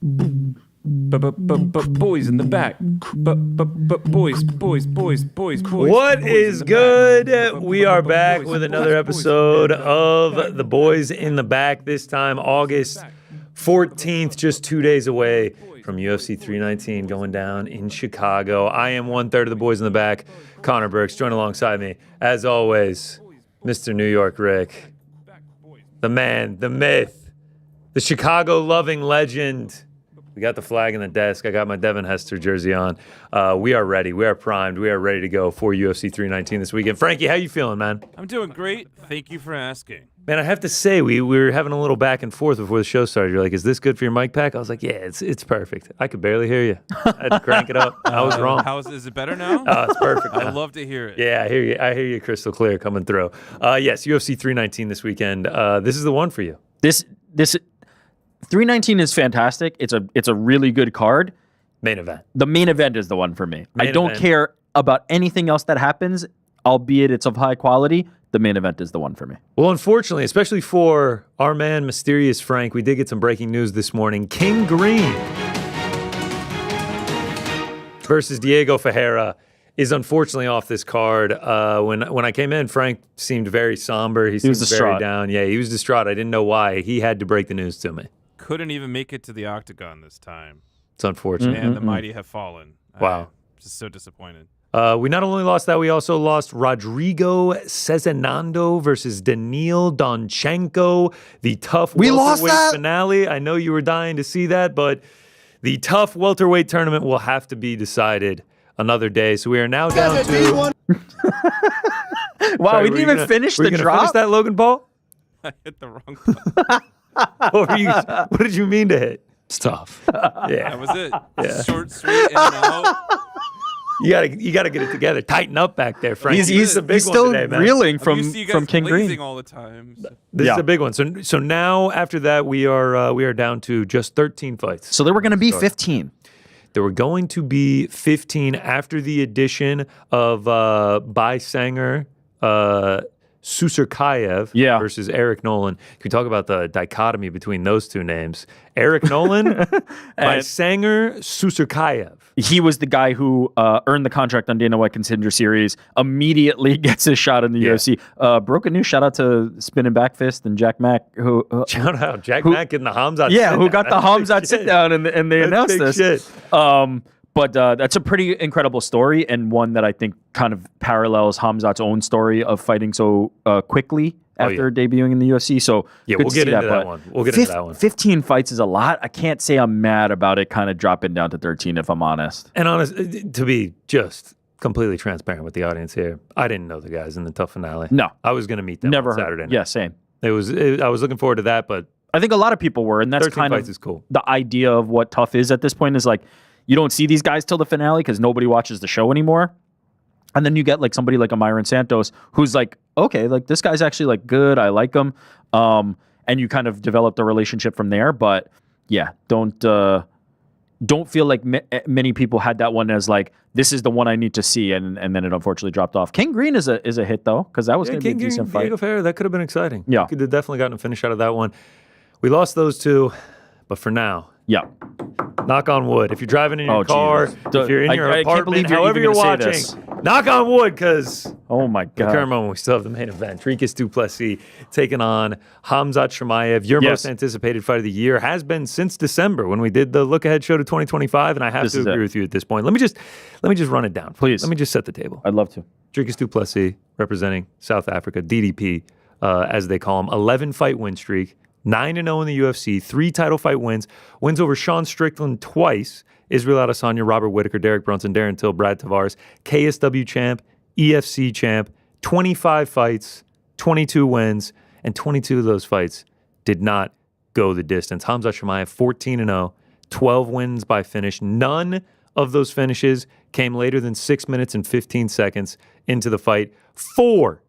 Boys in the back. Boys. What is good? We are back with another episode of The Boys in the Back. This time, August 14th, just 2 days away from UFC 319 going down in Chicago. I am 1/3 of The Boys in the Back. Connor Burks, join alongside me, as always, Mr. New York Rick, the man, the myth, the Chicago-loving legend. We got the flag in the desk. I got my Devin Hester jersey on. We are ready. We are primed. We are ready to go for UFC 319 this weekend. Frankie, how you feeling, man? I'm doing great. Thank you for asking. Man, I have to say, we were having a little back and forth before the show started. You're like, is this good for your mic pack? I was like, yeah, it's perfect. I could barely hear you. I had to crank it up. I was wrong. Is it better now? Oh, it's perfect. I love to hear it. Yeah, I hear you. I hear you crystal clear coming through. Yes, UFC 319 this weekend. This is the one for you. This 319 is fantastic. It's a really good card. Main event. The main event is the one for me. Main I don't event. care about anything else that happens, albeit it's of high quality. The main event is the one for me. Well, unfortunately, especially for our man, Mysterious Frank, we did get some breaking news this morning. King Green versus Diego Ferreira is unfortunately off this card. When I came in, Frank seemed very somber. He seemed was distraught. very down. Yeah, he was distraught. I didn't know why. He had to break the news to me. Couldn't even make it to the octagon this time. It's unfortunate. And the mighty have fallen. Wow. I'm just so disappointed. We not only lost that, we also lost Rodrigo Cezinando versus Daniil Donchenko, the tough welterweight finale. I know you were dying to see that, but the tough welterweight tournament will have to be decided another day. So we are now down to... Wow, Sorry, we didn't even finish the drop? Finish that, Logan Paul? I hit the wrong button. What did you mean to hit? It's tough. Yeah. That was it. Yeah. Short, sweet, and out. You gotta get it together. Tighten up back there, Frank. He's a big still one today, man. reeling I'm from used to you guys King Green. blazing all the time. So. This is a big one. So now after that, we are down to just 13 fights. So there were going to be 15. There were going to be 15 after the addition of Sanger Susurkayev versus Eric Nolan. Can we talk about the dichotomy between those two names? Eric Nolan by Sanger Susurkayev. He was the guy who earned the contract on Dana White Contender Series, immediately gets his shot in the UFC. Broken news, shout out to Spinning Back Fist and Jack Mack. Shout out, Jack Mack getting the Khamzat who got the Khamzat sit down and they announced this. Shit. But that's a pretty incredible story, and one that I think kind of parallels Khamzat's own story of fighting so quickly after debuting in the UFC. So we'll get into that one. We'll get into that one. 15 fights is a lot. I can't say I'm mad about it kind of dropping down to 13, if I'm honest. And to be just completely transparent with the audience here, I didn't know the guys in the tough finale. No. I was going to meet them Never on Saturday night. Yeah, same. I was looking forward to that, but I think a lot of people were, and that's 13 kind fights of is cool. The idea of what tough is at this point is like, you don't see these guys till the finale because nobody watches the show anymore. And then you get like somebody like a Myron Santos who's like, okay, like this guy's actually like good. I like him. And you kind of develop the relationship from there. But yeah, don't feel like many people had that one as like, this is the one I need to see. And then it unfortunately dropped off. King Green is a hit though, because that was going to be a decent fight. Diego Ferreira, that could have been exciting. Yeah. Could have definitely gotten a finish out of that one. We lost those two, but for now, yeah. Knock on wood. If you're driving in your car, Jesus. if you're in your I can't believe apartment, you're however even you're gonna say watching, this. knock on wood, because Oh my the God. current moment we still have the main event. Dricus du Plessis taking on Khamzat Chimaev. Your most anticipated fight of the year has been since December when we did the look ahead show to 2025, and I have to agree with you at this point. Let me just run it down, please. Let me just set the table. I'd love to. Dricus du Plessis representing South Africa, DDP, as they call him, 11-fight win streak. 9-0 in the UFC, 3 title fight wins over Sean Strickland twice, Israel Adesanya, Robert Whittaker, Derek Brunson, Darren Till, Brad Tavares, KSW champ, EFC champ, 25 fights, 22 wins, and 22 of those fights did not go the distance. Khamzat Chimaev, 14-0, 12 wins by finish. None of those finishes came later than 6 minutes and 15 seconds into the fight. Four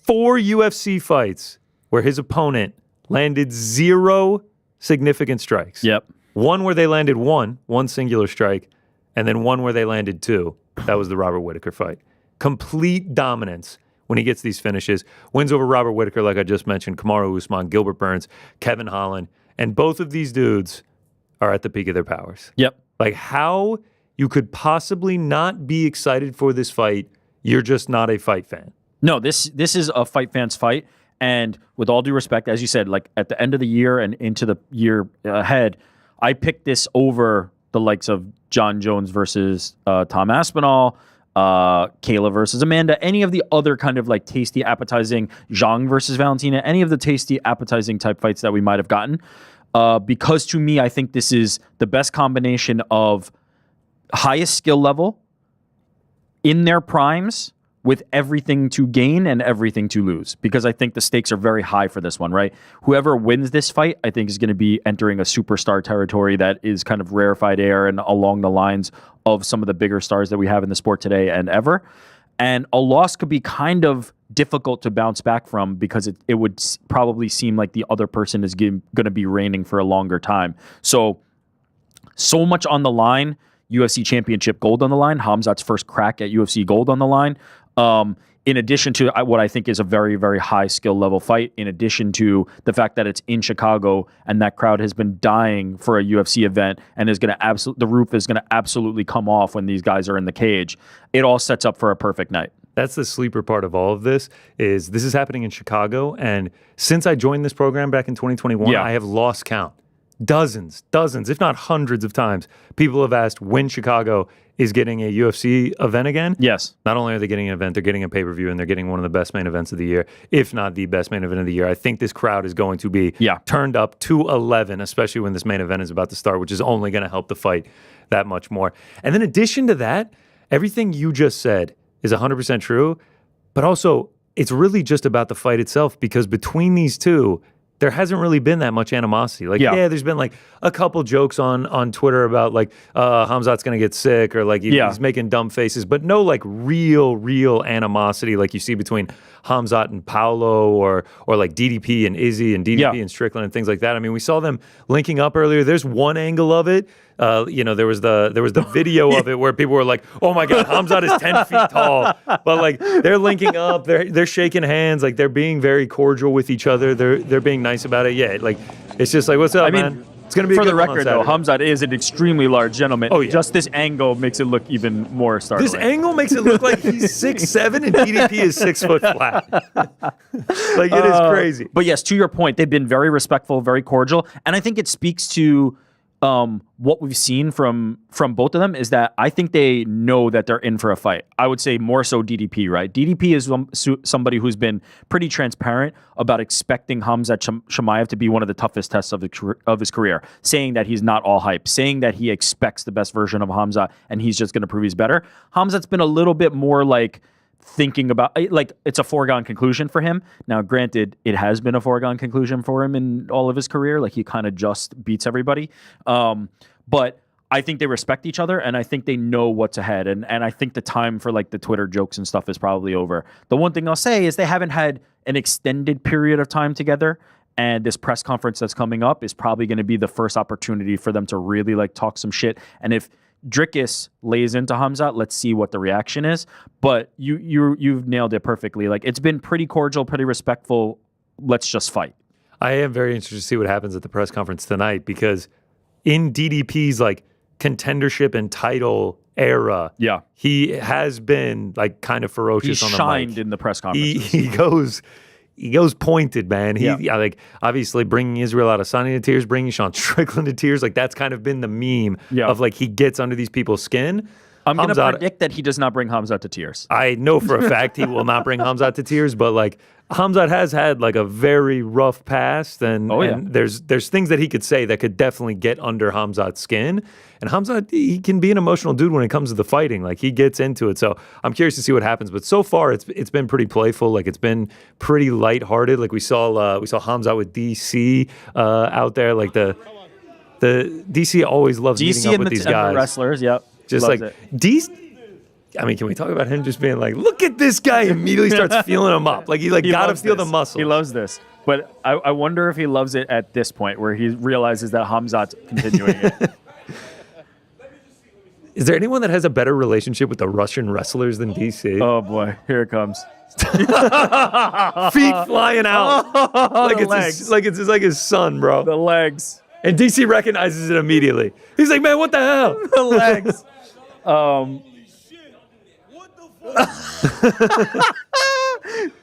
UFC fights where his opponent landed 0 significant strikes. Yep. One where they landed one singular strike, and then one where they landed 2. That was the Robert Whittaker fight. Complete dominance when he gets these finishes. Wins over Robert Whittaker, like I just mentioned, Kamaru Usman, Gilbert Burns, Kevin Holland. And both of these dudes are at the peak of their powers. Yep. Like how you could possibly not be excited for this fight. You're just not a fight fan. No, this is a fight fan's fight. And with all due respect, as you said, like at the end of the year and into the year ahead, I picked this over the likes of John Jones versus Tom Aspinall, Kayla versus Amanda, any of the other kind of like tasty, appetizing, Zhang versus Valentina, any of the tasty, appetizing type fights that we might have gotten. Because to me, I think this is the best combination of highest skill level in their primes with everything to gain and everything to lose, because I think the stakes are very high for this one, right? Whoever wins this fight, I think is going to be entering a superstar territory that is kind of rarefied air and along the lines of some of the bigger stars that we have in the sport today and ever. And a loss could be kind of difficult to bounce back from because it would probably seem like the other person is going to be reigning for a longer time. So much on the line. UFC Championship gold on the line. Khamzat's first crack at UFC gold on the line. In addition to what I think is a very, very high skill level fight, in addition to the fact that it's in Chicago and that crowd has been dying for a UFC event and is going to the roof is going to absolutely come off when these guys are in the cage. It all sets up for a perfect night. That's the sleeper part of all of this is happening in Chicago. And since I joined this program back in 2021, I have lost count. Dozens, if not hundreds of times, people have asked when Chicago is getting a UFC event again. Yes. Not only are they getting an event, they're getting a pay-per-view, and they're getting one of the best main events of the year, if not the best main event of the year. I think this crowd is going to be turned up to 11, especially when this main event is about to start, which is only going to help the fight that much more. And then in addition to that, everything you just said is 100% true, but also it's really just about the fight itself, because between these two, there hasn't really been that much animosity. Like, there's been like a couple jokes on Twitter about like Khamzat's going to get sick or like he's making dumb faces, but no like real animosity like you see between Khamzat and Paulo or like DDP and Izzy and DDP and Strickland and things like that. I mean, we saw them linking up earlier. There's one angle of it. There was the video of it where people were like, "Oh my God, Khamzat is 10 feet tall," but like they're linking up, they're shaking hands, like they're being very cordial with each other. They're being nice about it. Yeah, like it's just like, "What's up, man?" It's gonna be for a good the record though. Khamzat is an extremely large gentleman. Oh yeah. Just this angle makes it look even more startling. This angle makes it look like he's 6'7" and DDP is 6 foot flat. Like it is crazy. But yes, to your point, they've been very respectful, very cordial, and I think it speaks to what we've seen from both of them is that I think they know that they're in for a fight. I would say more so DDP, right? DDP is somebody who's been pretty transparent about expecting Khamzat Chimaev to be one of the toughest tests of his career, saying that he's not all hype, saying that he expects the best version of Khamzat and he's just going to prove he's better. Khamzat's been a little bit more like thinking about, like, it's a foregone conclusion for him. Now, granted, it has been a foregone conclusion for him in all of his career. Like, he kind of just beats everybody. But I think they respect each other, and I think they know what's ahead. And I think the time for, like, the Twitter jokes and stuff is probably over. The one thing I'll say is they haven't had an extended period of time together, and this press conference that's coming up is probably going to be the first opportunity for them to really, like, talk some shit. And if Dricus lays into Khamzat, let's see what the reaction is. But you've nailed it perfectly. Like, it's been pretty cordial, pretty respectful. Let's just fight. I am very interested to see what happens at the press conference tonight, because in DDP's like contendership and title era, he has been like kind of ferocious on the mic. He shined in the press conference. He goes pointed, man. Like obviously bringing Israel out of Sonny to tears, bringing Sean Strickland to tears. Like that's kind of been the meme of like he gets under these people's skin. I'm going to predict that he does not bring Khamzat to tears. I know for a fact he will not bring Khamzat to tears, but like Khamzat has had like a very rough past, and there's things that he could say that could definitely get under Khamzat's skin. And Khamzat, he can be an emotional dude when it comes to the fighting. Like he gets into it. So I'm curious to see what happens. But so far it's been pretty playful. Like it's been pretty lighthearted. Like we saw Khamzat with DC out there. Like the DC always loves meeting up with these guys. The wrestlers, Just like DC. I mean, can we talk about him just being like, look at this guy, immediately starts feeling him up. Like he got to feel the muscle. He loves this. But I wonder if he loves it at this point where he realizes that Khamzat's continuing it. Is there anyone that has a better relationship with the Russian wrestlers than DC? Oh boy, here it comes. Feet flying out. Like it's his son, bro. The legs. And DC recognizes it immediately. He's like, man, what the hell? The legs.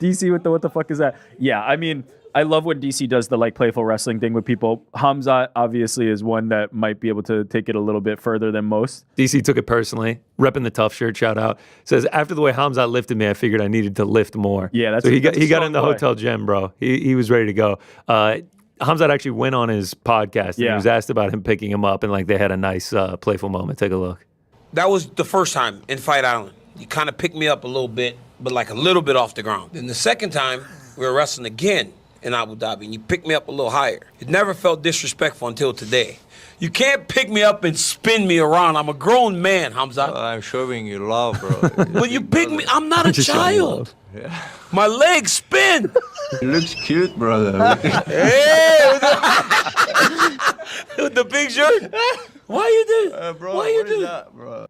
DC with the what the fuck is that? Yeah, I mean, I love when DC does the like playful wrestling thing with people. Khamzat obviously is one that might be able to take it a little bit further than most. DC took it personally, repping the tough shirt, shout out. Says, after the way Khamzat lifted me, I figured I needed to lift more. Yeah, so he got in the hotel gym, bro. He was ready to go. Hamzat actually went on his podcast and he was asked about him picking him up, and like they had a nice playful moment. Take a look. That was the first time in Fight Island. You kind of picked me up a little bit, but like a little bit off the ground. Then the second time, we were wrestling again in Abu Dhabi, and you picked me up a little higher. It never felt disrespectful until today. You can't pick me up and spin me around. I'm a grown man, Khamzat. I'm showing you love, bro. But you pick me, I'm not a child. Yeah. My legs spin. It looks cute, brother. Hey, with the big shirt. Why you do? Bro, Why you what is do? that, bro?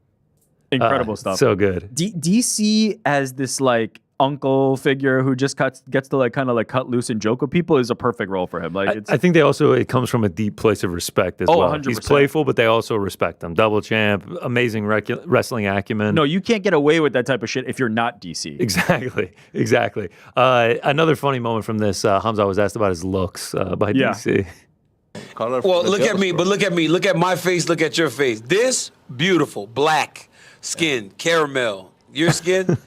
Incredible stuff. So good. DC as this like uncle figure who just gets to like kind of like cut loose and joke with people is a perfect role for him. Like I think it comes from a deep place of respect as well. 100%. He's playful, but they also respect him. Double champ, amazing wrestling acumen. No, you can't get away with that type of shit if you're not DC. Exactly. Another funny moment from this, Khamzat was asked about his looks by DC. Color Well, look at me, but look at me. Look at my face, look at your face. This, beautiful, black skin, caramel. Your skin,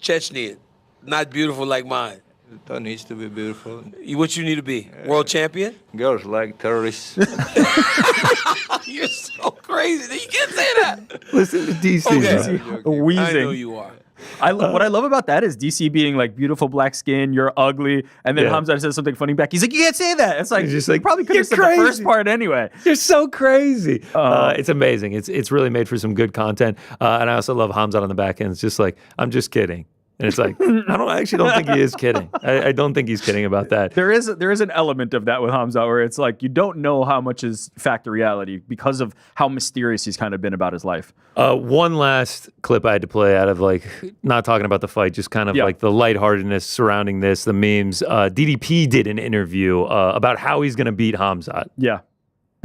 Chechnyan. Not beautiful like mine. That needs to be beautiful. What you need to be? World champion? Girls like terrorists. You're so crazy. You can't say that. Listen to DC. Okay. bro. Wheezing. I know you are. What I love about that is DC being like beautiful black skin, you're ugly, and then Khamzat says something funny back. He's like, you can't say that. It's like, He's just like, you probably could "You're have said crazy." the first part anyway. You're so crazy. It's amazing. It's really made for some good content. And I also love Khamzat on the back end. It's just like, I'm just kidding. And it's like, I actually don't think he is kidding. I don't think he's kidding about that. There is an element of that with Khamzat where it's like you don't know how much is fact or reality because of how mysterious he's kind of been about his life. One last clip I had to play out of like not talking about the fight, just kind of like the lightheartedness surrounding this, the memes. DDP did an interview about how he's going to beat Khamzat. Yeah.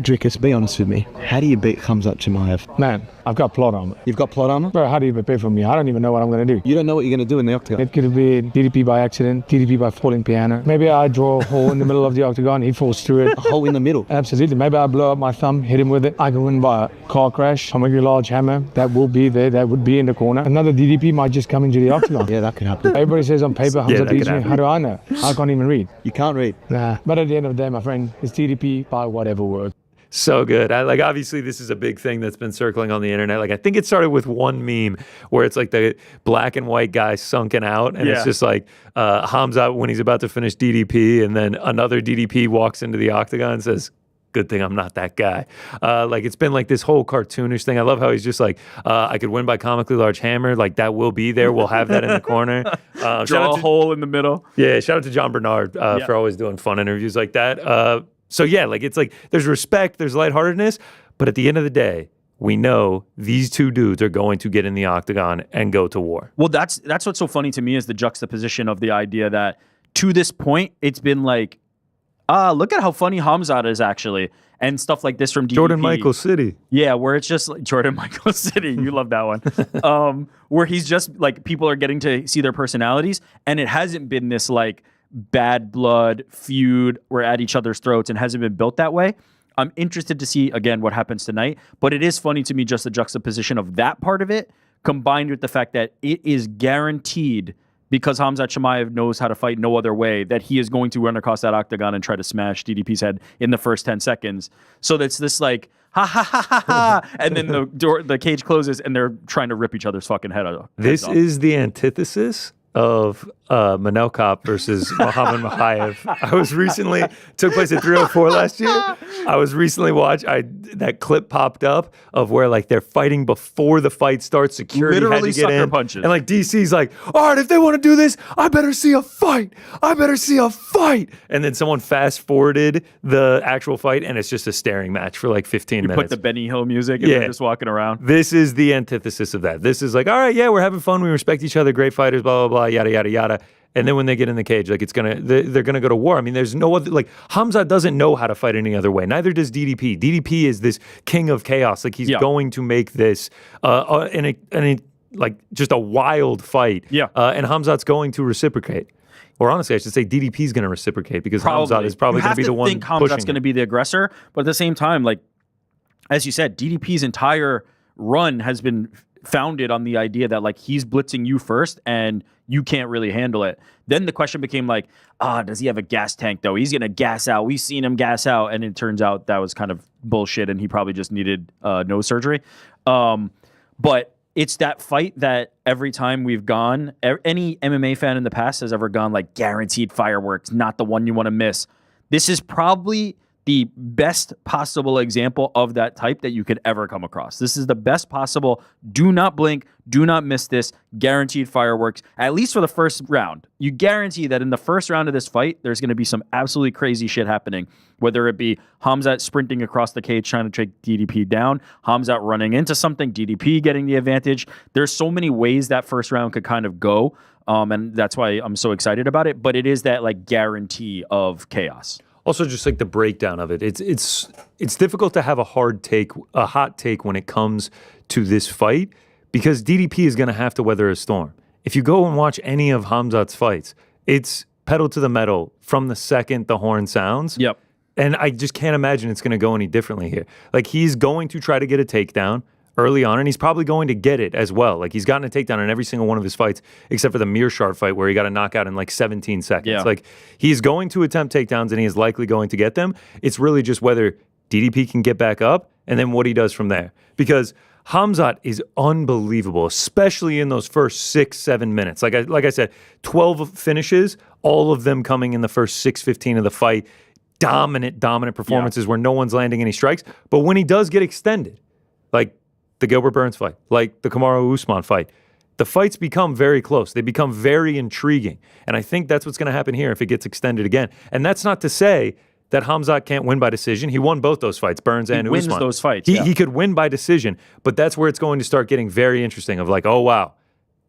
Dricus, be honest with me. How do you beat Khamzat Chimaev? Man, I've got plot armor. You've got plot armor? Bro, how do you prepare for me? I don't even know what I'm going to do. You don't know what you're going to do in the octagon. It could be DDP by accident, DDP by falling piano. Maybe I draw a hole in the middle of the octagon, he falls through it. A hole in the middle. Absolutely. Maybe I blow up my thumb, hit him with it. I can win by a car crash. I'll make a large hammer. That will be there. That would be in the corner. Another DDP might just come into the octagon. Yeah, that could happen. Everybody says on paper, Khamzat beats me. How do I know? I can't even read. You can't read. Nah. But at the end of the day, my friend, it's DDP by whatever word. So good. Obviously this is a big thing that's been circling on the internet. Like I think it started with one meme where it's like the black and white guy sunken out, and it's just like Khamzat when he's about to finish DDP, and then another DDP walks into the octagon and says, "Good thing I'm not that guy." Like it's been like this whole cartoonish thing. I love how he's just like, I could win by comically large hammer. Like that will be there. We'll have that in the corner. Draw a hole in the middle. Yeah. Shout out to John Bernard for always doing fun interviews like that. So yeah, like it's like there's respect, there's lightheartedness, but at the end of the day, we know these two dudes are going to get in the octagon and go to war. Well, that's what's so funny to me is the juxtaposition of the idea that to this point, it's been like, look at how funny Khamzat is actually, and stuff like this from DDP. Jordan Michael City. Yeah, where it's just like Jordan Michael City. You love that one. Where he's just like, people are getting to see their personalities, and it hasn't been this like bad blood feud. We're at each other's throats, and hasn't been built that way. I'm interested to see again what happens tonight, but it is funny to me just the juxtaposition of that part of it combined with the fact that it is guaranteed, because Khamzat Chimaev knows how to fight no other way, that he is going to run across that octagon and try to smash DDP's head in the first 10 seconds. So that's this like, ha ha ha ha ha, and then the cage closes and they're trying to rip each other's fucking head off. This is the antithesis of Manel Cop versus Muhammad Makhachev. I was recently, took place at 304 last year. I was recently that clip popped up of where like they're fighting before the fight starts. Security Literally had to get sucker in. punches. And like DC's like, all right, if they want to do this, I better see a fight. And then someone fast forwarded the actual fight, and it's just a staring match for like 15 minutes. Put the Benny Hill music and they're just walking around. This is the antithesis of that. This is like, all right, yeah, we're having fun. We respect each other. Great fighters, blah, blah, blah, yada, yada, yada. And then when they get in the cage, like they're gonna go to war. I mean, there's no other, like, Khamzat doesn't know how to fight any other way. Neither does DDP. DDP is this king of chaos. Like, he's going to make this like just a wild fight. Yeah. And Khamzat's going to reciprocate. Or honestly, I should say DDP is going to reciprocate because Khamzat is probably going to be the one pushing. You have to think Khamzat's going to be the aggressor, but at the same time, like, as you said, DDP's entire run has been founded on the idea that, like, he's blitzing you first and you can't really handle it. Then the question became like, does he have a gas tank though? He's going to gas out. We've seen him gas out. And it turns out that was kind of bullshit and he probably just needed nose surgery. But it's that fight that every time we've gone, any MMA fan in the past has ever gone, like, guaranteed fireworks, not the one you want to miss. This is probably the best possible example of that type that you could ever come across. This is the best possible. Do not blink. Do not miss this. Guaranteed fireworks, at least for the first round. You guarantee that in the first round of this fight, there's going to be some absolutely crazy shit happening, whether it be Khamzat sprinting across the cage trying to take DDP down, Khamzat running into something, DDP getting the advantage. There's so many ways that first round could kind of go, and that's why I'm so excited about it, but it is that, like, guarantee of chaos. Also, just like the breakdown of it, it's difficult to have a hot take when it comes to this fight because DDP is going to have to weather a storm. If you go and watch any of Khamzat's fights, it's pedal to the metal from the second the horn sounds. Yep. And I just can't imagine it's going to go any differently here. Like, he's going to try to get a takedown early on, and he's probably going to get it as well. Like, he's gotten a takedown in every single one of his fights, except for the Mearshart fight where he got a knockout in like 17 seconds. Yeah. Like, he's going to attempt takedowns, and he is likely going to get them. It's really just whether DDP can get back up, and then what he does from there. Because Khamzat is unbelievable, especially in those first 6-7 minutes. Like I said, 12 finishes, all of them coming in the first 6-15 of the fight. Dominant performances where no one's landing any strikes. But when he does get extended, like the Gilbert Burns fight, like the Kamaru Usman fight, the fights become very close. They become very intriguing. And I think that's what's going to happen here if it gets extended again. And that's not to say that Khamzat can't win by decision. He won both those fights, Burns and Usman. He wins those fights, He could win by decision, but that's where it's going to start getting very interesting of like, oh, wow,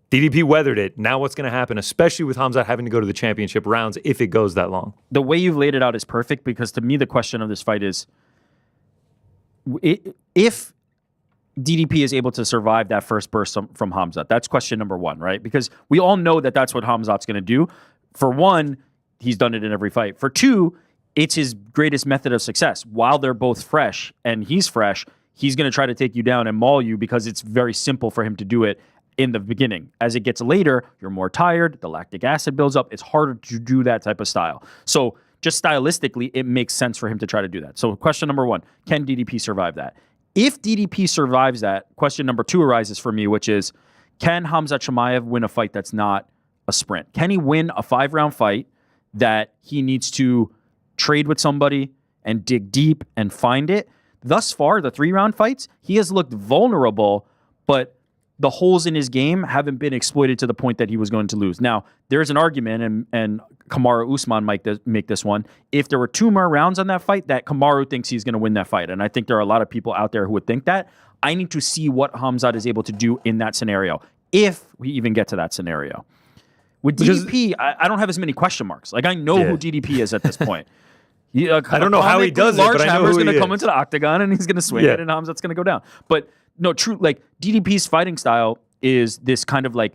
DDP weathered it. Now what's going to happen, especially with Khamzat having to go to the championship rounds if it goes that long? The way you've laid it out is perfect because to me the question of this fight is if DDP is able to survive that first burst from Khamzat. That's question number one, right? Because we all know that that's what Khamzat's going to do. For one, he's done it in every fight. For two, it's his greatest method of success. While they're both fresh and he's fresh, he's going to try to take you down and maul you because it's very simple for him to do it in the beginning. As it gets later, you're more tired, the lactic acid builds up. It's harder to do that type of style. So just stylistically, it makes sense for him to try to do that. So question number one, can DDP survive that? If DDP survives that, question number two arises for me, which is, can Khamzat Chimaev win a fight that's not a sprint? Can he win a 5-round fight that he needs to trade with somebody and dig deep and find it? Thus far, the 3-round fights, he has looked vulnerable, but the holes in his game haven't been exploited to the point that he was going to lose. Now, there's an argument, and Kamaru Usman might make this one. If there were 2 more rounds on that fight, that Kamaru thinks he's going to win that fight. And I think there are a lot of people out there who would think that. I need to see what Khamzat is able to do in that scenario, if we even get to that scenario. With DDP, I don't have as many question marks. Like, I know who DDP is at this point. I don't know how he does it, but I know who he is. Going to come into the octagon, and he's going to swing it, and Khamzat's going to go down. But no, true. Like, DDP's fighting style is this kind of like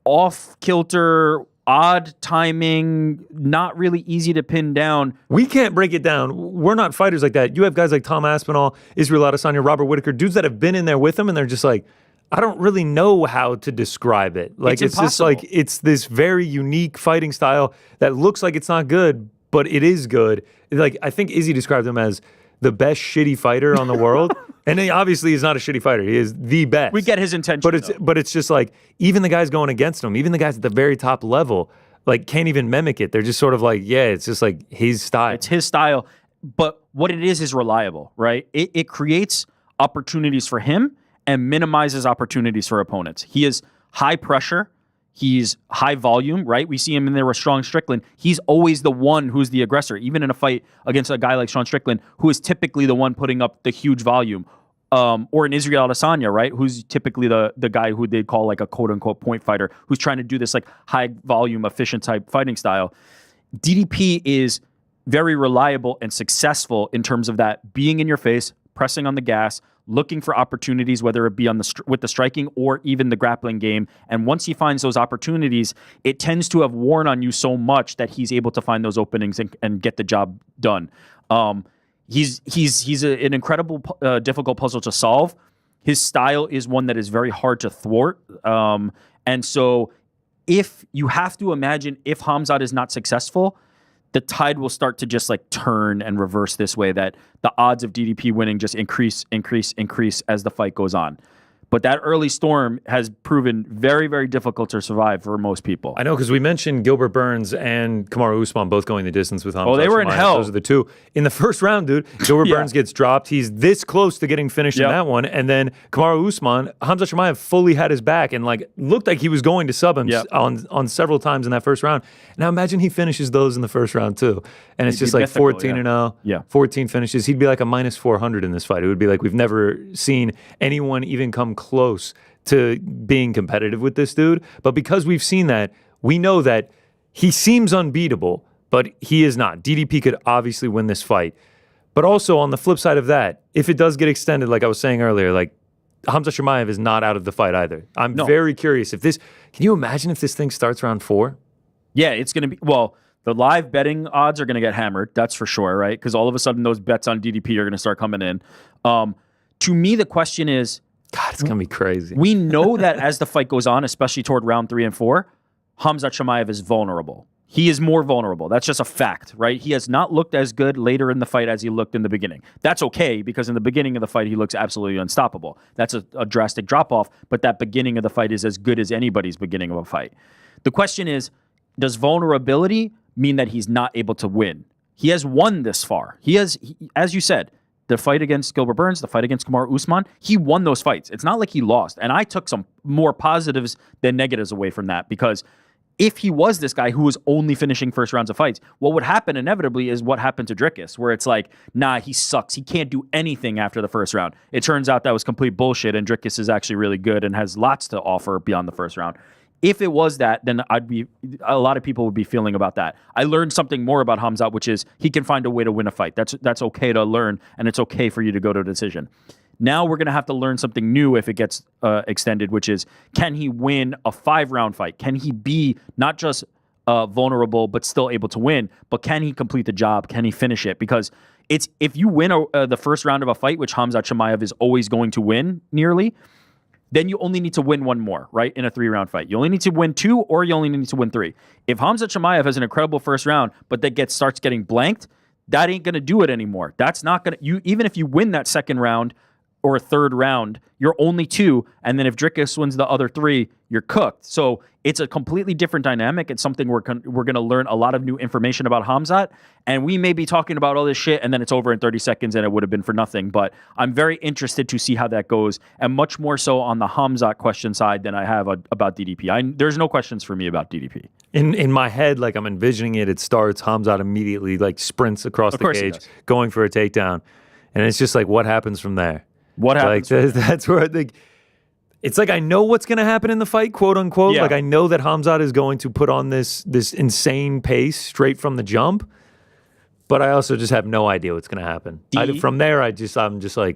off-kilter, odd timing, not really easy to pin down. We can't break it down. We're not fighters like that. You have guys like Tom Aspinall, Israel Adesanya, Robert Whittaker, dudes that have been in there with him, and they're just like, I don't really know how to describe it. Like, it's just like, it's this very unique fighting style that looks like it's not good, but it is good. Like, I think Izzy described him as the best shitty fighter on the world. And he obviously is not a shitty fighter. He is the best. We get his intention. But it's just like, even the guys going against him, even the guys at the very top level, like, can't even mimic it. They're just sort of like, yeah, it's just like his style. It's his style. But what it is reliable, right? It creates opportunities for him and minimizes opportunities for opponents. He is high pressure. He's high volume, right? We see him in there with Sean Strickland. He's always the one who's the aggressor, even in a fight against a guy like Sean Strickland, who is typically the one putting up the huge volume. or an Israel Adesanya, right? Who's typically the guy who they call like a quote unquote point fighter, who's trying to do this like high volume, efficient type fighting style. DDP is very reliable and successful in terms of that being in your face, pressing on the gas, looking for opportunities, whether it be on with the striking or even the grappling game. And once he finds those opportunities, it tends to have worn on you so much that he's able to find those openings and get the job done. He's an incredible, difficult puzzle to solve. His style is one that is very hard to thwart. And so if you have to imagine if Khamzat is not successful, the tide will start to just like turn and reverse this way, that the odds of DDP winning just increase as the fight goes on. But that early storm has proven very, very difficult to survive for most people. I know, because we mentioned Gilbert Burns and Kamaru Usman both going the distance with Khamzat. Oh, they were in hell. Those are the two. In the first round, dude, Gilbert Burns gets dropped. He's this close to getting finished in that one. And then Kamaru Usman, Khamzat Chimaev fully had his back and like looked like he was going to sub him on several times in that first round. Now imagine he finishes those in the first round too. And it's just like 14-0, 14 finishes. He'd be like a minus 400 in this fight. It would be like we've never seen anyone even come close to being competitive with this dude. But because we've seen that, we know that he seems unbeatable, but he is not. DDP could obviously win this fight. But also on the flip side of that, if it does get extended, like I was saying earlier, like Khamzat Chimaev is not out of the fight either. I'm very curious if this, can you imagine if this thing starts round 4? Yeah, it's going to be, well, the live betting odds are going to get hammered. That's for sure, right? Because all of a sudden those bets on DDP are going to start coming in. To me, the question is, God, it's going to be crazy. We know that as the fight goes on, especially toward round 3 and 4, Khamzat Chimaev is vulnerable. He is more vulnerable. That's just a fact, right? He has not looked as good later in the fight as he looked in the beginning. That's okay, because in the beginning of the fight, he looks absolutely unstoppable. That's a drastic drop-off, but that beginning of the fight is as good as anybody's beginning of a fight. The question is, does vulnerability mean that he's not able to win? He has won this far. As you said, the fight against Gilbert Burns, the fight against Kamaru Usman, he won those fights. It's not like he lost. And I took some more positives than negatives away from that, because if he was this guy who was only finishing first rounds of fights, what would happen inevitably is what happened to Dricus, where it's like, nah, he sucks. He can't do anything after the first round. It turns out that was complete bullshit, and Dricus is actually really good and has lots to offer beyond the first round. If it was that, then a lot of people would be feeling about that. I learned something more about Khamzat, which is he can find a way to win a fight. That's okay to learn, and it's okay for you to go to a decision. Now we're going to have to learn something new if it gets extended, which is, can he win a 5-round fight? Can he be not just vulnerable but still able to win, but can he complete the job? Can he finish it? Because if you win the first round of a fight, which Khamzat Chimaev is always going to win nearly, then you only need to win one more, right, in a 3-round fight. You only need to win 2, or you only need to win 3. If Khamzat Chimaev has an incredible first round, but that starts getting blanked, that ain't going to do it anymore. That's not going to, even if you win that second round or a third round, you're only 2, and then if Dricus wins the other 3, you're cooked. So it's a completely different dynamic. It's something we're going to learn a lot of new information about Khamzat, and we may be talking about all this shit, and then it's over in 30 seconds, and it would have been for nothing. But I'm very interested to see how that goes, and much more so on the Khamzat question side than I have about DDP. There's no questions for me about DDP. In my head, like I'm envisioning it starts, Khamzat immediately like sprints across the cage, going for a takedown, and it's just like, what happens from there? What happens? Like, that's where I think it's like, I know what's going to happen in the fight, quote unquote. Yeah. Like I know that Khamzat is going to put on this insane pace straight from the jump, but I also just have no idea what's going to happen. From there, I'm just like,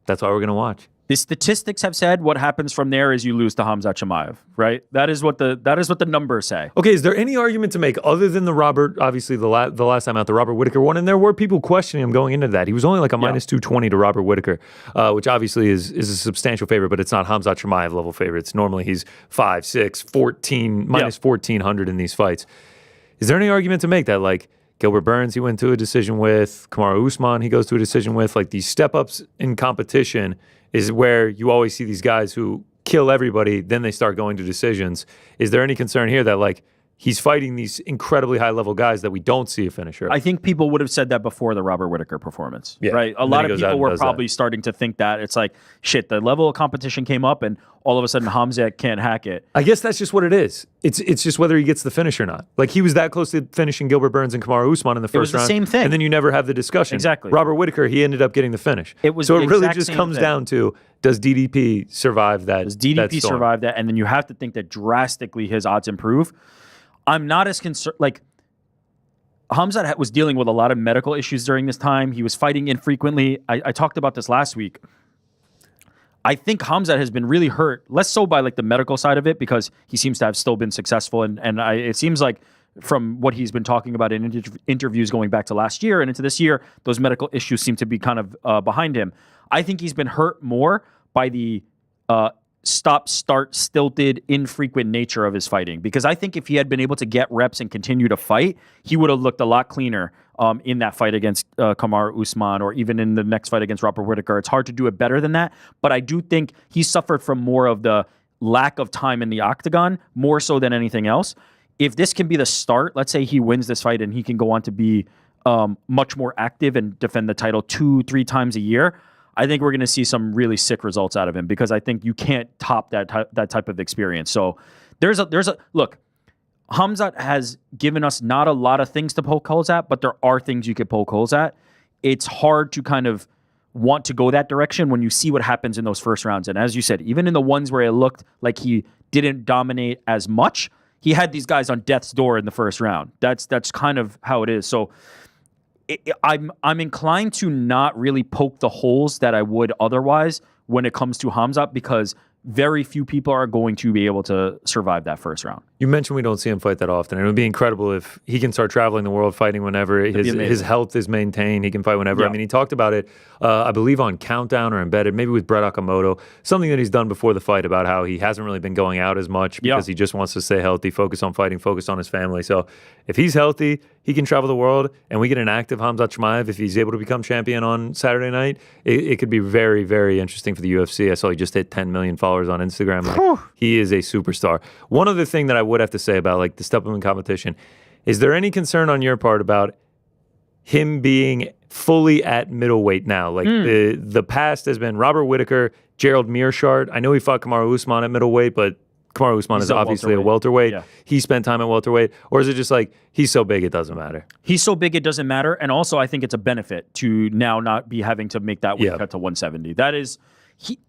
that's all we're going to watch. The statistics have said what happens from there is you lose to Khamzat Chimaev, right? That is what the numbers say. Okay, is there any argument to make other than the Robert, obviously the last time out, the Robert Whittaker one, and there were people questioning him going into that. He was only like a minus 220 to Robert Whittaker, which obviously is a substantial favorite, but it's not Khamzat Chimaev level favorites. Normally he's 5, 6, 14, minus 1,400 in these fights. Is there any argument to make that, like, Gilbert Burns, he went to a decision with. Kamaru Usman, he goes to a decision with. Like, these step-ups in competition is where you always see these guys who kill everybody, then they start going to decisions. Is there any concern here that, like, he's fighting these incredibly high-level guys that we don't see a finisher. I think people would have said that before the Robert Whittaker performance, right? A And lot then he of goes out people and were does probably that. starting to think that. It's like, shit, the level of competition came up and all of a sudden Khamzat can't hack it. I guess that's just what it is. It's just whether he gets the finish or not. Like, he was that close to finishing Gilbert Burns and Kamaru Usman in the first was the round. same thing. And then you never have the discussion. Exactly. Robert Whittaker, he ended up getting the finish. It was so the it really exact just same comes thing. down to, does DDP survive that? Does that DDP storm? survive that? And then you have to think that drastically his odds improve. I'm not as concerned. Like, Khamzat was dealing with a lot of medical issues during this time. He was fighting infrequently. I talked about this last week. I think Khamzat has been really hurt, less so by like the medical side of it, because he seems to have still been successful. And it seems like from what he's been talking about in interviews going back to last year and into this year, those medical issues seem to be kind of behind him. I think he's been hurt more by the stop, start, stilted, infrequent nature of his fighting. Because I think if he had been able to get reps and continue to fight, he would have looked a lot cleaner in that fight against Kamaru Usman, or even in the next fight against Robert Whittaker. It's hard to do it better than that. But I do think he suffered from more of the lack of time in the octagon, more so than anything else. If this can be the start, let's say he wins this fight and he can go on to be much more active and defend the title 2-3 times a year, I think we're going to see some really sick results out of him, because I think you can't top that type of experience. So there's a look. Khamzat has given us not a lot of things to poke holes at, but there are things you could poke holes at. It's hard to kind of want to go that direction when you see what happens in those first rounds. And as you said, even in the ones where it looked like he didn't dominate as much, he had these guys on death's door in the first round. That's kind of how it is. So I'm inclined to not really poke the holes that I would otherwise when it comes to Khamzat, because very few people are going to be able to survive that first round. You mentioned we don't see him fight that often, and it would be incredible if he can start traveling the world, fighting whenever his health is maintained. He can fight whenever. Yeah. I mean, he talked about it, I believe, on Countdown or Embedded, maybe with Brett Okamoto, something that he's done before the fight about how he hasn't really been going out as much because he just wants to stay healthy, focus on fighting, focus on his family. So if he's healthy, he can travel the world, and we get an active Khamzat Chimaev if he's able to become champion on Saturday night. It could be very, very interesting for the UFC. I saw he just hit 10 million followers on Instagram. Like, he is a superstar. One other thing that I would have to say about like the step up in competition, is there any concern on your part about him being fully at middleweight now? Like the past has been Robert Whittaker, Gerald Mearshart. I know he fought Kamaru Usman at middleweight, but Kamaru Usman is obviously a welterweight. Yeah. He spent time at welterweight. Or is it just like, he's so big it doesn't matter? He's so big it doesn't matter. And also I think it's a benefit to now not be having to make that weight cut to 170. That is, he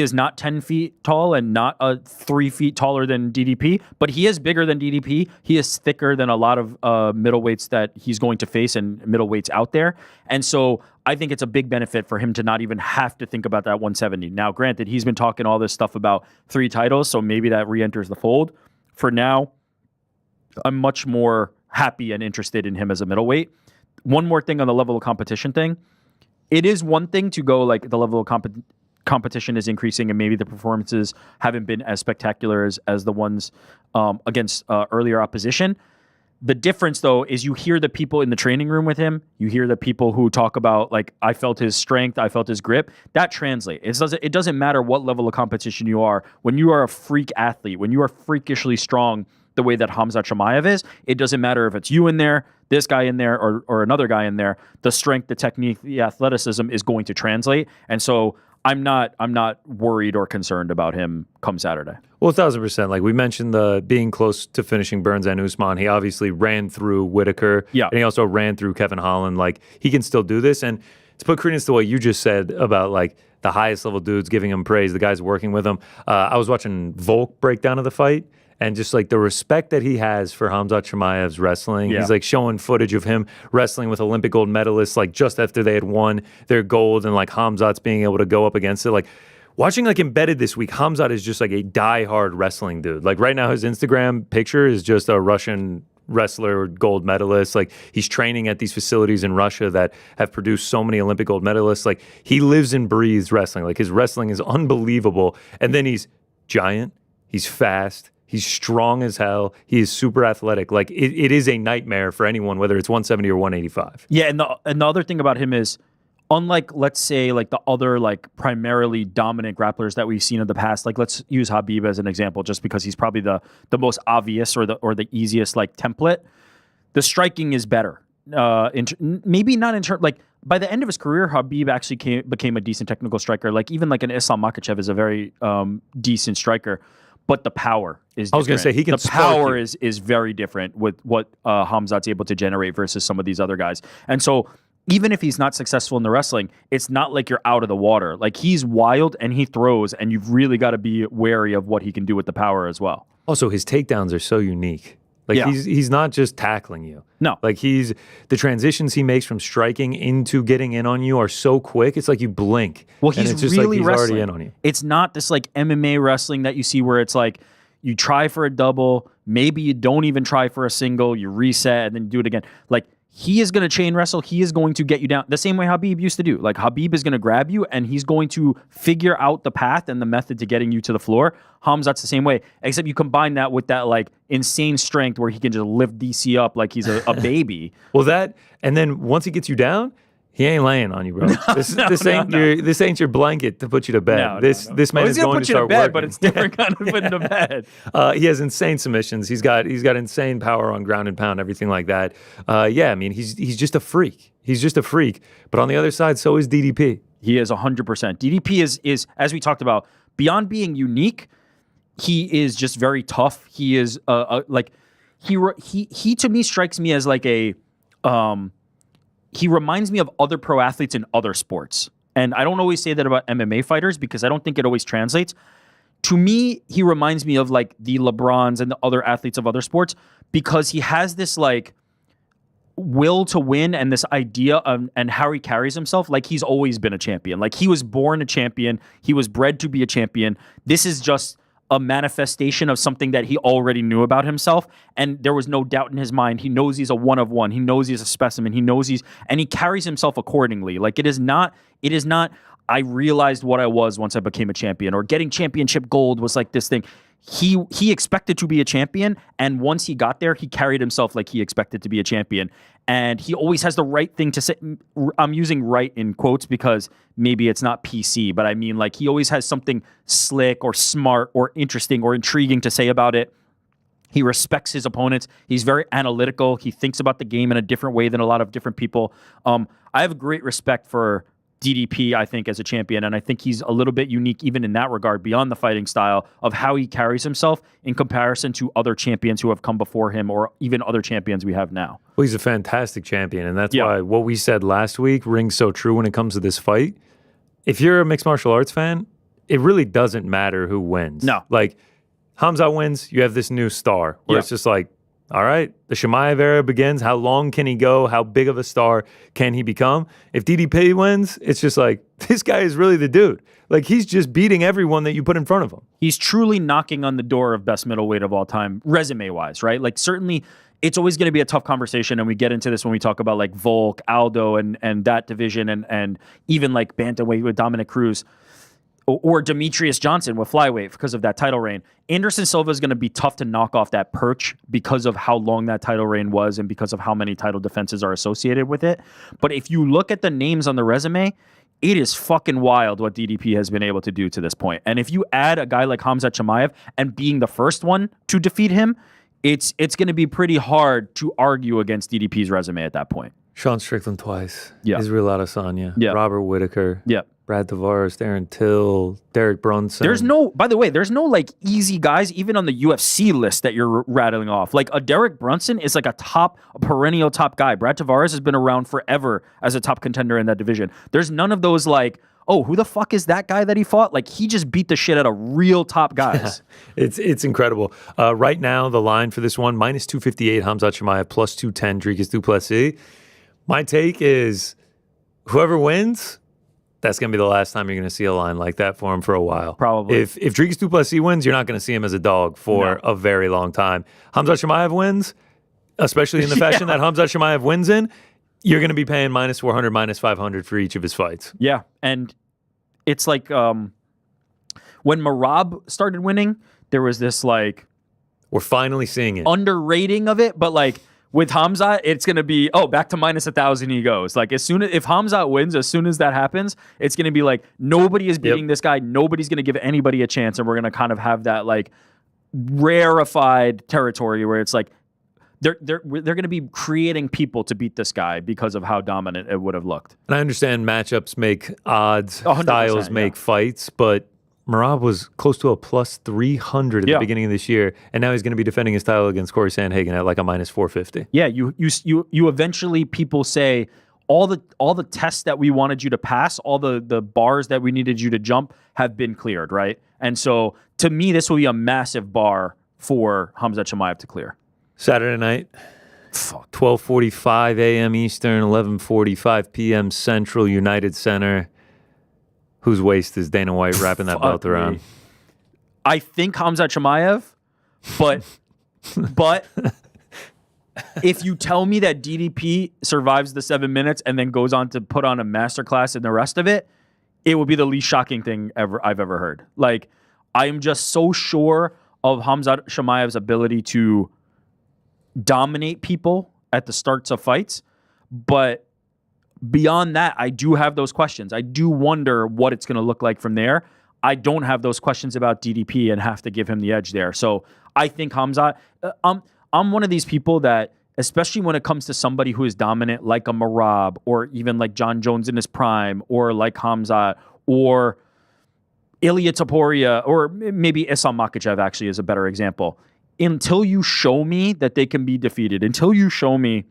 is not 10 feet tall and not 3 feet taller than DDP, but he is bigger than DDP. He is thicker than a lot of middleweights that he's going to face and middleweights out there. And so I think it's a big benefit for him to not even have to think about that 170. Now, granted, he's been talking all this stuff about 3 titles, so maybe that re-enters the fold. For now, I'm much more happy and interested in him as a middleweight. One more thing on the level of competition thing. It is one thing to go like the level of competition is increasing and maybe the performances haven't been as spectacular as the ones against earlier opposition. The difference, though, is you hear the people in the training room with him. You hear the people who talk about, like, I felt his strength, I felt his grip. That translates. It doesn't matter what level of competition you are. When you are a freak athlete, when you are freakishly strong the way that Khamzat Chimaev is, it doesn't matter if it's you in there, this guy in there, or another guy in there. The strength, the technique, the athleticism is going to translate. And so I'm not worried or concerned about him come Saturday. Well, 1,000%. Like we mentioned, the being close to finishing Burns and Usman, he obviously ran through Whittaker. Yeah. And he also ran through Kevin Holland. Like, he can still do this. And to put credence to what you just said about like the highest level dudes giving him praise, the guys working with him. I was watching Volk breakdown of the fight. And just like the respect that he has for Khamzat Chimaev's wrestling. Yeah. He's like showing footage of him wrestling with Olympic gold medalists, like just after they had won their gold, and like Khamzat's being able to go up against it. Like watching like Embedded this week, Khamzat is just like a diehard wrestling dude. Like right now his Instagram picture is just a Russian wrestler, gold medalist. Like he's training at these facilities in Russia that have produced so many Olympic gold medalists. Like he lives and breathes wrestling. Like his wrestling is unbelievable. And then he's giant, he's fast, he's strong as hell. He is super athletic. Like it is a nightmare for anyone, whether it's 170 or 185. Yeah, and the other thing about him is unlike, let's say, like the other like primarily dominant grapplers that we've seen in the past, like let's use Khabib as an example, just because he's probably the most obvious or the easiest like template. The striking is better. Maybe not in terms like by the end of his career, Khabib actually became a decent technical striker. Like even like an Islam Makhachev is a very decent striker, but the power is. I was going to say he can. The power is very different with what Khamzat's able to generate versus some of these other guys, and so. Even if he's not successful in the wrestling, it's not like you're out of the water. Like he's wild and he throws, and you've really got to be wary of what he can do with the power as well. Also, his takedowns are so unique. Like he's not just tackling you. No. Like the transitions he makes from striking into getting in on you are so quick. It's like you blink. Well, he's it's just really like he's wrestling. already in on you. It's not this like MMA wrestling that you see where it's like you try for a double, maybe you don't even try for a single, you reset and then you do it again. Like he is going to chain wrestle. He is going to get you down the same way Khabib used to do. Like Khabib is going to grab you and he's going to figure out the path and the method to getting you to the floor. Khamzat's the same way, except you combine that with that like insane strength where he can just lift DC up like he's a baby. Well, and then once he gets you down, he ain't laying on you, bro. This ain't your blanket to put you to bed. This man is going to start bed, working. but it's different kind of putting to bed. He has insane submissions. He's got insane power on ground and pound, everything like that. I mean, he's just a freak. He's just a freak. But on the other side, so is DDP. He is 100%. DDP is as we talked about, beyond being unique, he is just very tough. He is like he to me strikes me as like a he reminds me of other pro athletes in other sports. And I don't always say that about MMA fighters because I don't think it always translates. To me, he reminds me of like the LeBrons and the other athletes of other sports because he has this like will to win and this idea of, and how he carries himself like he's always been a champion. Like he was born a champion. He was bred to be a champion. This is just a manifestation of something that he already knew about himself, and there was no doubt in his mind. He knows he's a one of one. He knows he's a specimen. He knows and he carries himself accordingly. Like it is not, I realized what I was once I became a champion, or getting championship gold was like this thing. He expected to be a champion, and once he got there, he carried himself like he expected to be a champion. And he always has the right thing to say. I'm using right in quotes because maybe it's not PC, but I mean like he always has something slick or smart or interesting or intriguing to say about it. He respects his opponents. He's very analytical. He thinks about the game in a different way than a lot of different people. I have great respect for DDP, I think, as a champion, and I think he's a little bit unique even in that regard, beyond the fighting style of how he carries himself in comparison to other champions who have come before him or even other champions we have now. Well, he's a fantastic champion, and that's why what we said last week rings so true when it comes to this fight. If you're a mixed martial arts fan, it really doesn't matter who wins. No. Like, Khamzat wins, you have this new star, where it's just like, all right, the Chimaev era begins. How long can he go? How big of a star can he become? If DDP wins, it's just like, this guy is really the dude. Like, he's just beating everyone that you put in front of him. He's truly knocking on the door of best middleweight of all time, resume-wise, right? Like, certainly, it's always going to be a tough conversation, and we get into this when we talk about, like, Volk, Aldo, and that division, and even, like, bantamweight with Dominic Cruz. Or Demetrius Johnson with flyweight because of that title reign. Anderson Silva is going to be tough to knock off that perch because of how long that title reign was and because of how many title defenses are associated with it. But if you look at the names on the resume, it is fucking wild what DDP has been able to do to this point. And if you add a guy like Khamzat Chimaev and being the first one to defeat him, it's going to be pretty hard to argue against DDP's resume at that point. Sean Strickland twice. Yeah. Israel Adesanya. Yeah. Robert Whittaker. Yeah. Brad Tavares, Darren Till, Derek Brunson. By the way, there's no like easy guys even on the UFC list that you're rattling off. Like a Derek Brunson is like a perennial top guy. Brad Tavares has been around forever as a top contender in that division. There's none of those like, oh, who the fuck is that guy that he fought? Like he just beat the shit out of real top guys. It's incredible. Right now, the line for this one, minus 258, Khamzat Chimaev, plus 210, Dricus du Plessis. My take is whoever wins, that's going to be the last time you're going to see a line like that for him for a while. Probably. If Dricus du Plessis wins, you're not going to see him as a dog for a very long time. Khamzat Chimaev wins, especially in the fashion that Khamzat Chimaev wins in, you're going to be paying minus 400, minus 500 for each of his fights. Yeah, and it's like when Merab started winning, there was this like... We're finally seeing it. Underrating of it, but like with Khamzat, it's gonna be back to minus 1,000 he goes. Like if Khamzat wins, as soon as that happens, it's gonna be like nobody is beating this guy. Nobody's gonna give anybody a chance, and we're gonna kind of have that like rarefied territory where it's like they're going to be creating people to beat this guy because of how dominant it would have looked. And I understand matchups make odds, 100%, styles make fights, but Merab was close to a plus 300 at the beginning of this year, and now he's going to be defending his title against Corey Sandhagen at like a minus 450. Yeah, you eventually people say all the tests that we wanted you to pass, all the bars that we needed you to jump have been cleared, right? And so to me, this will be a massive bar for Khamzat Chimaev to clear. Saturday night, 12:45 a.m. Eastern, 11:45 p.m. Central, United Center. Whose waist is Dana White wrapping that belt around? I think Khamzat Chimaev, but if you tell me that DDP survives the 7 minutes and then goes on to put on a masterclass in the rest of it, it would be the least shocking thing I've ever heard. Like, I am just so sure of Khamzat Chimaev's ability to dominate people at the starts of fights, but beyond that, I do have those questions. I do wonder what it's going to look like from there. I don't have those questions about DDP and have to give him the edge there. So I think Khamzat, I'm one of these people that, especially when it comes to somebody who is dominant, like a Merab, or even like John Jones in his prime, or like Khamzat, or Ilia Topuria, or maybe Islam Makhachev actually is a better example. Until you show me that they can be defeated, until you show me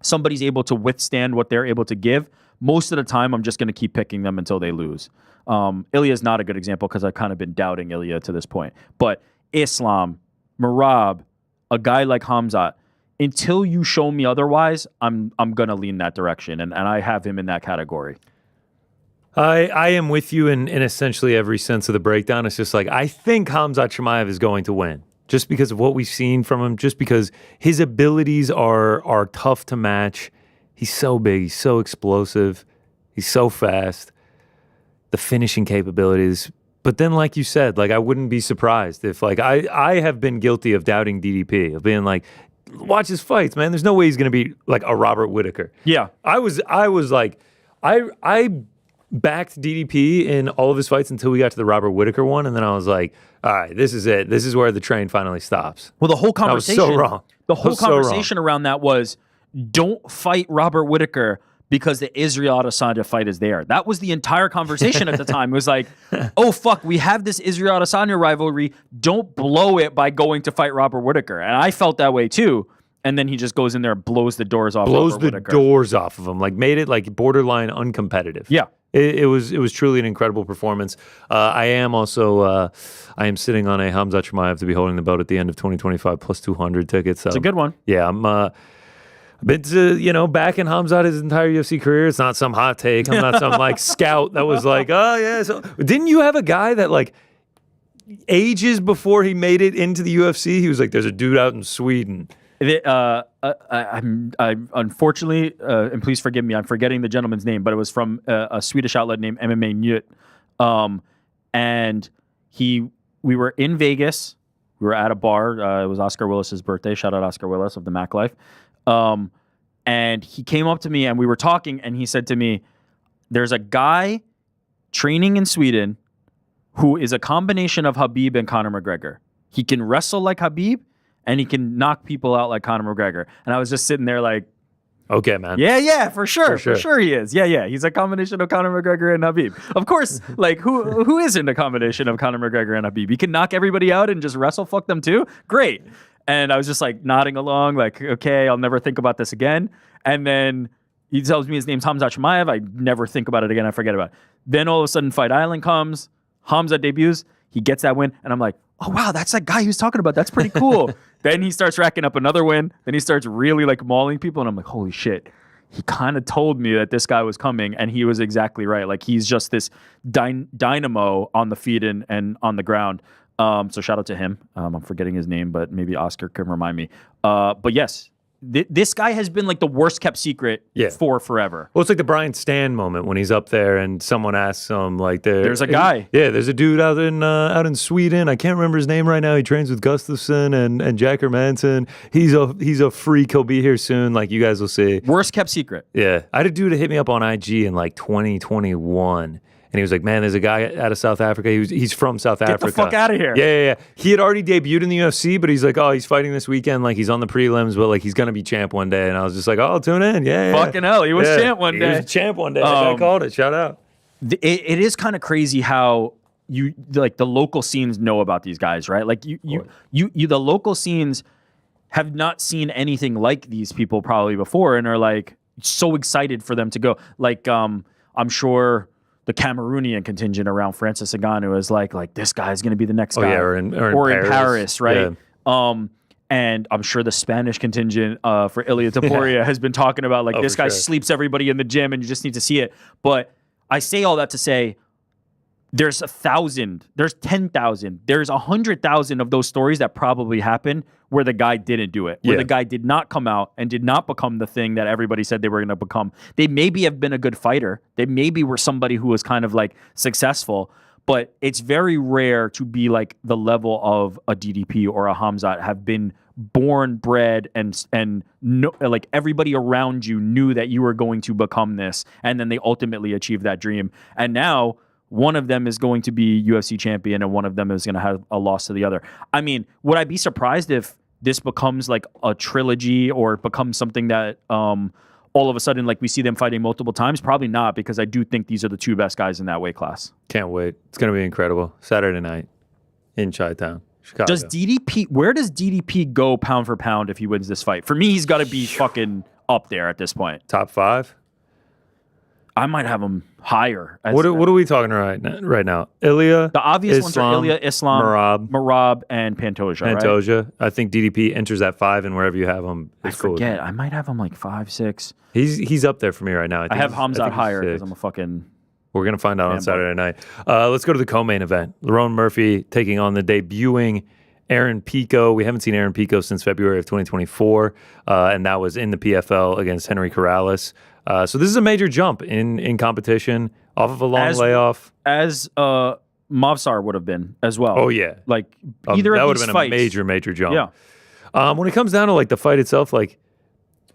somebody's able to withstand what they're able to give, most of the time I'm just going to keep picking them until they lose. Ilia is not a good example because I've kind of been doubting Ilia to this point. But Islam, Merab, a guy like Khamzat, until you show me otherwise, I'm going to lean that direction, and I have him in that category. I am with you in essentially every sense of the breakdown. It's just like, I think Khamzat Chimaev is going to win. Just because of what we've seen from him, just because his abilities are tough to match. He's so big, he's so explosive, he's so fast. The finishing capabilities. But then, like you said, like I wouldn't be surprised if like I have been guilty of doubting DDP, of being like, watch his fights, man. There's no way he's gonna be like a Robert Whittaker. Yeah. I was like, I backed DDP in all of his fights until we got to the Robert Whittaker one, and then I was like, all right, this is it. This is where the train finally stops. Well, the whole conversation, I was so wrong. The whole conversation around that was, don't fight Robert Whittaker because the Israel Adesanya fight is there. That was the entire conversation at the time. It was like, oh, fuck, we have this Israel Adesanya rivalry. Don't blow it by going to fight Robert Whittaker. And I felt that way too. And then he just goes in there and blows the doors off Robert Whittaker. Doors off of him. Like made it like borderline uncompetitive. Yeah. It was truly an incredible performance. I am sitting on a Khamzat Chimaev to be holding the belt at the end of 2025 plus 200 tickets. So, it's a good one. Yeah, I'm been back in Khamzat his entire UFC career. It's not some hot take. I'm not some like scout that was like, oh yeah. So didn't you have a guy that like ages before he made it into the UFC? He was like, there's a dude out in Sweden. I'm unfortunately, and please forgive me, I'm forgetting the gentleman's name, but it was from a Swedish outlet named MMA Nytt. And we were in Vegas. We were at a bar. It was Oscar Willis's birthday. Shout out Oscar Willis of the Mac Life. And he came up to me and we were talking, and he said to me, there's a guy training in Sweden who is a combination of Khabib and Conor McGregor. He can wrestle like Khabib, and he can knock people out like Conor McGregor. And I was just sitting there like, okay, man. Yeah, for sure he is. Yeah. He's a combination of Conor McGregor and Khabib. Of course, like who isn't a combination of Conor McGregor and Khabib? He can knock everybody out and just wrestle fuck them too? Great. And I was just like nodding along, like, okay, I'll never think about this again. And then he tells me his name's Khamzat Chimaev. I never think about it again. I forget about it. Then all of a sudden Fight Island comes. Khamzat debuts. He gets that win. And I'm like, oh, wow, that's that guy he was talking about. That's pretty cool. Then he starts racking up another win. Then he starts really like mauling people. And I'm like, holy shit. He kind of told me that this guy was coming, and he was exactly right. Like, he's just this dynamo on the feet and on the ground. So shout out to him. I'm forgetting his name, but maybe Oscar can remind me. But yes, this guy has been like the worst kept secret for forever. Well, it's like the Brian Stan moment when he's up there and someone asks him like, "There's a guy." Yeah, there's a dude out in Sweden. I can't remember his name right now. He trains with Gustafsson and Jack Hermanson. He's a freak. He'll be here soon. Like you guys will see. Worst kept secret. Yeah, I had a dude hit me up on IG in like 2021. And he was like, man, there's a guy out of South Africa. He's from South Africa. Get the fuck out of here. Yeah. He had already debuted in the UFC, but he's like, oh, he's fighting this weekend. Like, he's on the prelims, but like, he's going to be champ one day. And I was just like, oh, I'll tune in. Yeah. Fucking hell. He was champ one day. He was champ one day. I called it. Shout out. It is kind of crazy how you like the local scenes know about these guys, right? Like you the local scenes have not seen anything like these people probably before and are like so excited for them to go. Like, I'm sure the Cameroonian contingent around Francis Ngannou is like this guy's going to be the next guy. Or in Paris, right? Yeah. And I'm sure the Spanish contingent for Ilia Topuria has been talking about like this guy sleeps everybody in the gym and you just need to see it. But I say all that to say there's 1,000, there's 10,000, there's 100,000 of those stories that probably happened where the guy didn't do it, where the guy did not come out and did not become the thing that everybody said they were going to become. They maybe have been a good fighter. They maybe were somebody who was kind of like successful, but it's very rare to be like the level of a DDP or a Khamzat, have been born, bred, and no, like everybody around you knew that you were going to become this, and then they ultimately achieved that dream. And now one of them is going to be UFC champion and one of them is going to have a loss to the other. I mean, would I be surprised if this becomes like a trilogy or becomes something that all of a sudden like we see them fighting multiple times? Probably not, because I do think these are the two best guys in that weight class. Can't wait. It's going to be incredible. Saturday night in Chi-Town, Chicago. Where does DDP go pound for pound if he wins this fight? For me, he's got to be fucking up there at this point. Top 5? I might have him higher. What are we talking right now? Ilya, the obvious Islam, ones are Ilya, Islam, Marab, and Pantoja. Pantoja. Right? I think DDP enters that 5, and wherever you have him, I forget. I might have him like 5, 6. He's up there for me right now. I have Khamzat higher because I'm a fucking. We're gonna find out on Saturday night. Let's go to the co-main event. Lerone Murphy taking on the debuting Aaron Pico. We haven't seen Aaron Pico since February of 2024, and that was in the PFL against Henry Corrales. So this is a major jump in competition off of a long layoff. As Movsar would have been as well. Oh, yeah. Like either that of would these have been fights, a major jump. Yeah. When it comes down to like the fight itself, like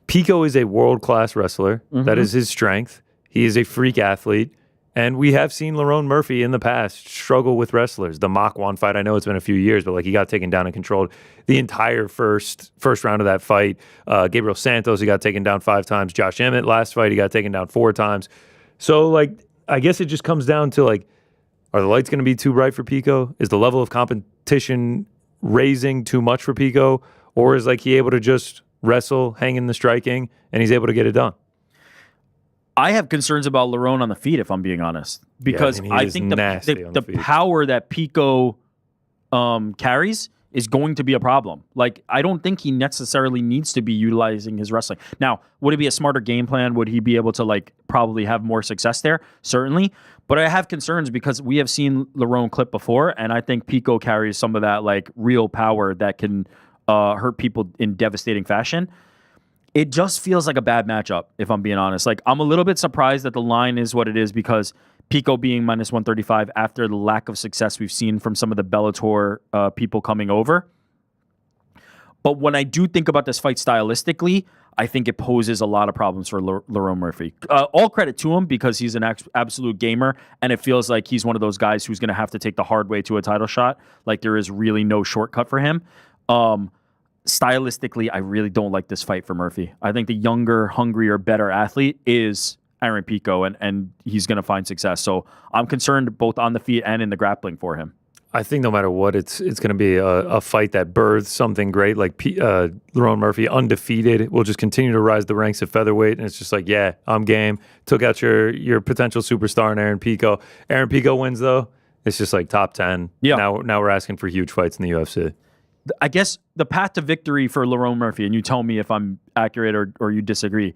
Pico is a world-class wrestler. Mm-hmm. That is his strength. He is a freak athlete. And we have seen Lerone Murphy in the past struggle with wrestlers. The Makwan fight, I know it's been a few years, but like he got taken down and controlled the entire first round of that fight. Gabriel Santos, he got taken down 5 times. Josh Emmett, last fight, he got taken down 4 times. So like, I guess it just comes down to like, are the lights going to be too bright for Pico? Is the level of competition raising too much for Pico? Or is like he able to just wrestle, hang in the striking, and he's able to get it done? I have concerns about Lerone on the feet, if I'm being honest, because I think the power that Pico carries is going to be a problem. Like, I don't think he necessarily needs to be utilizing his wrestling. Now, would it be a smarter game plan? Would he be able to like probably have more success there? Certainly. But I have concerns because we have seen Lerone clip before, and I think Pico carries some of that like real power that can hurt people in devastating fashion. It just feels like a bad matchup, if I'm being honest. Like, I'm a little bit surprised that the line is what it is because Pico being minus 135 after the lack of success we've seen from some of the Bellator people coming over. But when I do think about this fight stylistically, I think it poses a lot of problems for Lerone Murphy. All credit to him because he's an absolute gamer, and it feels like he's one of those guys who's going to have to take the hard way to a title shot. Like, there is really no shortcut for him. Stylistically, I really don't like this fight for Murphy. I think the younger, hungrier, better athlete is Aaron Pico, and he's going to find success. So I'm concerned both on the feet and in the grappling for him. I think no matter what, it's going to be a fight that births something great. Like Lerone Murphy, undefeated, will just continue to rise the ranks of featherweight, and it's just like, yeah, I'm game. Took out your potential superstar in Aaron Pico. Aaron Pico wins, though. It's just like top 10. Yeah. Now we're asking for huge fights in the UFC. I guess the path to victory for Lerone Murphy, and you tell me if I'm accurate or you disagree,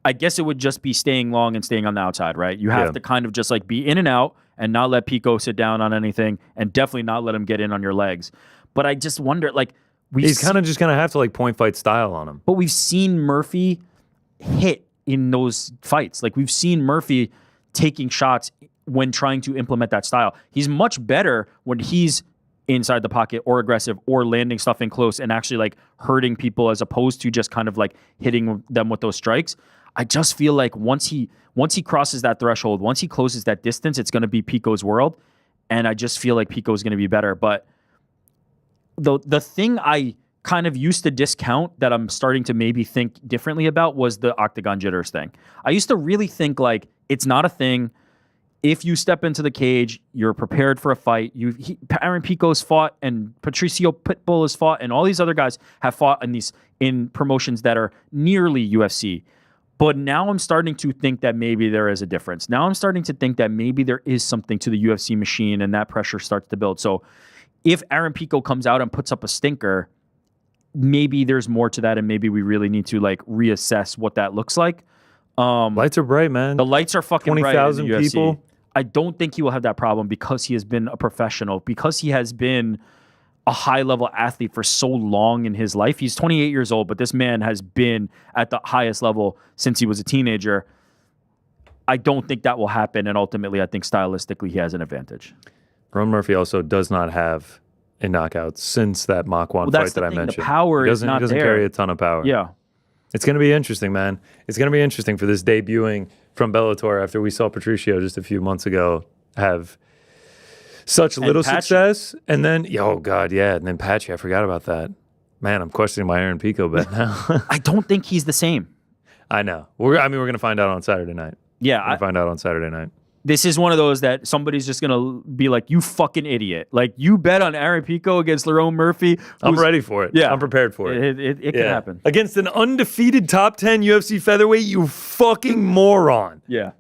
I guess it would just be staying long and staying on the outside, right? You have to kind of just like be in and out and not let Pico sit down on anything and definitely not let him get in on your legs. But I just wonder, like, He's kind of just going to have to like point fight style on him. But we've seen Murphy hit in those fights. Like we've seen Murphy taking shots when trying to implement that style. He's much better when he's inside the pocket or aggressive or landing stuff in close and actually like hurting people as opposed to just kind of like hitting them with those strikes. I just feel like once he crosses that threshold, once he closes that distance, it's going to be Pico's world. And I just feel like Pico is going to be better. But the thing I kind of used to discount that I'm starting to maybe think differently about was the octagon jitters thing. I used to really think like it's not a thing. If you step into the cage, you're prepared for a fight. Aaron Pico's fought, and Patricio Pitbull has fought, and all these other guys have fought in promotions that are nearly UFC. But now I'm starting to think that maybe there is a difference. Now I'm starting to think that maybe there is something to the UFC machine, and that pressure starts to build. So if Aaron Pico comes out and puts up a stinker, maybe there's more to that, and maybe we really need to like reassess what that looks like. Lights are bright, man. The lights are fucking bright. 20,000 people. I don't think he will have that problem because he has been a professional, because he has been a high-level athlete for so long in his life. He's 28 years old, but this man has been at the highest level since he was a teenager. I don't think that will happen, and ultimately, I think stylistically he has an advantage. Ron Murphy also does not have a knockout since that Mach 1 fight that I mentioned. The power is not there. He doesn't carry a ton of power. Yeah. It's going to be interesting, man. It's going to be interesting for this debuting from Bellator after we saw Patricio just a few months ago have such little success. And then, oh, God, yeah. And then Patchy, I forgot about that. Man, I'm questioning my Aaron Pico bet now. I don't think he's the same. I know. We're going to find out on Saturday night. Yeah. We're going to find out on Saturday night. This is one of those that somebody's just going to be like, you fucking idiot. Like, you bet on Aaron Pico against Lerone Murphy. I'm ready for it. Yeah. I'm prepared for it. It can happen. Against an undefeated top 10 UFC featherweight, you fucking moron. Yeah.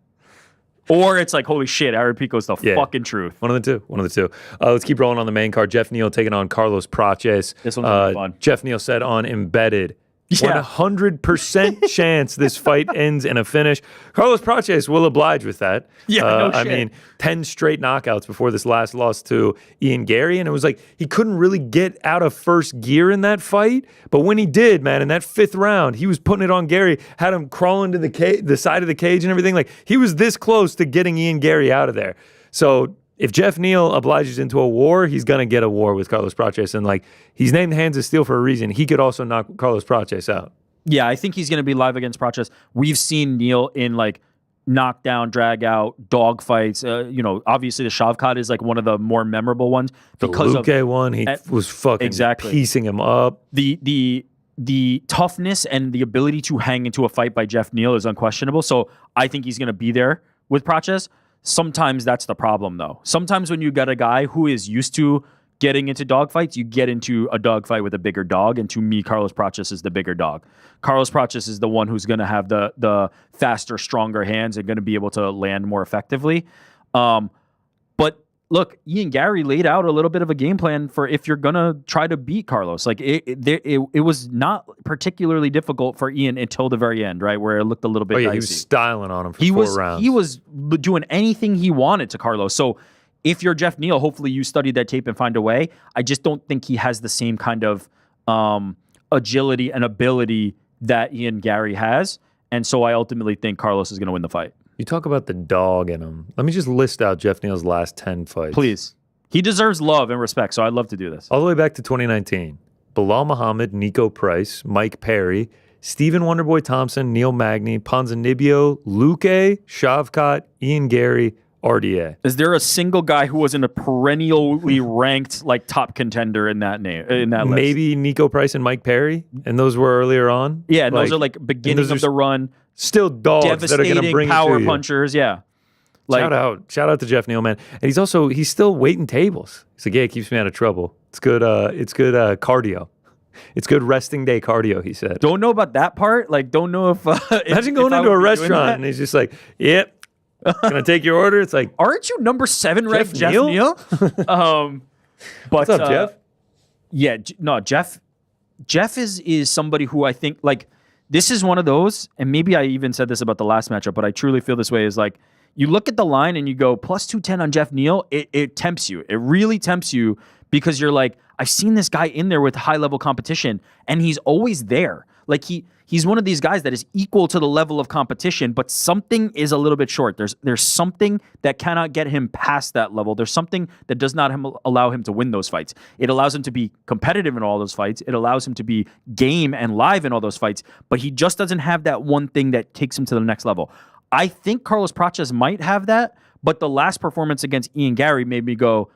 Or it's like, holy shit, Aaron Pico's the fucking truth. One of the two. Let's keep rolling on the main card. Jeff Neal taking on Carlos Praches. This one's going to be fun. Jeff Neal said on Embedded, 100% chance this fight ends in a finish. Carlos Praches will oblige with that. Yeah, no shit. I mean, 10 straight knockouts before this last loss to Ian Gary, and it was like he couldn't really get out of first gear in that fight. But when he did, man, in that 5th round, he was putting it on Gary, had him crawling to the side of the cage and everything. Like, he was this close to getting Ian Gary out of there. So if Jeff Neal obliges into a war, he's going to get a war with Carlos Praches. And, like, he's named Hands of Steel for a reason. He could also knock Carlos Praches out. Yeah, I think he's going to be live against Praches. We've seen Neal in, like, knockdown, drag out, dog fights. Obviously the Shavkat is, like, one of the more memorable ones. Because the Luque one, he was fucking piecing him up. The toughness and the ability to hang into a fight by Jeff Neal is unquestionable. So I think he's going to be there with Praches. Sometimes that's the problem, though. Sometimes when you got a guy who is used to getting into dogfights, you get into a dogfight with a bigger dog. And to me, Carlos Praches is the bigger dog. Carlos Praches is the one who's going to have the faster, stronger hands and going to be able to land more effectively. But look, Ian Gary laid out a little bit of a game plan for if you're going to try to beat Carlos. Like it was not particularly difficult for Ian until the very end, right? Where it looked a little bit dicey. He was styling on him for 4 rounds. He was doing anything he wanted to Carlos. So if you're Jeff Neal, hopefully you study that tape and find a way. I just don't think he has the same kind of agility and ability that Ian Gary has. And so I ultimately think Carlos is going to win the fight. You talk about the dog in him. Let me just list out Jeff Neal's last 10 fights. Please. He deserves love and respect, so I'd love to do this. All the way back to 2019. Bilal Muhammad, Nico Price, Mike Perry, Stephen Wonderboy Thompson, Neil Magny, Ponzinibbio, Luque, Shavkat, Ian Gary, RDA. Is there a single guy who wasn't a perennially ranked like top contender in that list? Maybe Nico Price and Mike Perry, and those were earlier on. Yeah, and those are like beginning of the run. Still dogs that are going to bring power it to punchers. Yeah. Like, shout out to Jeff Neal, man. And he's still waiting tables. He's like, yeah, it keeps me out of trouble. It's good. It's good cardio. It's good resting day cardio. He said. Don't know about that part. Like, don't know if. Imagine going into a restaurant and he's just like, yep. Can I take your order? It's like, aren't you number 7 ranked Jeff Neal? But what's up, Jeff? Yeah, no, Jeff is somebody who I think like this is one of those, and maybe I even said this about the last matchup, but I truly feel this way is like you look at the line and you go plus 210 on Jeff Neal. It tempts you. It really tempts you because you're like, I've seen this guy in there with high level competition, and he's always there. Like he's one of these guys that is equal to the level of competition, but something is a little bit short. There's something that cannot get him past that level. There's something that does not allow him to win those fights. It allows him to be competitive in all those fights. It allows him to be game and live in all those fights, but he just doesn't have that one thing that takes him to the next level. I think Carlos Prates might have that, but the last performance against Ian Gary made me go,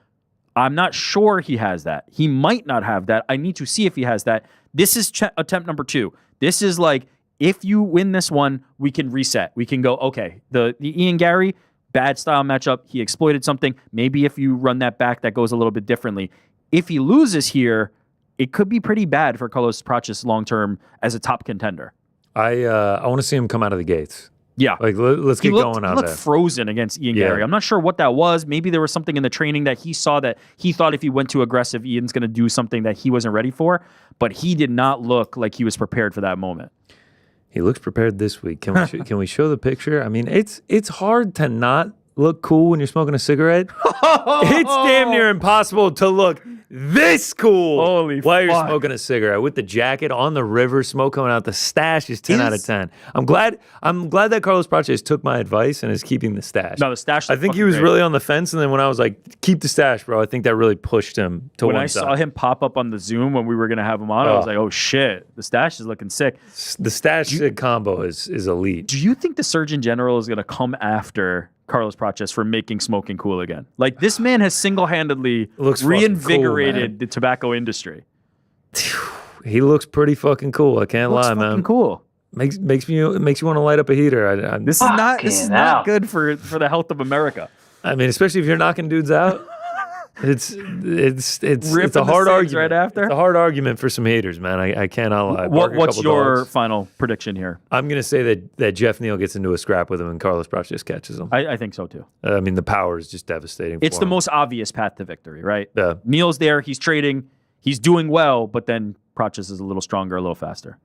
I'm not sure he has that. He might not have that. I need to see if he has that. This is attempt number 2. This is like, if you win this one, we can reset. We can go, okay, the Ian Gary, bad style matchup. He exploited something. Maybe if you run that back, that goes a little bit differently. If he loses here, it could be pretty bad for Carlos Prates long-term as a top contender. I want to see him come out of the gates. Yeah. Like, let's get going out He looked there. frozen against Ian Gary. I'm not sure what that was. Maybe there was something in the training that he saw that he thought if he went too aggressive, Ian's going to do something that he wasn't ready for. But he did not look like he was prepared for that moment. He looks prepared this week. Can we can we show the picture? I mean, it's hard to not look cool when you're smoking a cigarette. It's damn near impossible to look this cool Holy while you're fuck. smoking a cigarette with the jacket on the river, smoke coming out. The stash is 10 out of 10. I'm glad that Carlos Prates took my advice and is keeping the stash. No, the stash. I think he was really on the fence, and then when I was like, keep the stash, bro, I think that really pushed him to when one I side. saw him pop up on the Zoom when we were going to have him on, I was like, oh shit, the stash is looking sick. The stash combo is elite. Do you think the Surgeon General is going to come after Carlos Prates for making smoking cool again? Like, this man has single-handedly Looks fucking reinvigorated cool, the tobacco industry. He looks pretty fucking cool. I can't Looks lie, fucking man. cool. Makes you want to light up a heater. This is not good for the health of America. I mean, especially if you're knocking dudes out. It's Ripping a hard the cigs argument right after? It's a hard argument for some haters, man. I cannot lie. Bark a What's couple your dogs. final prediction here? I'm gonna say that Jeff Neal gets into a scrap with him and Carlos Prates catches him. I think so too. I mean, the power is just devastating. It's for the him. most obvious path to victory, right? Yeah. Neal's there, he's trading, he's doing well, but then Prates is a little stronger, a little faster.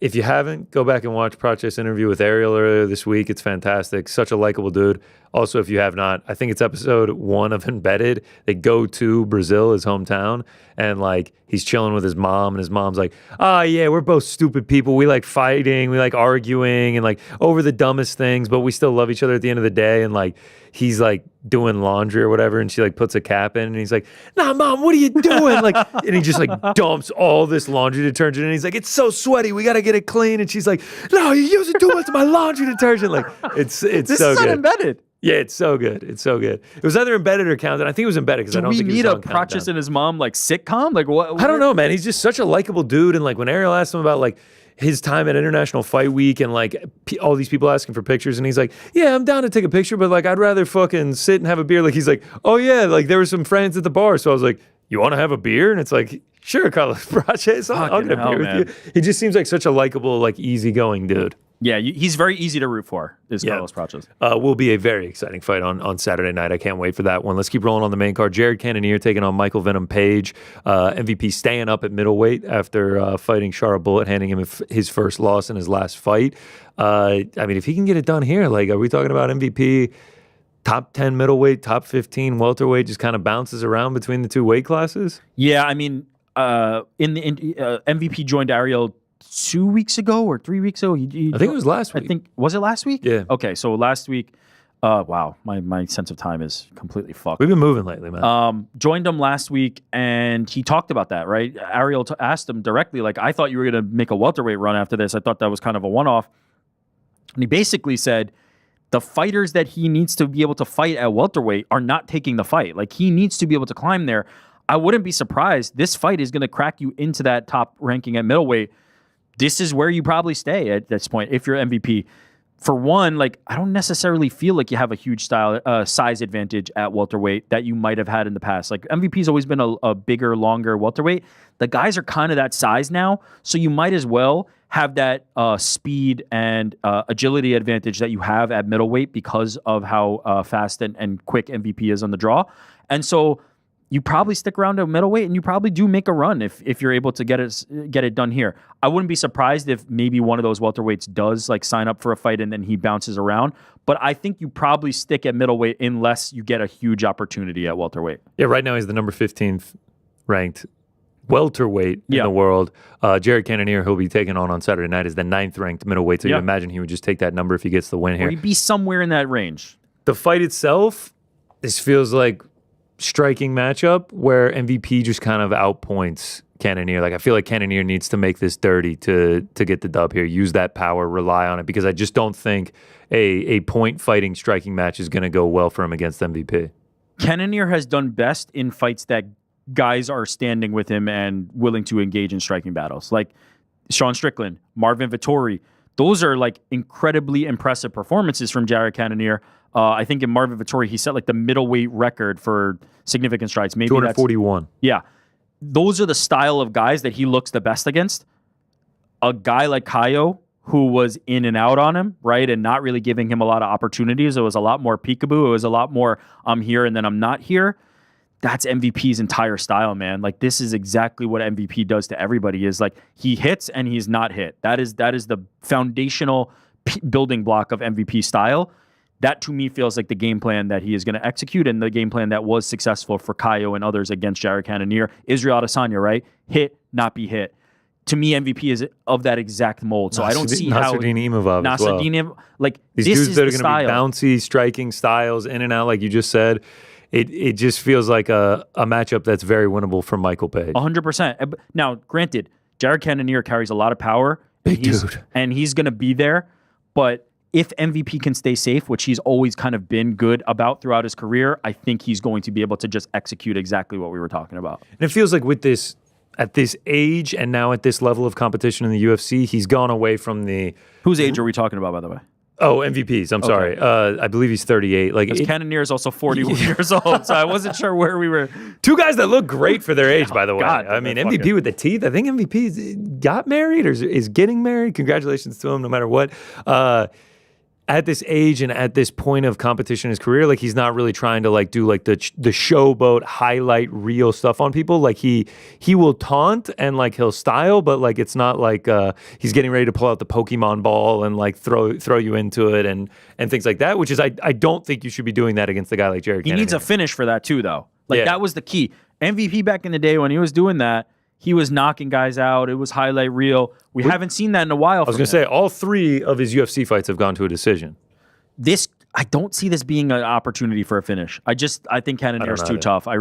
If you haven't, go back and watch Prates' interview with Ariel earlier this week. It's fantastic. Such a likable dude. Also, if you have not, I think it's episode 1 of Embedded. They go to Brazil, his hometown, and like he's chilling with his mom, and his mom's like, "Oh yeah, we're both stupid people. We like fighting, we like arguing, and like over the dumbest things, but we still love each other at the end of the day." And like he's like doing laundry or whatever, and she like puts a cap in, and he's like, "Nah, mom, what are you doing?" Like, and he just like dumps all this laundry detergent, and he's like, "It's so sweaty, we got to get it clean." And she's like, "No, you're using too much of my laundry detergent." Like, it's This so is good. Embedded. Yeah, it's so good. It's so good. It was either Embedded or Countdown. I think it was Embedded because I Do don't we think it need was a on Countdown. Prates and his mom like sitcom? Like what? I don't know, man. He's just such a likable dude. And like when Ariel asked him about like his time at International Fight Week and like all these people asking for pictures, and he's like, "Yeah, I'm down to take a picture, but like I'd rather fucking sit and have a beer." Like he's like, "Oh yeah, like there were some friends at the bar." So I was like, "You want to have a beer?" And it's like, "Sure, Carlos Prates, I'll get a beer with you." He just seems like such a likable, like easygoing dude. Yeah, he's very easy to root for, is Carlos Prates. Will be a very exciting fight on Saturday night. I can't wait for that one. Let's keep rolling on the main card. Jared Cannonier taking on Michael Venom Page. MVP staying up at middleweight after fighting Shara Bullet, handing him his first loss in his last fight. I mean, if he can get it done here, like, are we talking about MVP top 10 middleweight, top 15 welterweight, just kind of bounces around between the two weight classes? Yeah, I mean, MVP joined Ariel 2 weeks ago or 3 weeks ago. I think it was last week. Was it last week? Yeah. Okay, so last week, wow, my sense of time is completely fucked. We've been moving lately, man. Joined him last week, and he talked about that, right? Ariel asked him directly, like, I thought you were going to make a welterweight run after this. I thought that was kind of a one-off. And he basically said the fighters that he needs to be able to fight at welterweight are not taking the fight. Like, he needs to be able to climb there. I wouldn't be surprised. This fight is going to crack you into that top ranking at middleweight. This is where you probably stay at this point if you're MVP. For one, like, I don't necessarily feel like you have a huge size advantage at welterweight that you might have had in the past. Like, MVP's always been a bigger, longer welterweight. The guys are kind of that size now, so you might as well have that speed and agility advantage that you have at middleweight because of how fast and quick MVP is on the draw. And so, you probably stick around to middleweight and you probably do make a run if you're able to get it done here. I wouldn't be surprised if maybe one of those welterweights does like sign up for a fight and then he bounces around. But I think you probably stick at middleweight unless you get a huge opportunity at welterweight. Yeah, right now he's the number 15th ranked welterweight in the world. Jared Cannonier, who'll be taking on Saturday night, is the 9th ranked middleweight. So you imagine he would just take that number if he gets the win here. Or he'd be somewhere in that range. The fight itself, this feels like striking matchup where MVP just kind of outpoints Cannonier. Like I feel like Cannonier needs to make this dirty to get the dub here. Use that power, rely on it, because I just don't think a point fighting striking match is going to go well for him against MVP. Cannonier has done best in fights that guys are standing with him and willing to engage in striking battles. Like Sean Strickland, Marvin Vettori. Those are like incredibly impressive performances from Jared Cannonier. I think in Marvin Vettori, he set like the middleweight record for significant strikes. Maybe 241. Yeah. Those are the style of guys that he looks the best against. A guy like Caio, who was in and out on him, right, and not really giving him a lot of opportunities. It was a lot more peekaboo. It was a lot more I'm here and then I'm not here. That's MVP's entire style, man. Like this is exactly what MVP does to everybody. Is like he hits and he's not hit. That is the foundational building block of MVP style. That to me feels like the game plan that he is going to execute, and the game plan that was successful for Caio and others against Jared Cannonier. Israel Adesanya, right? Hit, not be hit. To me, MVP is of that exact mold. So I don't see how Nasruddin Imavov as well. Like These this dudes is that are the going to be style. bouncy, striking styles, in and out, like you just said. It just feels like a matchup that's very winnable for Michael Page. 100%. Now, granted, Jared Cannonier carries a lot of power. Big dude. And he's going to be there. But if MVP can stay safe, which he's always kind of been good about throughout his career, I think he's going to be able to just execute exactly what we were talking about. And it feels like with this, at this age and now at this level of competition in the UFC, he's gone away from the... Whose age are we talking about, by the way? Oh, MVPs. I'm sorry. I believe he's 38. Like Cannonier is also 41 years old, so I wasn't sure where we were. Two guys that look great for their age, by the way. God, I mean, MVP with the teeth. I think MVP got married or is getting married. Congratulations to him, no matter what. At this age and at this point of competition in his career, like he's not really trying to like do like the showboat highlight reel stuff on people. Like he will taunt and like he'll style, but like it's not like he's getting ready to pull out the Pokemon ball and like throw you into it and things like that. Which is I don't think you should be doing that against a guy like Jared Cannonier. He needs a finish for that too, though. Like that was the key. MVP back in the day when he was doing that, he was knocking guys out. It was highlight reel. We haven't seen that in a while. I was going to say, all 3 of his UFC fights have gone to a decision. I don't see this being an opportunity for a finish. I think Cannonier's too tough. I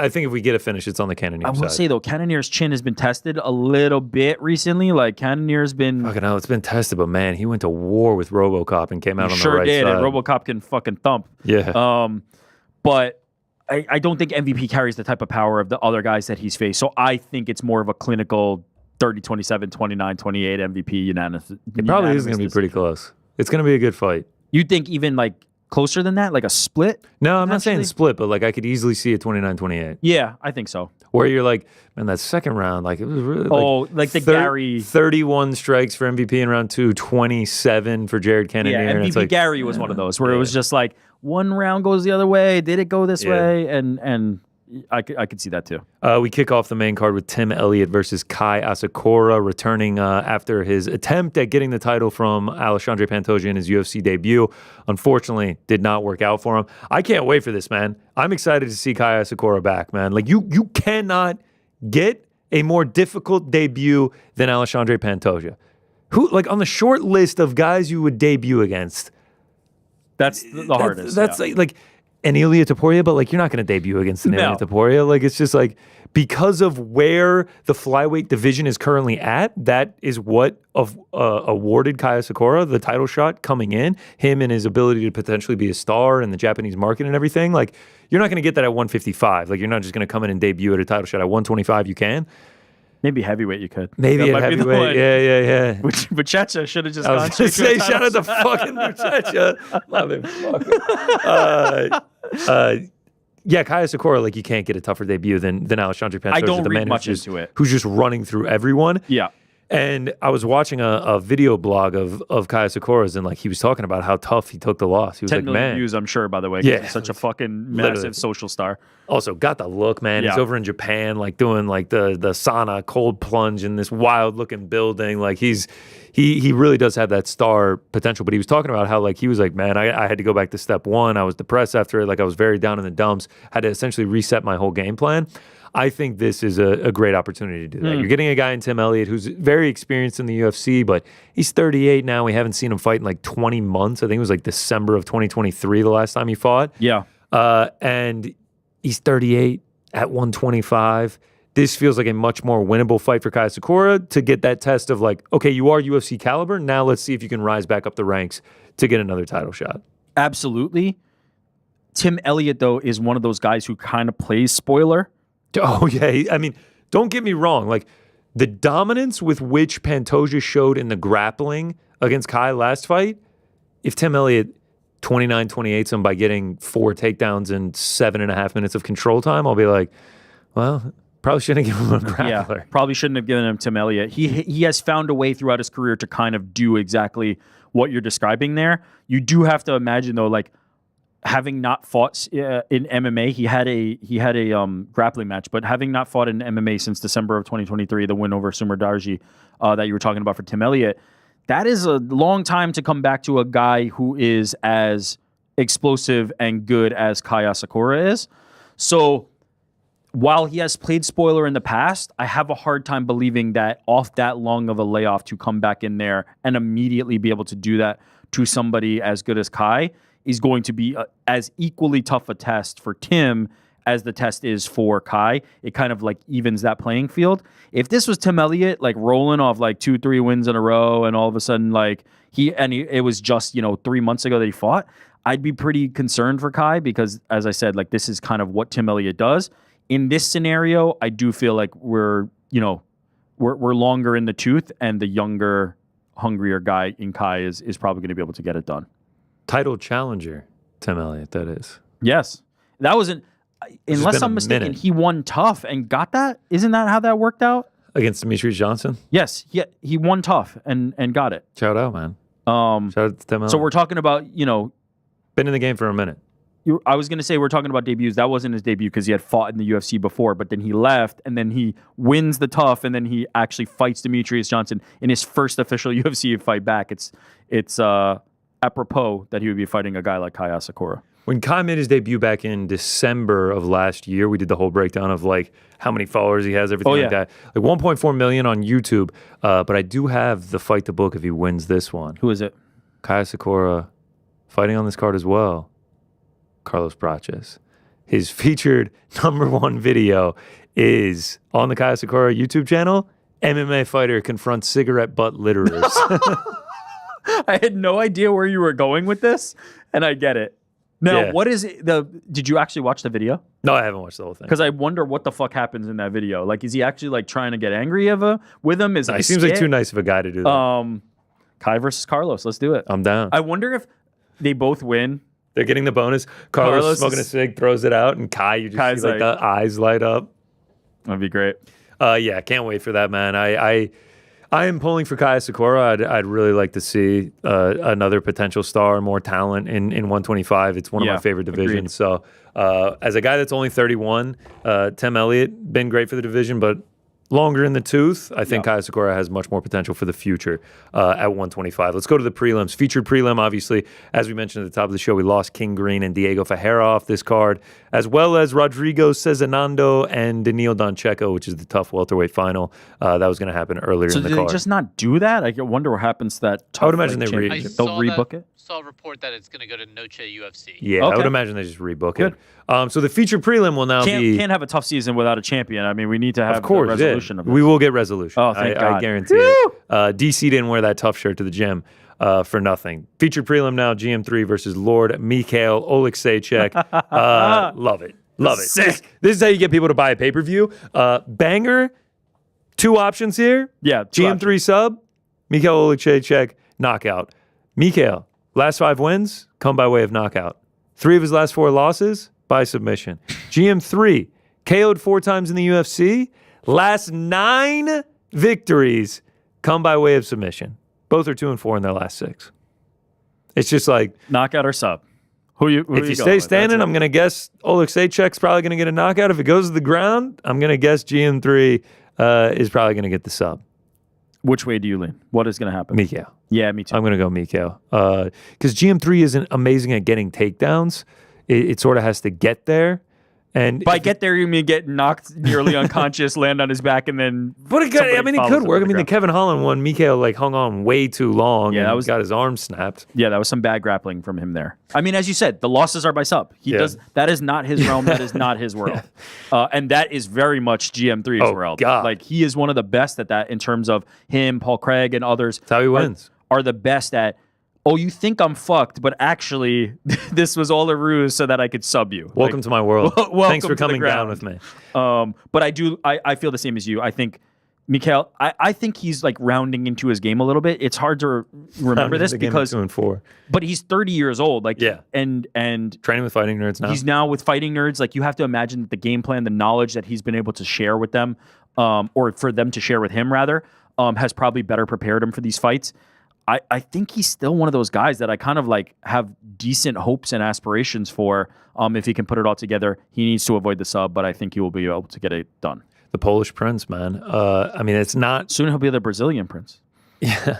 think if we get a finish, it's on the Cannonier side. I will say, though, Cannonier's chin has been tested a little bit recently. Like, Cannonier's been... Fucking hell, it's been tested, but man, he went to war with RoboCop and came out on the right side. Sure did, and RoboCop can fucking thump. Yeah. But... I don't think MVP carries the type of power of the other guys that he's faced. So I think it's more of a clinical 30-27, 29-28 MVP unanimous. It probably is going to be pretty close. It's going to be a good fight. You think even like closer than that, like a split? No, I'm not saying split, but like I could easily see a 29-28. Yeah, I think so. Where you're like, man, that second round, like it was really like the Gary 31 strikes for MVP in round 2, 27 for Jared Cannonier. Yeah, MVP like, Gary was one of those where it was just like one round goes the other way. Did it go this way? And I could see that too. We kick off the main card with Tim Elliott versus Kai Asakura, returning after his attempt at getting the title from Alexandre Pantoja in his UFC debut. Unfortunately, did not work out for him. I can't wait for this, man. I'm excited to see Kai Asakura back, man. Like you cannot get a more difficult debut than Alexandre Pantoja. Who, like on the short list of guys you would debut against, that's the hardest. That's like an Ilia Topuria, but like you're not going to debut against an Ilia Topuria. Like it's just like because of where the flyweight division is currently at, that is what awarded Kai Asakura the title shot coming in. Him and his ability to potentially be a star in the Japanese market and everything. Like you're not going to get that at 155. Like you're not just going to come in and debut at a title shot at 125. You can. Maybe heavyweight you could. Maybe at heavyweight. Yeah. Which Buchecha should have just gone. I was going to say, shout out to fucking Buchecha. Motherfucker. Yeah, Kai Asakura, like you can't get a tougher debut than Alexandre Pantoja. I don't read much into it. Who's just running through everyone. Yeah. And I was watching a video blog of Kaya Sakura's, and like he was talking about how tough he took the loss. He was 10 like, million man, views, I'm sure, by the way. 'Cause Yeah. he's such a fucking Literally. massive social star. also got the look, man. He's Yeah. over in Japan, like doing like the sauna cold plunge in this wild looking building. Like he really does have that star potential. But he was talking about how like he was like, man, I had to go back to step one. I was depressed after it. Like I was very down in the dumps. Had to essentially reset my whole game plan. I think this is a great opportunity to do that. You're getting a guy in Tim Elliott who's very experienced in the UFC, but he's 38 now. We haven't seen him fight in like 20 months. I think it was like December of 2023 the last time he fought. Yeah. And he's 38 at 125. This feels like a much more winnable fight for Kaya Sakura to get that test of like, okay, you are UFC caliber. Now let's see if you can rise back up the ranks to get another title shot. Absolutely. Tim Elliott, though, is one of those guys who kind of plays spoiler. Oh, yeah. I mean, don't get me wrong. Like, the dominance with which Pantoja showed in the grappling against Kai last fight, if Tim Elliott 29-28 him by getting 4 takedowns in 7.5 minutes of control time, I'll be like, well, probably shouldn't have given him a grappler. Yeah, probably shouldn't have given him Tim Elliott. He has found a way throughout his career to kind of do exactly what you're describing there. You do have to imagine, though, like, having not fought in MMA, he had a grappling match, but having not fought in MMA since December of 2023, the win over Sumer Darji that you were talking about for Tim Elliott, that is a long time to come back to a guy who is as explosive and good as Kaya Sakura is. So while he has played spoiler in the past, I have a hard time believing that off that long of a layoff to come back in there and immediately be able to do that to somebody as good as Kai is going to be as equally tough a test for Tim as the test is for Kai. It kind of like evens that playing field. If this was Tim Elliott like rolling off like 2-3 wins in a row and all of a sudden like it was just 3 months ago that he fought, I'd be pretty concerned for Kai because as I said, like this is kind of what Tim Elliott does. In this scenario, I do feel like we're longer in the tooth and the younger, hungrier guy in Kai is probably going to be able to get it done. Title challenger, Tim Elliott, that is. Yes. That wasn't, unless I'm mistaken, he won tough and got that? Isn't that how that worked out? Against Demetrius Johnson? Yes. He won tough and got it. Shout out, man. Shout out to Tim Elliott. So we're talking about, been in the game for a minute. I was going to say we're talking about debuts. That wasn't his debut because he had fought in the UFC before, but then he left and then he wins the tough and then he actually fights Demetrius Johnson in his first official UFC fight back. It's apropos that he would be fighting a guy like Kaya Sakura. When Kai made his debut back in December of last year, we did the whole breakdown of like how many followers he has, everything like that. Like 1.4 million on YouTube. But I do have the fight to book if he wins this one. Who is it? Kaya Sakura fighting on this card as well. Carlos Praches. His featured #1 video is on the Kaya Sakura YouTube channel. MMA fighter confronts cigarette butt litterers. I had no idea where you were going with this, and I get it. Now, what is it? Did you actually watch the video? No, I haven't watched the whole thing. Because I wonder what the fuck happens in that video. Like, is he actually like trying to get angry with him? He seems like too nice of a guy to do that. Kai versus Carlos. Let's do it. I'm down. I wonder if they both win. They're getting the bonus. Carlos smoking a cig, throws it out, and Kai, you just see like the eyes light up. That'd be great. Yeah, can't wait for that, man. I am pulling for Kaya Sakura. I'd really like to see another potential star, more talent in 125. It's one of my favorite divisions. Agreed. So as a guy that's only 31, Tim Elliott, been great for the division, but longer in the tooth. I think Kaya Sakura has much more potential for the future at 125. Let's go to the prelims. Featured prelim, obviously, as we mentioned at the top of the show, we lost King Green and Diego Ferreira off this card, as well as Rodrigo Cezinando and Daniil Doncheco, which is the tough welterweight final. That was going to happen earlier in the card. So did they just not do that? I wonder what happens to that tough, I would imagine they'll rebook it. Saw a report that it's going to go to Noche UFC. Yeah, I would imagine they just rebook it. So the featured prelim will now can't have a tough season without a champion. I mean, we need to have resolution of this. We will get resolution. Oh, thank God. I guarantee it. DC didn't wear that tough shirt to the gym for nothing. Featured prelim now, GM3 versus Lord Mikhail Oleksiejczuk. Love it. Love it. Sick. This is how you get people to buy a pay-per-view. Banger, 2 options here. Yeah, GM3 sub, Mikhail Oleksiejczuk, knockout. Mikhail, last 5 wins come by way of knockout. 3 of his last 4 losses by submission. GM3, KO'd 4 times in the UFC. Last 9 victories come by way of submission. Both are 2-4 in their last 6. It's just like Knockout or sub? Who if you stay standing, I'm going to guess Oleksiejczyk's probably going to get a knockout. If it goes to the ground, I'm going to guess GM3 is probably going to get the sub. Which way do you lean? What is going to happen? Mikhail. Yeah, me too. I'm going to go Mikhail. Because GM3 isn't amazing at getting takedowns. It sort of has to get there. And by get there, you mean get knocked nearly unconscious, land on his back, and then. But it could work. I mean, the Kevin Holland one, Mikhail hung on way too long. Yeah, and got his arm snapped. Yeah, that was some bad grappling from him there. I mean, as you said, the losses are by sub. He does. That is not his realm. That is not his world. And that is very much GM3's world. God. Like he is one of the best at that in terms of him, Paul Craig, and others. That's how he wins. Are the best at. Oh, you think I'm fucked, but actually, this was all a ruse so that I could sub you. Welcome to my world. Thanks for coming down with me. But I feel the same as you. I think, Mikhail, I think he's like rounding into his game a little bit. It's hard to remember this because 2-4. But he's 30 years old. Like, yeah. And training with fighting nerds now. He's now with fighting nerds. Like, you have to imagine that the game plan, the knowledge that he's been able to share with them, or for them to share with him rather, has probably better prepared him for these fights. I think he's still one of those guys that I kind of like have decent hopes and aspirations for. If he can put it all together, he needs to avoid the sub, but I think he will be able to get it done. The Polish prince, man. I mean, it's not... Soon he'll be the Brazilian prince. Yeah.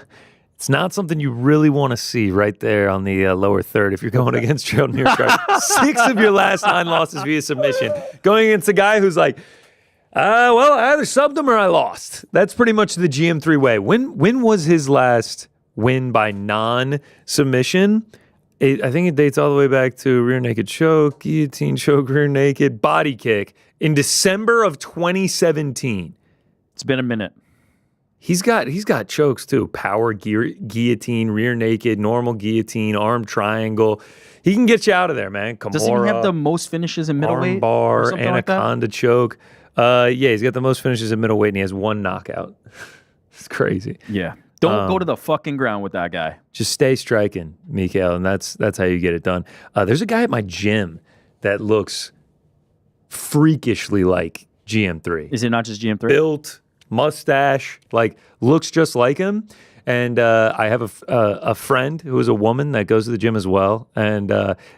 It's not something you really want to see right there on the lower third if you're going against Gerald Mearshart. 6 of your last 9 losses via submission. Going against a guy who's like, well, I either subbed him or I lost. That's pretty much the GM3 way. When was his last... win by non-submission? I think it dates all the way back to rear naked choke, guillotine choke, rear naked, body kick in December of 2017. It's been a minute. He's got chokes too. Power guillotine, rear naked, normal guillotine, arm triangle. He can get you out of there, man. Kimura, doesn't he have the most finishes in middleweight? Arm bar, anaconda choke. Yeah, he's got the most finishes in middleweight, and he has 1 knockout. It's crazy. Yeah. Don't go to the fucking ground with that guy. Just stay striking, Mikhail, and that's how you get it done. There's a guy at my gym that looks freakishly like GM3. Is it not just GM3? Built, mustache, like looks just like him. And I have a friend who is a woman that goes to the gym as well, and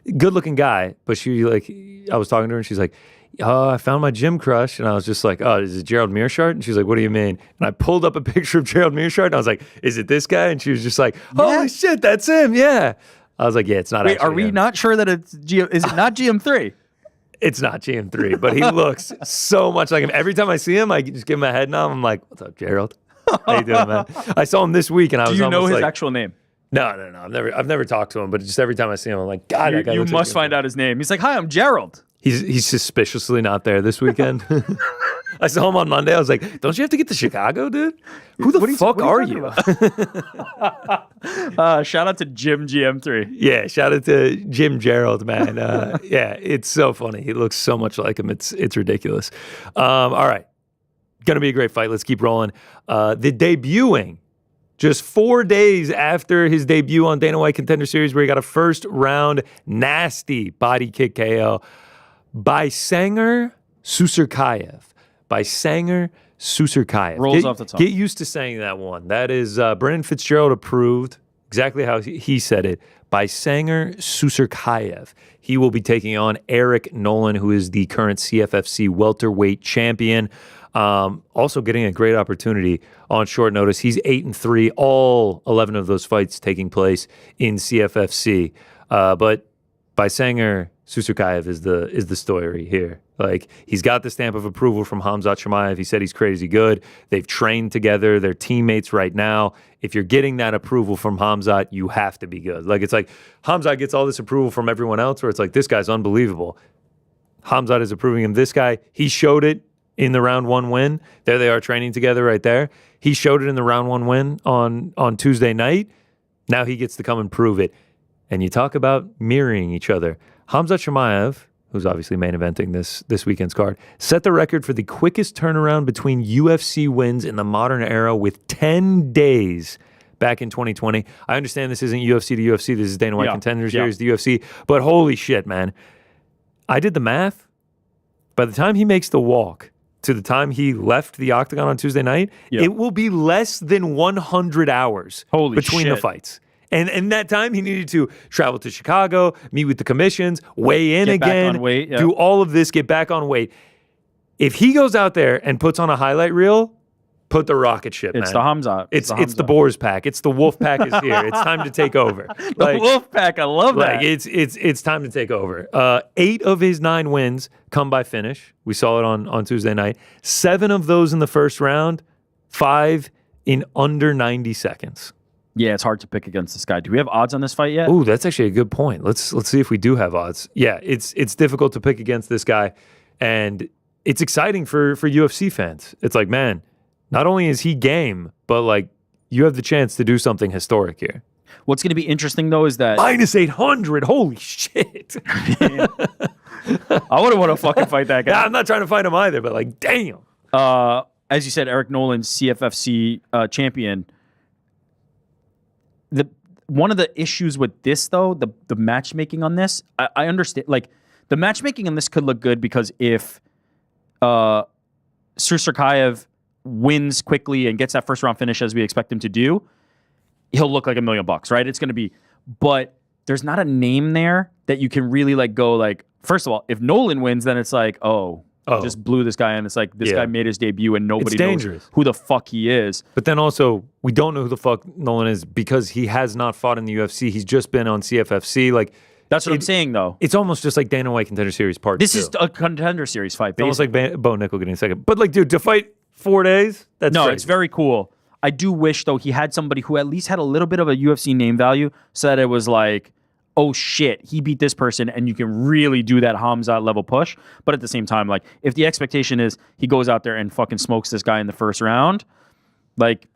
good-looking guy. But I was talking to her, and she's like, oh, I found my gym crush. And I was just like, oh, is it Gerald Mearshart? And she's like, what do you mean? And I pulled up a picture of Gerald Mearshart, and I was like, is it this guy? And she was just like, holy shit, that's him. Yeah. I was like, yeah, it's not Wait, actually are we him. not sure that it's is it not GM3? It's not GM3, but he looks so much like him. Every time I see him, I just give him a head nod. I'm like, what's up, Gerald? How you doing, man? I saw him this week, and I was Do you know his like, actual name? No. I've never talked to him, but just every time I see him, I'm like, God, that guy You looks must like find out his name. He's like, hi, I'm Gerald. He's suspiciously not there this weekend. I saw him on Monday. I was like, don't you have to get to Chicago, dude? Who the fuck are you? Shout out to Jim GM3. Yeah, shout out to Jim Gerald, man. Yeah, it's so funny. He looks so much like him. It's ridiculous. All right. Going to be a great fight. Let's keep rolling. The debuting just 4 days after his debut on Dana White Contender Series, where he got a first round nasty body kick KO by Sanger Susurkayev. Rolls off the tongue. Get used to saying that one. That is Brennan Fitzgerald approved, exactly how he said it, by Sanger Susurkayev. He will be taking on Eric Nolan, who is the current CFFC welterweight champion. Also getting a great opportunity on short notice. He's 8-3, all 11 of those fights taking place in CFFC. But by Sanger Susurkayev is the story here. Like, he's got the stamp of approval from Khamzat Chimaev. He said he's crazy good. They've trained together. They're teammates right now. If you're getting that approval from Khamzat, you have to be good. Like, it's like Khamzat gets all this approval from everyone else, where it's like, this guy's unbelievable. Khamzat is approving him. This guy, he showed it in the round 1 win. There they are training together right there. He showed it in the round 1 win on Tuesday night. Now he gets to come and prove it. And you talk about mirroring each other. Khamzat Chimaev, who's obviously main eventing this weekend's card, set the record for the quickest turnaround between UFC wins in the modern era with 10 days back in 2020. I understand this isn't UFC to UFC. This is Dana White Contender Series to UFC. But holy shit, man. I did the math. By the time he makes the walk to the time he left the octagon on Tuesday night, it will be less than 100 hours between the fights. And in that time, he needed to travel to Chicago, meet with the commissions, weigh in Get again, back on weight, do all of this, get back on weight. If he goes out there and puts on a highlight reel, put the rocket ship, It's man. the Khamzat. It's the Boars pack. It's the Wolf pack is here. It's time to take over. The Wolf pack. I love that. It's time to take over. 8 of his 9 wins come by finish. We saw it on Tuesday night. 7 of those in the first round. 5 in under 90 seconds. Yeah, it's hard to pick against this guy. Do we have odds on this fight yet? Ooh, that's actually a good point. Let's see if we do have odds. Yeah, it's difficult to pick against this guy, and it's exciting for UFC fans. It's like, man, not only is he game, but like you have the chance to do something historic here. What's going to be interesting though is that minus 800. Holy shit! I wouldn't want to fucking fight that guy. Yeah, I'm not trying to fight him either, but like, damn. As you said, Eric Nolan, CFFC champion. One of the issues with this though, the matchmaking on this, I understand. Like the matchmaking on this could look good because if Chimaev wins quickly and gets that first round finish as we expect him to do, he'll look like $1 million, right? It's going to be, but there's not a name there that you can really like go like, first of all, if Nolan wins, then it's like, just blew this guy in. It's like this guy made his debut and nobody knows who the fuck he is. But then also, we don't know who the fuck Nolan is because he has not fought in the UFC. He's just been on CFFC. Like, that's what I'm saying, though. It's almost just like Dana White Contender Series Part 2. This is a Contender Series fight, basically. Almost like Bo Nickel getting second. But like, dude, to fight 4 days, that's crazy. It's very cool. I do wish, though, he had somebody who at least had a little bit of a UFC name value so that it was like, oh shit, he beat this person and you can really do that Khamzat level push. But at the same time, like, if the expectation is he goes out there and fucking smokes this guy in the first round, like,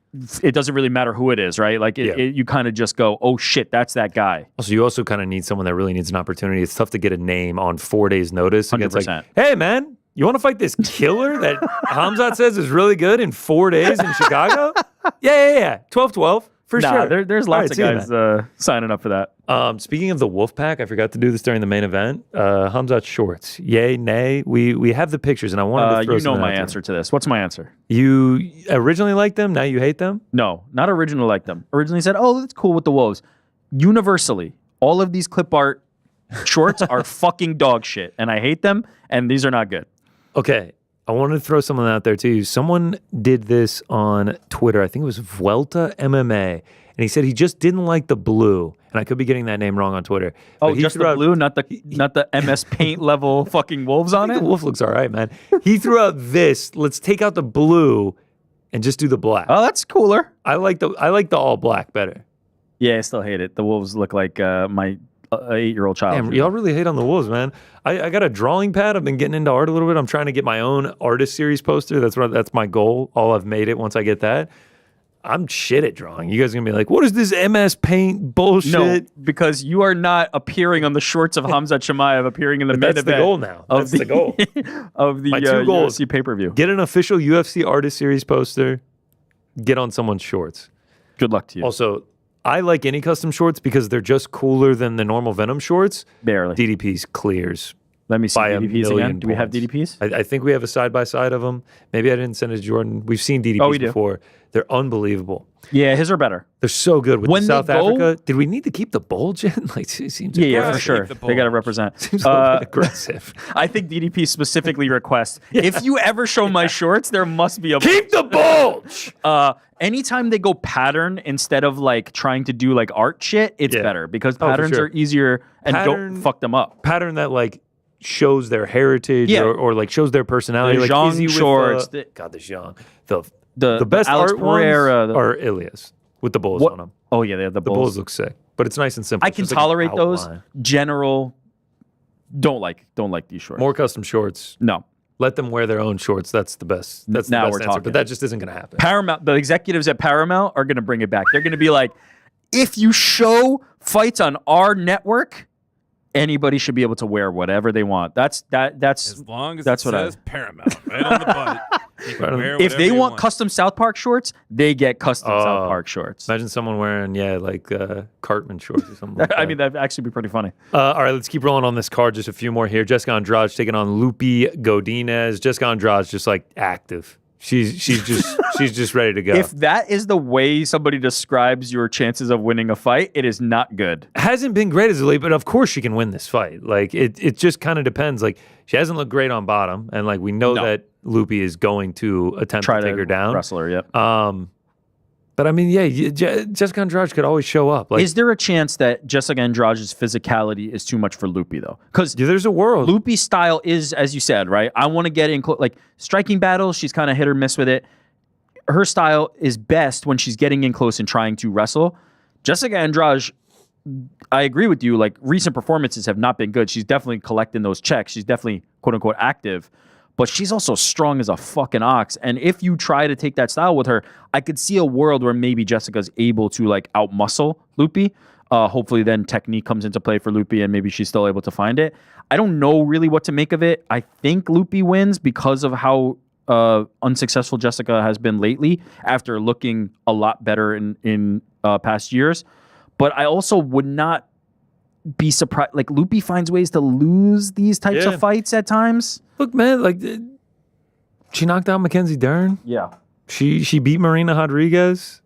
it doesn't really matter who it is, right? Like, you kind of just go, oh shit, that's that guy. Also, you also kind of need someone that really needs an opportunity. It's tough to get a name on 4 days' notice. 100%. Like, hey, man, you want to fight this killer that Khamzat says is really good in 4 days in Chicago? Yeah. 12-12. For sure. There's lots of guys signing up for that. Speaking of the Wolfpack, I forgot to do this during the main event. Khamzat shorts, yay, nay? We have the pictures, and I wanted to throw you know my answer to this. What's my answer? You originally liked them, now you hate them? No, not originally liked them. Originally said, oh, that's cool with the Wolves. Universally, all of these clip art shorts are fucking dog shit, and I hate them, and these are not good. Okay. I wanted to throw something out there too. Someone did this on Twitter. I think it was Vuelta MMA. And he said he just didn't like the blue. And I could be getting that name wrong on Twitter. Oh, just the blue, not the MS Paint level fucking wolves on it? The wolf looks all right, man. He threw out this. Let's take out the blue and just do the black. Oh, that's cooler. I like the all black better. Yeah, I still hate it. The wolves look like my 8-year-old child. Damn, y'all really hate on the wolves, man. I got a drawing pad. I've been getting into art a little bit. I'm trying to get my own artist series poster. That's my goal. I've made it once I get that. I'm shit at drawing. You guys are gonna be like, what is this MS Paint bullshit? No, because you are not appearing on the shorts of Khamzat Chimaev appearing in the main event. That's the goal now. That's the goal. Of the my 2 goals. UFC pay-per-view. Get an official UFC artist series poster. Get on someone's shorts. Good luck to you. Also, I like any custom shorts because they're just cooler than the normal Venom shorts. Barely. DDP's clears. Let me see DDPs again. Do we have DDPs? I think we have a side-by-side of them. Maybe I didn't send it to Jordan. We've seen DDPs before. They're unbelievable. Yeah, his are better. They're so good. With the South Africa, did we need to keep the bulge in? Like, it seems for sure. They got to represent. Seems a little bit aggressive. I think DDP specifically requests, if you ever show my shorts, there must be a keep the bulge. Anytime they go pattern instead of like trying to do like art shit, it's better because patterns are easier and don't fuck them up. Pattern that like shows their heritage or like shows their personality. The like Zhang shorts. The Zhang. The best Alex art Pereira, ones are Ilias with the bulls on them. Oh yeah, they have the bulls. The bulls look sick, but it's nice and simple. I can tolerate those. General, don't like these shorts. More custom shorts. No. Let them wear their own shorts. That's the best. That's the best answer. But that just isn't going to happen. Paramount, the executives at Paramount are going to bring it back. They're going to be like, if you show fights on our network, anybody should be able to wear whatever they want. That's as long as that's it says Paramount right on the butt. Wear If they whatever you want custom South Park shorts, they get custom South Park shorts. Imagine someone wearing, like Cartman shorts or something like that. I mean, that'd actually be pretty funny. All right, let's keep rolling on this card. Just a few more here. Jessica Andrade taking on Lupi Godinez. Jessica Andrade's just like active. She's just ready to go. If that is the way somebody describes your chances of winning a fight, it is not good. Hasn't been great as of late, but of course she can win this fight. Like it just kind of depends. Like she hasn't looked great on bottom, and like we know that Lupi is going to attempt to take her down. Wrestler, yep. But I mean, Jessica Andrade could always show up. Like, is there a chance that Jessica Andrade's physicality is too much for Lupi though? Because there's a world. Lupi's style is, as you said, right? I want to get in like striking battles. She's kind of hit or miss with it. Her style is best when she's getting in close and trying to wrestle. Jessica Andrade, I agree with you. Like recent performances have not been good. She's definitely collecting those checks. She's definitely quote unquote active. But she's also strong as a fucking ox. And if you try to take that style with her, I could see a world where maybe Jessica's able to like outmuscle Lupi. Hopefully then technique comes into play for Lupi and maybe she's still able to find it. I don't know really what to make of it. I think Lupi wins because of how unsuccessful Jessica has been lately after looking a lot better in past years. But I also would not be surprised. Like Lupi finds ways to lose these types of fights at times. Look, man, like she knocked out Mackenzie Dern. Yeah. She beat Marina Rodriguez.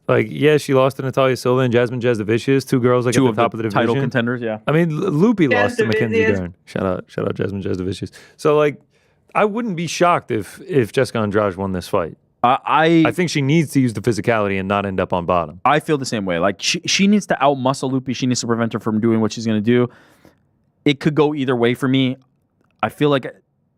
Like, she lost to Natalia Silva and Jasmine Jasdovicius, two girls like Two at the top of the division. title contenders, yeah. I mean, Lupi lost to Mackenzie Dern. Shout out Jasmine Jasdovicius. So like, I wouldn't be shocked if Jessica Andrade won this fight. I think she needs to use the physicality and not end up on bottom. I feel the same way. Like she needs to outmuscle Lupi. She needs to prevent her from doing what she's going to do. It could go either way for me. I feel like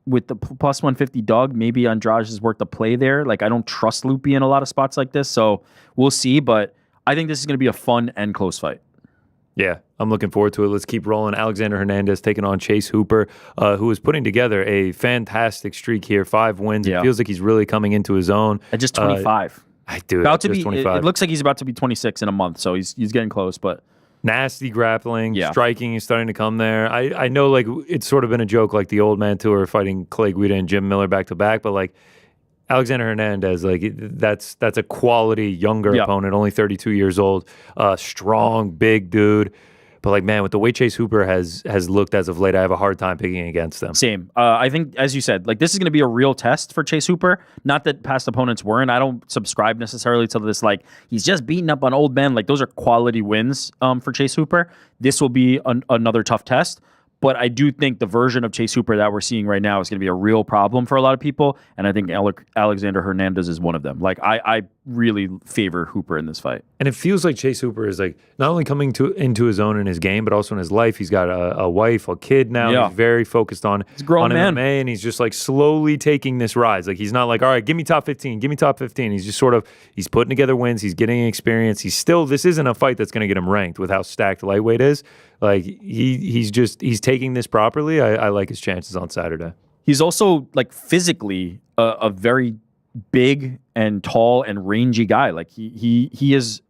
with the plus 150 dog, maybe Andrade is worth the play there. Like I don't trust Lupi in a lot of spots like this, so we'll see. But I think this is going to be a fun and close fight. Yeah, I'm looking forward to it. Let's keep rolling. Alexander Hernandez taking on Chase Hooper, who is putting together a fantastic streak here. 5 wins. Yeah. It feels like he's really coming into his own. At just 25. I do. About to be. 25. It looks like he's about to be 26 in a month, so he's getting close. But nasty grappling, striking is starting to come there. I know like it's sort of been a joke, like the old man tour fighting Clay Guida and Jim Miller back to back, but like Alexander Hernandez, like that's a quality younger opponent, only 32 years old, strong, big dude. But like, man, with the way Chase Hooper has looked as of late, I have a hard time picking against them. Same. I think, as you said, like this is going to be a real test for Chase Hooper. Not that past opponents weren't. I don't subscribe necessarily to this, like, he's just beating up on old men. Like, those are quality wins for Chase Hooper. This will be another tough test. But I do think the version of Chase Hooper that we're seeing right now is going to be a real problem for a lot of people. And I think Alexander Hernandez is one of them. Like, I really favor Hooper in this fight. And it feels like Chase Hooper is like not only coming into his own in his game, but also in his life. He's got a wife, a kid now. Yeah. He's very focused on man. MMA, and he's just like slowly taking this rise. Like he's not like, all right, give me top 15, give me top 15. He's just sort of, he's putting together wins. He's getting experience. This isn't a fight that's going to get him ranked with how stacked lightweight is. Like he's taking this properly. I like his chances on Saturday. He's also like physically a very big and tall and rangy guy. Like he is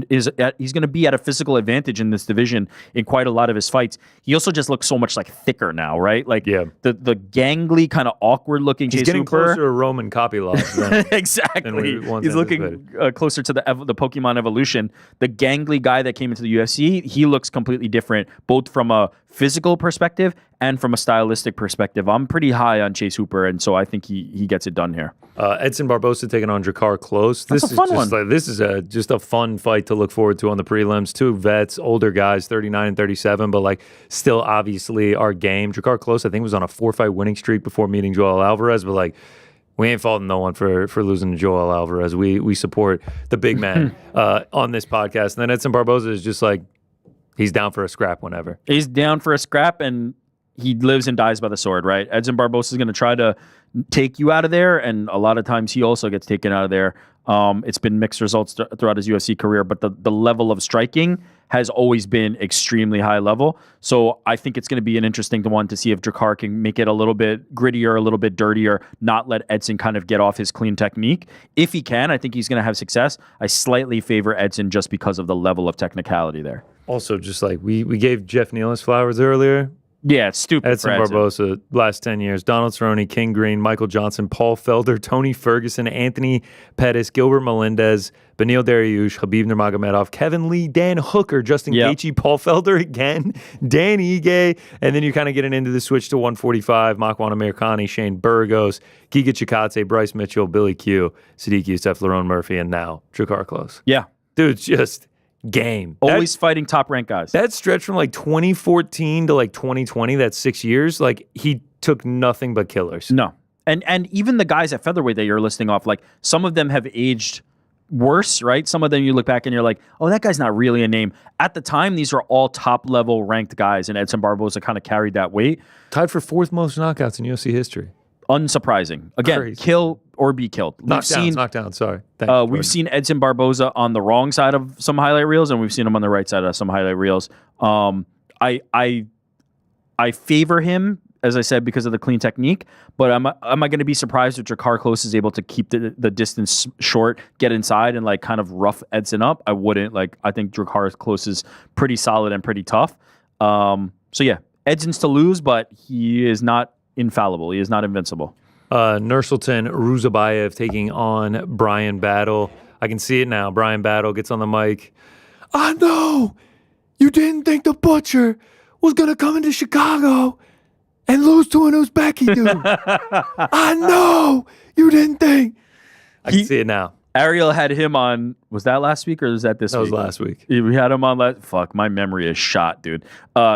he's going to be at a physical advantage in this division in quite a lot of his fights. He also just looks so much like thicker now, right? Like the gangly kind of awkward looking. He's Chase getting Hooper. closer to Roman Kopylov. Exactly. He's looking closer to the Pokemon evolution. The gangly guy that came into the UFC, he looks completely different, both from a physical perspective and from a stylistic perspective. I'm pretty high on Chase Hooper, and so I think he gets it done here. Edson Barbosa taking on Drakkar Klose. This is just a fun fight to look forward to on the prelims. Two vets, older guys, 39 and 37, but like still obviously our game. Drakkar Klose, I think, was on a 4-fight winning streak before meeting Joel Alvarez, but like we ain't faulting no one for losing to Joel Alvarez. We support the big man on this podcast. And then Edson Barbosa is just like, he's down for a scrap whenever. He's down for a scrap, and he lives and dies by the sword, right? Edson Barbosa is going to try to take you out of there, and a lot of times he also gets taken out of there. It's been mixed results throughout his UFC career, but the level of striking has always been extremely high level. So I think it's going to be an interesting one to see if Drakkar can make it a little bit grittier, a little bit dirtier, not let Edson kind of get off his clean technique. If he can, I think he's going to have success. I slightly favor Edson just because of the level of technicality there. Also, just like we gave Jeff Neal his flowers earlier. Yeah, it's stupid. Edson Barboza, last 10 years. Donald Cerrone, King Green, Michael Johnson, Paul Felder, Tony Ferguson, Anthony Pettis, Gilbert Melendez, Benil Dariush, Khabib Nurmagomedov, Kevin Lee, Dan Hooker, Justin Gaethje, Paul Felder again, Dan Ige, and then you're kind of getting into the switch to 145, Makwan Amirkhani, Shane Burgos, Giga Chikadze, Bryce Mitchell, Billy Q, Sadiq Youssef, Lerone Murphy, and now Drakkar Klose. Yeah. Dude's just game. Always fighting top-ranked guys. That stretch from like 2014 to like 2020, that's 6 years, like he took nothing but killers. No. And even the guys at featherweight that you're listing off, like some of them have aged worse, right? Some of them you look back and you're like, oh, that guy's not really a name. At the time, these are all top-level ranked guys, and Edson Barboza kind of carried that weight. Tied for 4th most knockouts in UFC history. Unsurprising. Again, Crazy. Kill or be killed. Knockdown, sorry. We've seen Edson Barboza on the wrong side of some highlight reels, and we've seen him on the right side of some highlight reels. I favor him, as I said, because of the clean technique, but am I going to be surprised if Drakkar Klose is able to keep the distance short, get inside, and like kind of rough Edson up? I wouldn't. Like, I think Drakkar Klose is pretty solid and pretty tough. So yeah, Edson's to lose, but he is not infallible. He is not invincible. Nursultan Ruzabayev taking on Brian Battle. I can see it now. Brian Battle gets on the mic. I know you didn't think the Butcher was going to come into Chicago and lose to an Uzbeki dude. I know you didn't think. I can see it now. Ariel had him on, was that last week or was that this week? That was last week. We had him on fuck, my memory is shot, dude.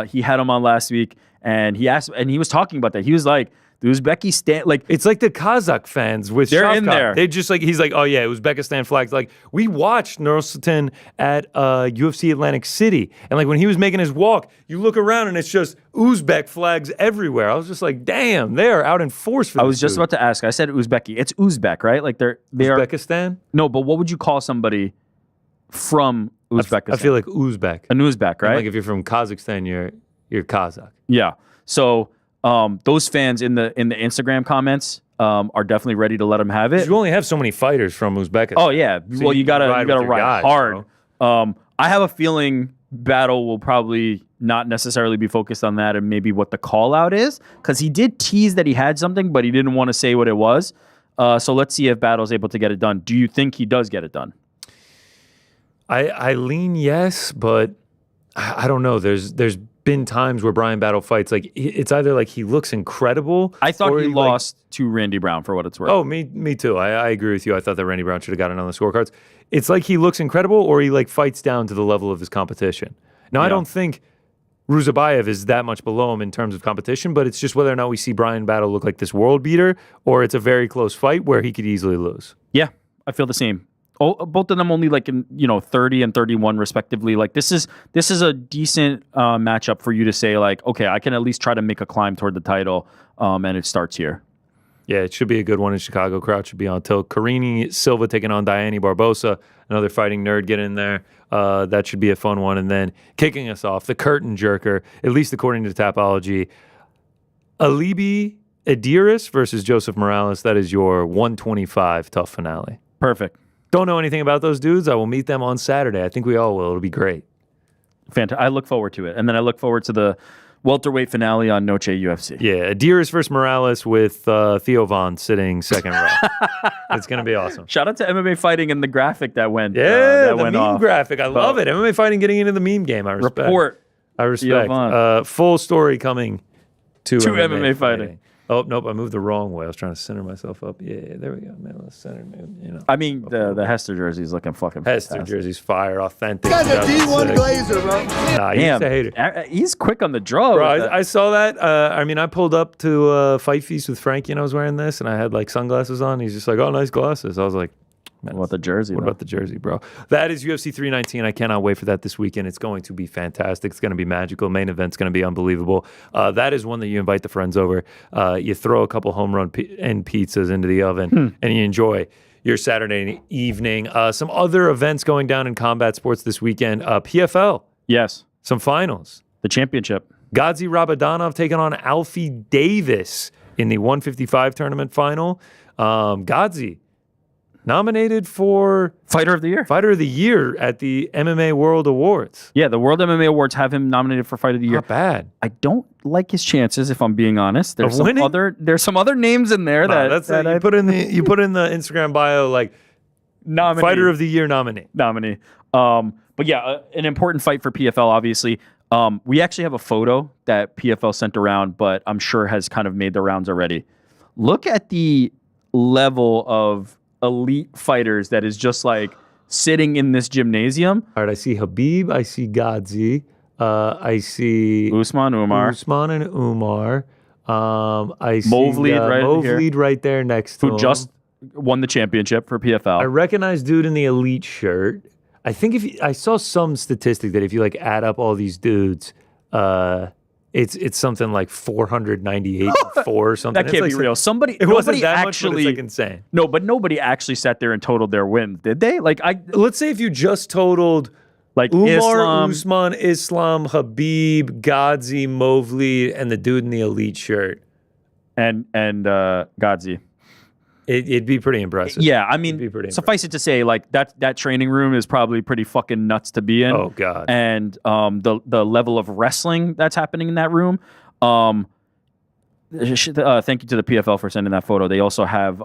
He had him on last week and he was talking about that. He was like, the Uzbekistan, like it's like the Kazakh fans with they're Shavkat. in there. They just like he's like, oh yeah, Uzbekistan flags. Like we watched Nursultan at UFC Atlantic City, and like when he was making his walk, you look around and it's just Uzbek flags everywhere. I was just like, damn, they are out in force for. I was just about to ask. I said Uzbeki. It's Uzbek, right? Like they Uzbekistan? Are. No, but what would you call somebody from Uzbekistan? I feel like Uzbek. An Uzbek, right? And like if you're from Kazakhstan, you're Kazakh. Yeah. So. Those fans in the Instagram comments are definitely ready to let him have it. You only have so many fighters from Uzbekistan. Oh yeah, so well you gotta ride guys, hard. Bro. I have a feeling Battle will probably not necessarily be focused on that and maybe what the call out is, because he did tease that he had something, but he didn't want to say what it was. So let's see if Battle's able to get it done. Do you think he does get it done? I lean yes, but I don't know. There's been times where Brian Battle fights, like it's either like he looks incredible. I thought he lost to Randy Brown for what it's worth. Oh, me too. I agree with you. I thought that Randy Brown should have gotten on the scorecards. It's like he looks incredible or he like fights down to the level of his competition. Now, I don't think Ruzabayev is that much below him in terms of competition, but it's just whether or not we see Brian Battle look like this world beater or it's a very close fight where he could easily lose. Yeah, I feel the same. Oh, both of them only like in 30 and 31 respectively. Like this is a decent matchup for you to say like, okay, I can at least try to make a climb toward the title, and it starts here. Yeah, it should be a good one in Chicago. Crowd should be on tilt. Carini Silva taking on Diane Barbosa, another fighting nerd. Get in there. That should be a fun one. And then kicking us off, the curtain jerker, at least according to Tapology, Alibi Adiris versus Joseph Morales. That is your 125 tough finale. Perfect. Don't know anything about those dudes. I will meet them on Saturday. I think we all will. It'll be great. Fantastic. I look forward to it. And then I look forward to the welterweight finale on Noche UFC. Yeah, Adiris versus Morales with Theo Von sitting second row. It's going to be awesome. Shout out to MMA Fighting and the graphic that went the went meme off. graphic. I love it. MMA Fighting getting into the meme game. I respect. Report. I respect. Full story coming to MMA Fighting. Oh, nope, I moved the wrong way. I was trying to center myself up. Yeah, there we go. Man, let's center me, I mean, the Hester jersey is looking fucking Hester fantastic. jersey's fire, authentic. Guy's a D1 Glazer, bro. Nah, he's a hater. He's quick on the draw. Bro, I saw that. I pulled up to Fight Feast with Frankie and I was wearing this and I had like sunglasses on. He's just like, oh, nice glasses. I was like, what about the jersey? What about the jersey, bro? That is UFC 319. I cannot wait for that this weekend. It's going to be fantastic. It's going to be magical. Main event's going to be unbelievable. That is one that you invite the friends over. You throw a couple home run and pizzas into the oven and you enjoy your Saturday evening. Some other events going down in combat sports this weekend. PFL. Yes. Some finals. The championship. Gadzi Rabadanov taking on Alfie Davis in the 155 tournament final. Gadzi, nominated for Fighter of the Year. Fighter of the Year at the MMA World Awards. Yeah, the World MMA Awards have him nominated for Fight of the Year. Not bad. I don't like his chances, if I'm being honest. There's Of winning? There's some other names in there that you put in the Instagram bio like nominee. Fighter of the Year nominee. But yeah, an important fight for PFL, obviously. We actually have a photo that PFL sent around, but I'm sure has kind of made the rounds already. Look at the level of elite fighters that is just like sitting in this gymnasium. All right, I see Habib, I see Gadzi, I see Usman, Umar. Usman and Umar. I see Mowgli right there next to him. Who just won the championship for PFL. I recognize dude in the elite shirt. I think I saw some statistic that if you like add up all these dudes, it's something like 498 or something. That can't like be real. It wasn't that much, but it's like insane. No, but nobody actually sat there and totaled their wins, did they? Like let's say if you just totaled like Umar, Usman, Islam, Habib, Gadzi, Mowgli, and the dude in the elite shirt, and Gadzi. It'd be pretty impressive. Yeah, I mean, suffice it to say, like that training room is probably pretty fucking nuts to be in. Oh god! And the level of wrestling that's happening in that room. Thank you to the PFL for sending that photo. They also have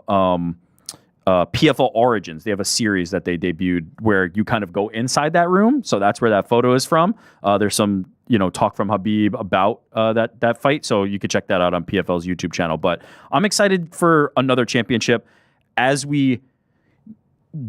PFL Origins. They have a series that they debuted where you kind of go inside that room. So that's where that photo is from. There's some talk from Habib about that fight. So you could check that out on PFL's YouTube channel. But I'm excited for another championship. As we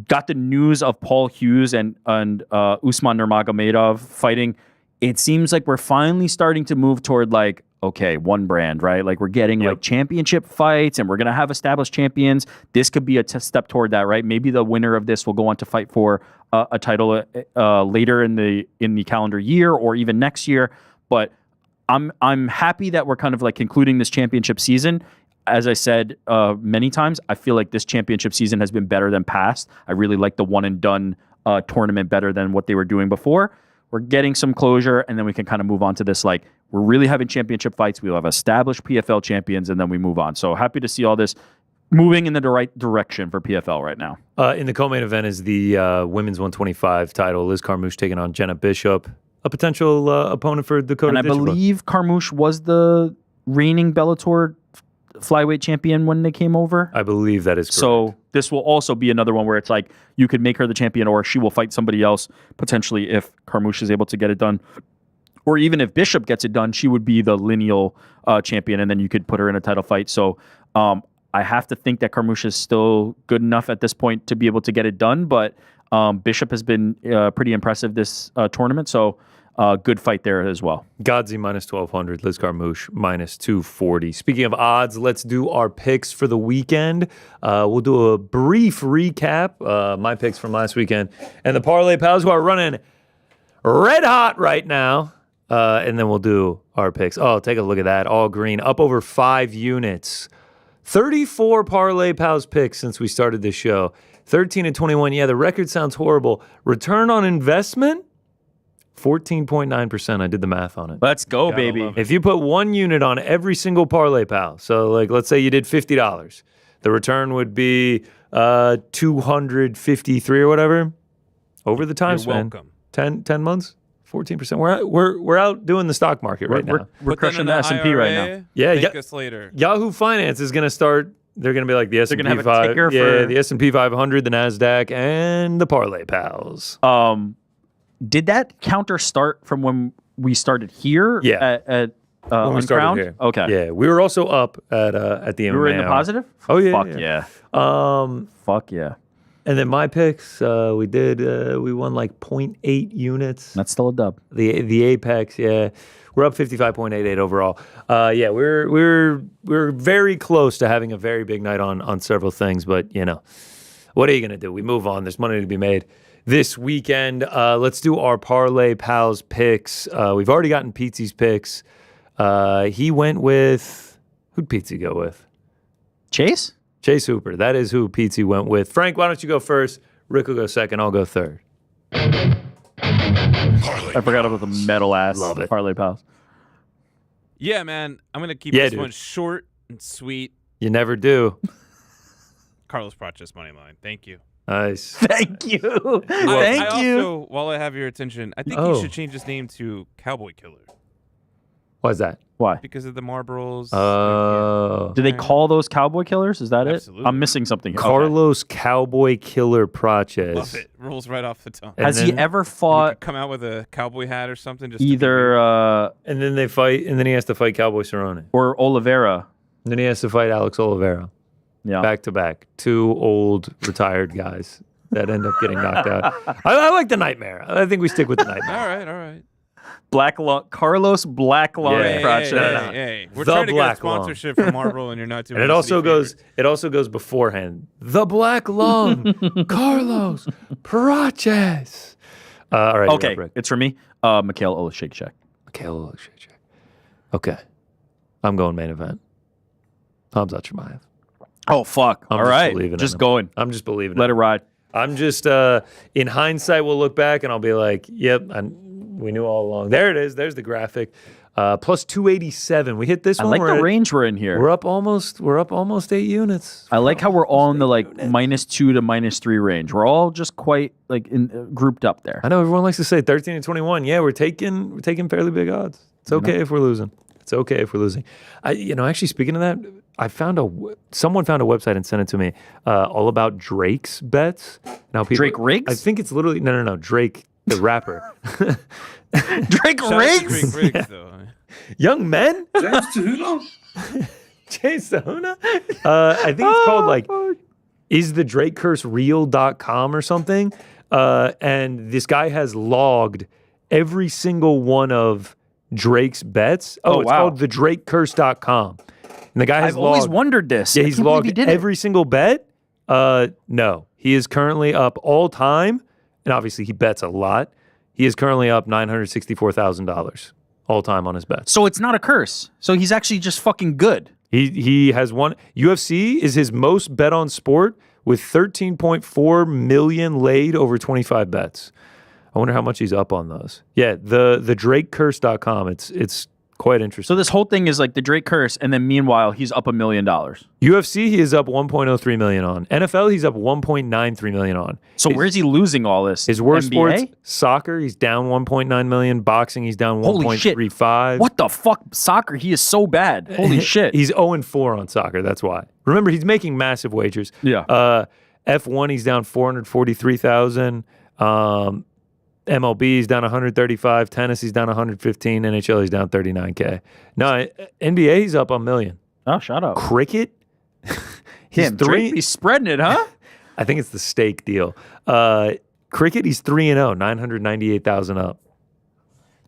got the news of Paul Hughes and Usman Nurmagomedov fighting, it seems like we're finally starting to move toward like, okay, one brand, right? Like we're getting like championship fights and we're going to have established champions. This could be a step toward that, right? Maybe the winner of this will go on to fight for a title later in the calendar year or even next year. But I'm happy that we're kind of like concluding this championship season. As I said many times, I feel like this championship season has been better than past. I really like the one and done tournament better than what they were doing before. We're getting some closure, and then we can kind of move on to this. Like, we're really having championship fights. We'll have established PFL champions, and then we move on. So happy to see all this moving in the right direction for PFL right now. In the co-main event is the women's 125 title. Liz Carmouche taking on Jenna Bishop, a potential opponent for Dakota. And I believe Carmouche was the reigning Bellator flyweight champion when they came over. I believe that is correct. So this will also be another one where it's like you could make her the champion or she will fight somebody else potentially if Carmouche is able to get it done. Or even if Bishop gets it done, she would be the lineal champion and then you could put her in a title fight. So I have to think that Carmouche is still good enough at this point to be able to get it done. But Bishop has been pretty impressive this tournament. So good fight there as well. Godzi minus 1,200, Liz Carmouche minus 240. Speaking of odds, let's do our picks for the weekend. We'll do a brief recap, my picks from last weekend, and the Parlay Pals who are running red hot right now. And then we'll do our picks. Oh, take a look at that. All green, up over 5 units. 34 Parlay Pals picks since we started this show. 13 and 21. Yeah, the record sounds horrible. Return on investment? 14.9%. I did the math on it. Let's go, baby. If you put 1 unit on every single Parlay Pal, so like let's say you did $50, the return would be 253 or whatever over the time span. Welcome. 10 months, 14%. We're out doing the stock market right now. We're crushing the S&P right now. Yeah, Thank us later. Yahoo Finance is going to start. They're going to be like the S&P gonna have a ticker 500, for- the S&P 500, the Nasdaq, and the Parlay Pals. Did that counter start from when we started here? Yeah. At when we started Uncrowned? here. Okay. Yeah, we were also up at the MMA. We were in the hour. positive? Oh yeah. Fuck yeah. Fuck yeah. And then my picks, we won like 0.8 units. That's still a dub. The Apex, yeah. We're up 55.88 overall. Yeah, we're very close to having a very big night on several things, but you know, what are you gonna do? We move on. There's money to be made this weekend. Let's do our Parlay Pals picks. We've already gotten Pete's picks. He went with, who'd Pete go with? Chase Hooper. That is who Pete went with. Frank, why don't you go first? Rick will go second. I'll go third. I forgot about the metal ass Parlay Pals. Yeah, man. I'm going to keep Yeah, this dude. one short and sweet. You never do. Carlos Prates money line. Thank you. Nice. Thank you. Thank I you. Also, while I have your attention, I think Oh. you should change his name to Cowboy Killer Why is that? Why? because of the Marlboros. Oh. Do they call those cowboy killers? Is that Absolutely. it? I'm missing something. here. Okay. Carlos Cowboy Killer Prates. Love it. Rolls right off the tongue. And Has he then- ever You fought could come out with a cowboy hat or something. Just to be either weird. And then they fight, and then he has to fight Cowboy Cerrone. or Oliveira? And then he has to fight Alex Oliveira. Yeah. Back to back. Two old retired guys that end up getting knocked out. I like the nightmare. I think we stick with the nightmare. All right, all right. Black Lung, Carlos Black Lung Yeah. Prates. Hey. We're The trying to get a Black Lung. sponsorship from Marlboro, and you're not doing. And it also goes beforehand. The Black Lung, Carlos Prates. All right. Okay, you're up, Rick. it's for me. Mikhail Olashchik. Mikhail Olashchik. Okay. I'm going main event. Khamzat Chimaev. Oh fuck! I'm All just right, believing in just him. going. I'm just believing Let it ride. I'm just, in hindsight, we'll look back and I'll be like, yep, we knew all along. There it is. There's the graphic. Plus 287. We hit this I one. like We're the at- range we're in here. We're up almost 8 units. I like how we're all in the like -2 to -3 range. We're all just quite like grouped up there. I know everyone likes to say 13 and 21. Yeah, we're taking fairly big odds. It's okay if we're losing. It's okay if we're losing. Actually, speaking of that, someone found a website and sent it to me, all about Drake's bets. Now, people, Drake Riggs? I think it's literally no, Drake the rapper. Drake Shout out to Riggs. Drake Riggs, though. Young men. James Tahuna? James Tahuna? I think it's called like isthedrakecursereal.com or something. And this guy has logged every single one of Drake's bets. Oh, It's wow. called thedrakecurse.com. And the guy has I've always logged, wondered this. yeah, I he's can't believe logged he did it. every single bet. No, he is currently up all time. And obviously he bets a lot. He is currently up $964,000 all time on his bets. So it's not a curse. So he's actually just fucking good. He has won. UFC is his most bet on sport with 13.4 million laid over 25 bets. I wonder how much he's up on those. Yeah, the drakecurse.com. It's quite interesting. So this whole thing is like the Drake curse, and then meanwhile he's up $1 million. UFC he is up 1.03 million on. NFL he's up 1.93 million on. So where's he losing all this? His worst NBA? sports, soccer, he's down 1.9 million. Boxing, he's down Holy shit. 1.35. What the fuck? Soccer, he is so bad. Holy shit. He's 0-4 on soccer. That's why. Remember, he's making massive wagers. Yeah. F1, he's down 443,000. MLB, he's down 135. Tennis, he's down 115. NHL, he's down 39K. No, NBA, he's up a million. Oh, shut up. Cricket, he's Damn, Drake, he's spreading it, huh? I think it's the stake deal. Cricket, he's 3-0, 998,000 up.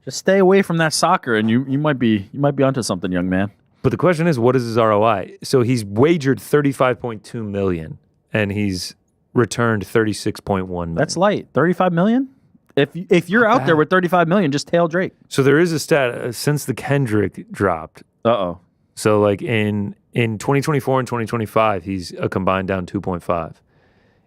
Just stay away from that soccer, and you might be onto something, young man. But the question is, what is his ROI? So he's wagered 35.2 million, and he's returned 36.1 million. That's light. 35 million? If you're out there with 35 million, just tail Drake. So there is a stat since the Kendrick dropped. Uh-oh. So like in 2024 and 2025, he's a combined down 2.5.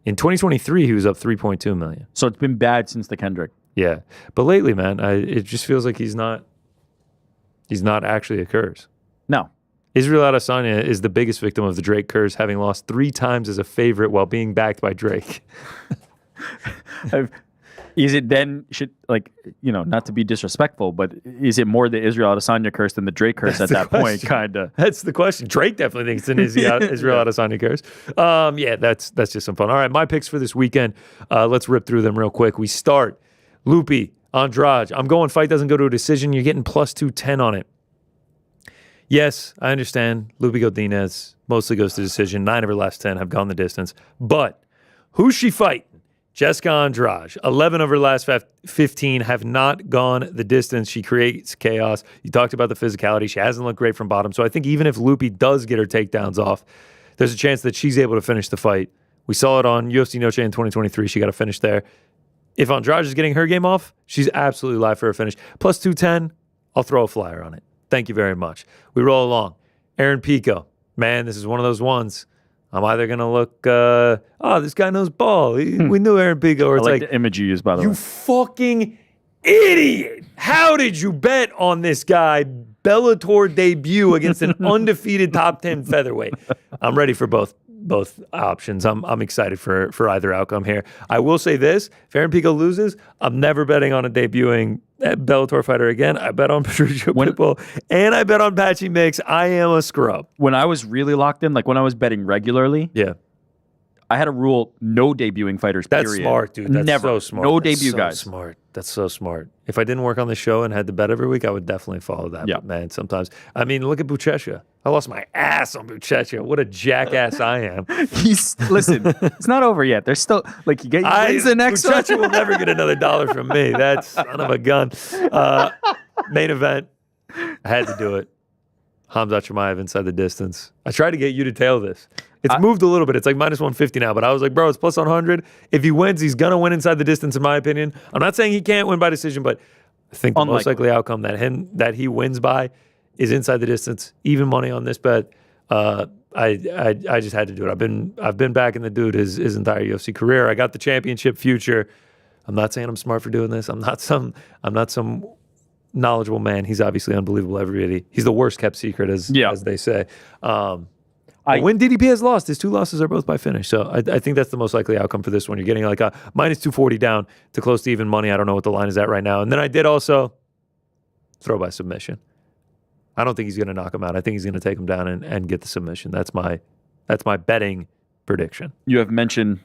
In 2023, he was up 3.2 million. So it's been bad since the Kendrick. Yeah, but lately, man, it just feels like he's not actually a curse. No. Israel Adesanya is the biggest victim of the Drake curse, having lost 3 times as a favorite while being backed by Drake. Is it then not to be disrespectful, but is it more the Israel Adesanya curse than the Drake curse at that point? Kind of. That's the question. Drake definitely thinks it's an Israel Adesanya curse. Yeah, that's just some fun. All right, my picks for this weekend. Let's rip through them real quick. We start Lupi, Andrade. I'm going fight doesn't go to a decision. You're getting plus 210 on it. Yes, I understand. Lupi Godinez mostly goes to decision. 9 of her last 10 have gone the distance. But who's she fighting? Jessica Andrade. 11 of her last 15 have not gone the distance. She creates chaos. You talked about the physicality. She hasn't looked great from bottom. So I think even if Lupi does get her takedowns off, there's a chance that she's able to finish the fight. We saw it on UFC Noche in 2023. She got a finish there. If Andrade is getting her game off, she's absolutely live for a finish. Plus 210, I'll throw a flyer on it. Thank you very much. We roll along. Aaron Pico. Man, this is one of those ones. I'm either going to look, this guy knows ball. We knew Aaron Pico. Or I it's like the image you used, by the way. you fucking idiot. How did you bet on this guy Bellator debut against an undefeated top 10 featherweight? I'm ready for both both options. I'm excited for either outcome here. I will say this: if Aaron Pico loses, I'm never betting on a debuting Bellator fighter again. I bet on Patricio Pitbull, and I bet on Patchy Mix. I am a scrub. When I was really locked in, like when I was betting regularly, Yeah. I had a rule: no debuting fighters. That's period. smart, dude. That's Never. so smart. No That's debut so guys. Smart. That's so smart. If I didn't work on the show and had to bet every week, I would definitely follow that. Yeah. But man, sometimes. I mean, look at Buchecha. I lost my ass on Buchecha. What a jackass I am. Listen, it's not over yet. There's still like you wins the next one. Buchecha will never get another $1 from me. That son of a gun. Main event. I had to do it. Khamzat Chimaev inside the distance. I tried to get you to tail this. It's moved a little bit. It's like minus 150 now, but I was like, bro, it's plus 100. If he wins, he's going to win inside the distance, in my opinion. I'm not saying he can't win by decision, but I think the most likely outcome that he wins by is inside the distance. Even money on this bet. I just had to do it. I've been backing the dude his entire UFC career. I got the championship future. I'm not saying I'm smart for doing this. I'm not some knowledgeable man. He's obviously unbelievable. Everybody. He's the worst kept secret, as they say. When DDP has lost, his 2 losses are both by finish. So I think that's the most likely outcome for this one. You're getting like a minus 240 down to close to even money. I don't know what the line is at right now. And then I did also throw by submission. I don't think he's going to knock him out. I think he's going to take him down and get the submission. That's my betting prediction. You have mentioned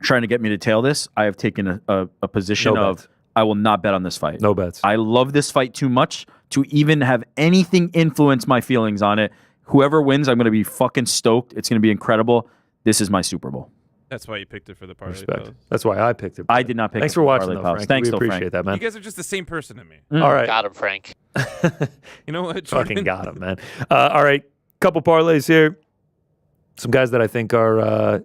trying to get me to tail this. I have taken a position of I will not bet on this fight. No bets. I love this fight too much to even have anything influence my feelings on it. Whoever wins, I'm going to be fucking stoked. It's going to be incredible. This is my Super Bowl. That's why you picked it for the Parlay Respect. Pals. That's why I picked it. I did not pick Thanks it for watching, Parlay though, Pals. Frank. Thanks, we though, appreciate Frank. that, man. You guys are just the same person to me. All right. Got him, Frank. You know what? Fucking got him, man. All right. Couple parlays here. Some guys that I think are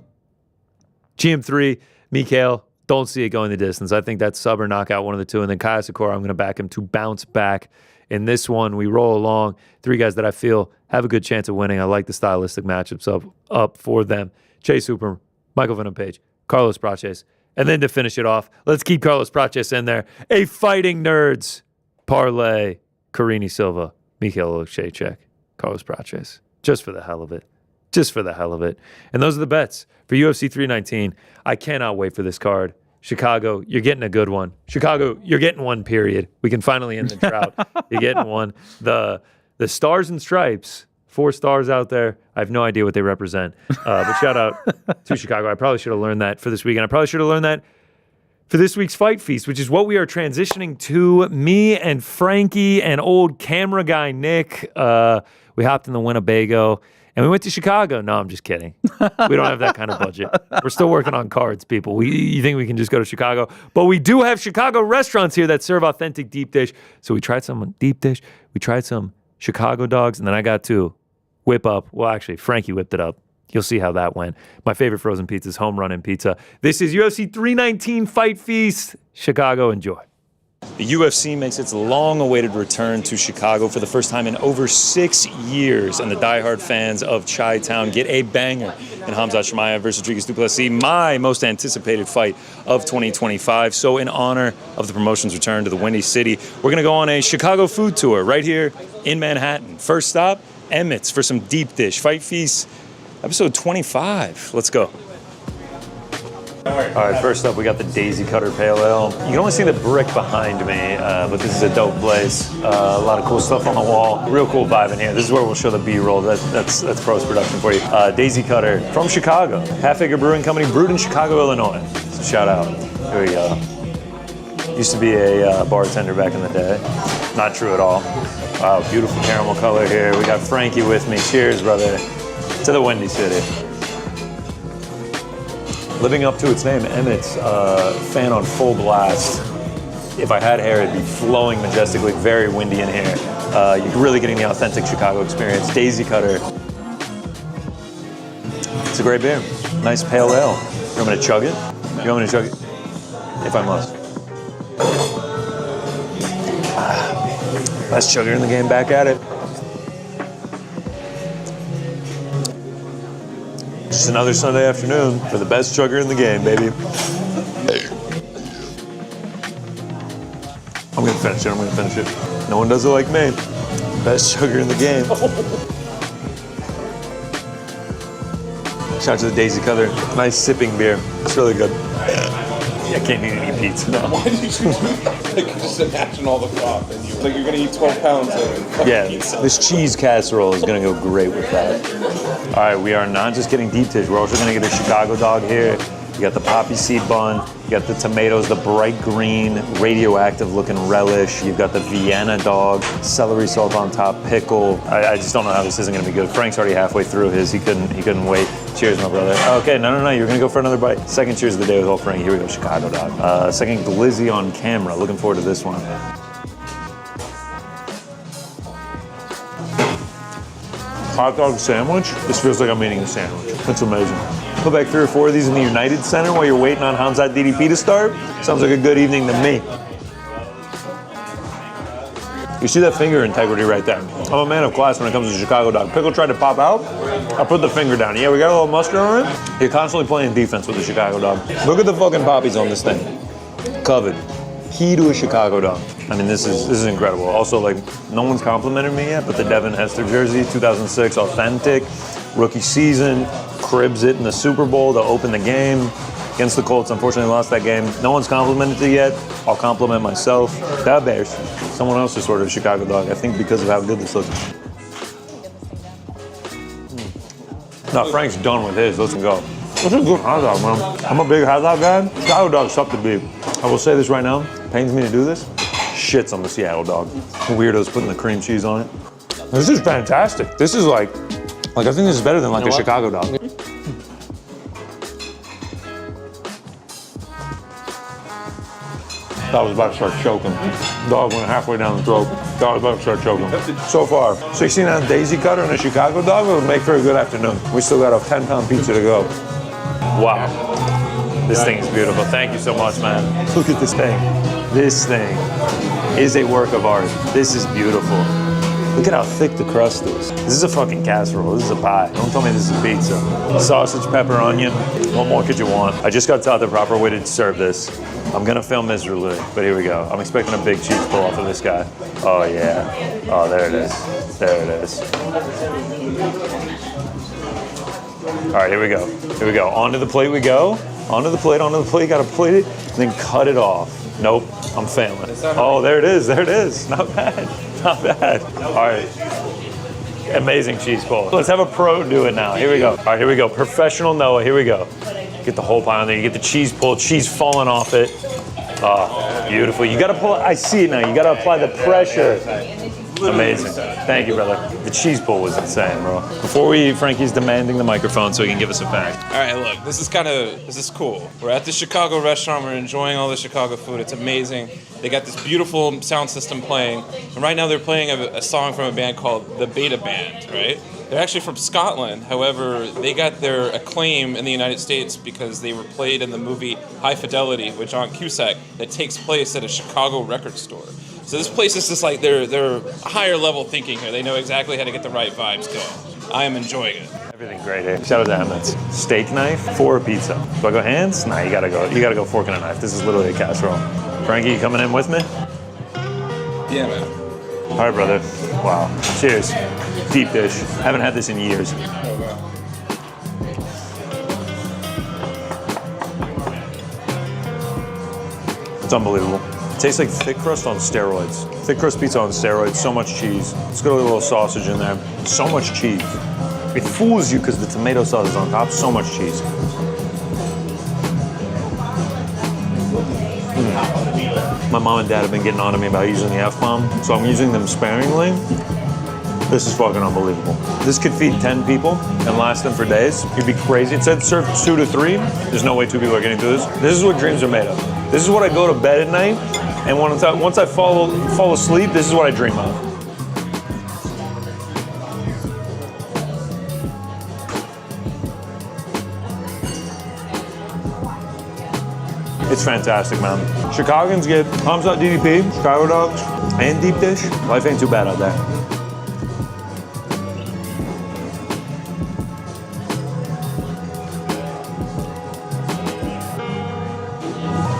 GM3, Mikhail. Don't see it going the distance. I think that's sub or knockout, one of the two. And then Kaya Sakura, I'm going to back him to bounce back. In this one, we roll along. 3 guys that I feel have a good chance of winning. I like the stylistic matchups up for them. Chase Hooper, Michael Venom Page, Carlos Praches. And then to finish it off, let's keep Carlos Praches in there. A Fighting Nerds parlay. Karini Silva, Mikhail Olszejczyk, Carlos Praches. Just for the hell of it. Just for the hell of it. And those are the bets for UFC 319. I cannot wait for this card. Chicago, you're getting a good one. Chicago, you're getting one, period. We can finally end the drought. You're getting one. The Stars and Stripes, 4 stars out there. I have no idea what they represent. But shout out to Chicago. I probably should have learned that for this weekend. I probably should have learned that for this week's Fight Feast, which is what we are transitioning to. Me and Frankie and old camera guy Nick, we hopped in the Winnebago. And we went to Chicago. No, I'm just kidding. We don't have that kind of budget. We're still working on cards, people. You think we can just go to Chicago? But we do have Chicago restaurants here that serve authentic deep dish. So we tried some deep dish. We tried some Chicago dogs. And then I got to whip up. Well, actually, Frankie whipped it up. You'll see how that went. My favorite frozen pizza is Home Run and Pizza. This is UFC 319 Fight Feast. Chicago, enjoy. The UFC makes its long-awaited return to Chicago for the first time in over 6 years, and the diehard fans of Chi-Town get a banger in Khamzat Chimaev versus Dricus du Plessis, my most anticipated fight of 2025. So in honor of the promotion's return to the Windy City, we're going to go on a Chicago food tour right here in Manhattan. First stop, Emmett's for some deep dish. Fight Feast, episode 25. Let's go. All right, first up, we got the Daisy Cutter Pale Ale. You can only see the brick behind me, but this is a dope place. A lot of cool stuff on the wall. Real cool vibe in here. This is where we'll show the B-roll. That's post-production for you. Daisy Cutter from Chicago. Half Acre Brewing Company, brewed in Chicago, Illinois. So shout out. Here we go. Used to be a bartender back in the day. Not true at all. Wow, beautiful caramel color here. We got Frankie with me. Cheers, brother. To the Windy City. Living up to its name, Emmett's fan on full blast. If I had hair, it'd be flowing majestically, very windy in here. You're really getting the authentic Chicago experience. Daisy Cutter. It's a great beer. Nice pale ale. You want me to chug it? You want me to chug it? If I must. Best chugger in the game, back at it. Just another Sunday afternoon for the best chugger in the game, baby. I'm gonna finish it. No one does it like me. Best chugger in the game. Shout out to the Daisy Cutter. Nice sipping beer. It's really good. I can't eat any pizza now. Why did you just imagine all the froth and you're gonna eat 12 pounds of Yeah, pizza. this cheese casserole is gonna go great with that. All right, we are not just getting deep dish. We're also gonna get a Chicago dog here. You got the poppy seed bun. You got the tomatoes, the bright green, radioactive looking relish. You've got the Vienna dog, celery salt on top, pickle. I just don't know how this isn't gonna be good. Frank's already halfway through his. He couldn't wait. Cheers, my brother. Okay, no. You're gonna go for another bite. Second cheers of the day with old Frank. Here we go, Chicago dog. Second glizzy on camera. Looking forward to this one. Hot dog sandwich. This feels like I'm eating a sandwich. That's amazing. Put back 3 or 4 of these in the United Center while you're waiting on Khamzat DDP to start. Sounds like a good evening to me. You see that finger integrity right there. I'm a man of class when it comes to Chicago dog. Pickle tried to pop out. I put the finger down. Yeah, we got a little mustard on it. You're constantly playing defense with the Chicago dog. Look at the fucking poppies on this thing. Covered. Key to a Chicago dog. I mean, this is incredible. Also, like, no one's complimented me yet, but the Devin Hester jersey, 2006, authentic, rookie season, cribs it in the Super Bowl to open the game against the Colts. Unfortunately, lost that game. No one's complimented it yet. I'll compliment myself. The Bears. Someone else just ordered a Chicago dog, I think because of how good this looks. No, Frank's done with his. Let's go. This is a good hot dog, man. I'm a big hot dog guy. Chicago dogs suck to beat. I will say this right now. Pains me to do this. Shits on the Seattle dog. Weirdos putting the cream cheese on it. This is fantastic. This is like I think this is better than like a Chicago dog. I was about to start choking. Dog went halfway down the throat. I was about to start choking. So far, 16 ounce Daisy Cutter and a Chicago dog would make for a good afternoon. We still got a 10-pound pizza to go. Wow. This thing is beautiful. Thank you so much, man. Look at this thing. This thing is a work of art. This is beautiful. Look at how thick the crust is. This is a fucking casserole. This is a pie. Don't tell me this is pizza. Sausage, pepper, onion. What more could you want? I just got taught the proper way to serve this. I'm gonna fail miserably, but here we go. I'm expecting a big cheese pull off of this guy. Oh yeah. Oh, there it is. There it is. All right, here we go. Here we go. Onto the plate we go. Onto the plate, onto the plate. Gotta plate it, and then cut it off. Nope, I'm failing. Oh, there it is. There it is. Not bad. Not bad. All right. Amazing cheese pull. Let's have a pro do it now. Here we go. All right, here we go. Professional Noah. Here we go. Get the whole pie on there. You get the cheese pull, cheese falling off it. Oh, beautiful. You gotta pull it. I see it now. You gotta apply the pressure. Amazing. Thank you, brother. The cheese pull was insane, bro. Before we eat, Frankie's demanding the microphone so he can give us a fact. All right, look, this is cool. We're at the Chicago restaurant. We're enjoying all the Chicago food. It's amazing. They got this beautiful sound system playing. And right now they're playing a song from a band called the Beta Band, right? They're actually from Scotland. However, they got their acclaim in the United States because they were played in the movie High Fidelity with John Cusack that takes place at a Chicago record store. So this place is just like they're higher level thinking here. They know exactly how to get the right vibes going. I am enjoying it. Everything great here. Shout out to Emmett. Steak knife for a pizza. Do I go hands? Nah, you gotta go fork and a knife. This is literally a casserole. Frankie, you coming in with me? Yeah, man. All right, brother. Wow. Cheers. Deep dish. Haven't had this in years. It's unbelievable. Tastes like thick crust on steroids. Thick crust pizza on steroids, so much cheese. It's got a little sausage in there. So much cheese. It fools you because the tomato sauce is on top, so much cheese. My mom and dad have been getting on to me about using the F-bomb, so I'm using them sparingly. This is fucking unbelievable. This could feed 10 people and last them for days. You'd be crazy. It said serve 2 to 3. There's no way 2 people are getting through this. This is what dreams are made of. This is what I go to bed at night, and once I fall asleep, this is what I dream of. It's fantastic, man. Chicagoans get Khamzat DDP, Chicago dogs, and deep dish. Life ain't too bad out there.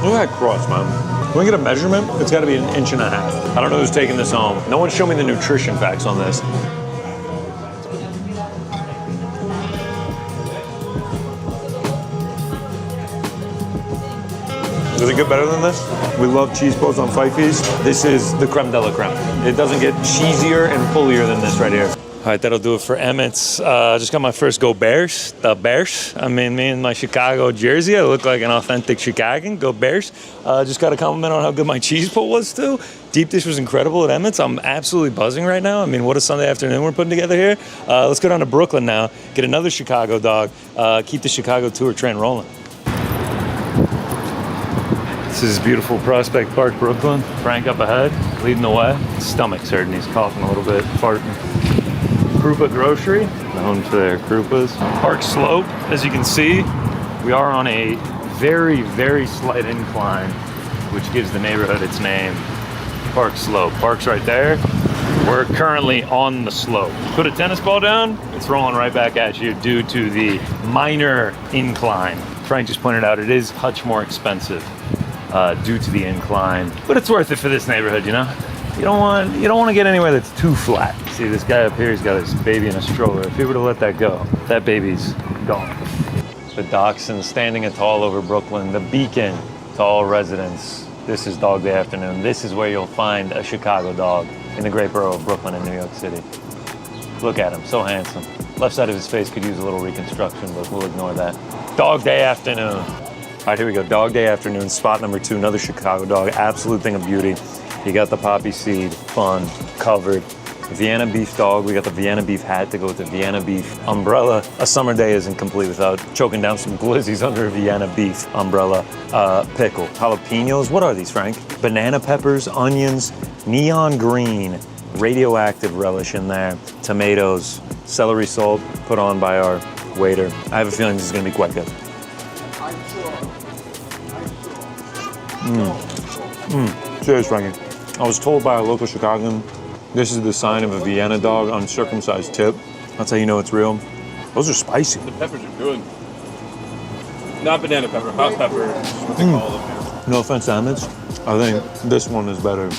Look at that crust, man. When we get a measurement, it's gotta be 1.5 inches. I don't know who's taking this home. No one showed me the nutrition facts on this. Does it get better than this? We love cheese balls on Fifey's. This is the creme de la creme. It doesn't get cheesier and fullier than this right here. All right, that'll do it for Emmett's. Just got my first Go Bears. The Bears. I mean, me in my Chicago jersey. I look like an authentic Chicagan. Go Bears. Just got a compliment on how good my cheese pull was, too. Deep dish was incredible at Emmett's. I'm absolutely buzzing right now. I mean, what a Sunday afternoon we're putting together here. Let's go down to Brooklyn now, get another Chicago dog, keep the Chicago tour train rolling. This is beautiful Prospect Park, Brooklyn. Frank up ahead, leading the way. His stomach's hurting. He's coughing a little bit, farting. Krupa Grocery, known for their Krupas. Park Slope, as you can see, we are on a very, very slight incline, which gives the neighborhood its name, Park Slope. Park's right there. We're currently on the slope. Put a tennis ball down, it's rolling right back at you due to the minor incline. Frank just pointed out it is much more expensive due to the incline, but it's worth it for this neighborhood, you know? You don't want to get anywhere that's too flat. See this guy up here, he's got his baby in a stroller. If he were to let that go, that baby's gone. The Dachshund standing tall over Brooklyn, the beacon to all residents. This is Dog Day afternoon. This is where you'll find a Chicago dog in the great borough of Brooklyn in New York City. Look at him, so handsome. Left side of his face could use a little reconstruction, but we'll ignore that. Dog Day afternoon. All right, here we go. Dog Day afternoon, spot number 2, another Chicago dog, absolute thing of beauty. You got the poppy seed, fun, covered. Vienna beef dog, we got the Vienna beef hat to go with the Vienna beef umbrella. A summer day isn't complete without choking down some glizzies under a Vienna beef umbrella. Pickle, jalapenos, what are these, Frank? Banana peppers, onions, neon green, radioactive relish in there, tomatoes, celery salt put on by our waiter. I have a feeling this is gonna be quite good. Cheers, Frankie. I was told by a local Chicagoan, this is the sign of a Vienna dog, uncircumcised tip. That's how you know it's real. Those are spicy. The peppers are good. Not banana pepper, hot pepper, what they call them. No offense to Emmett's. I think this one is better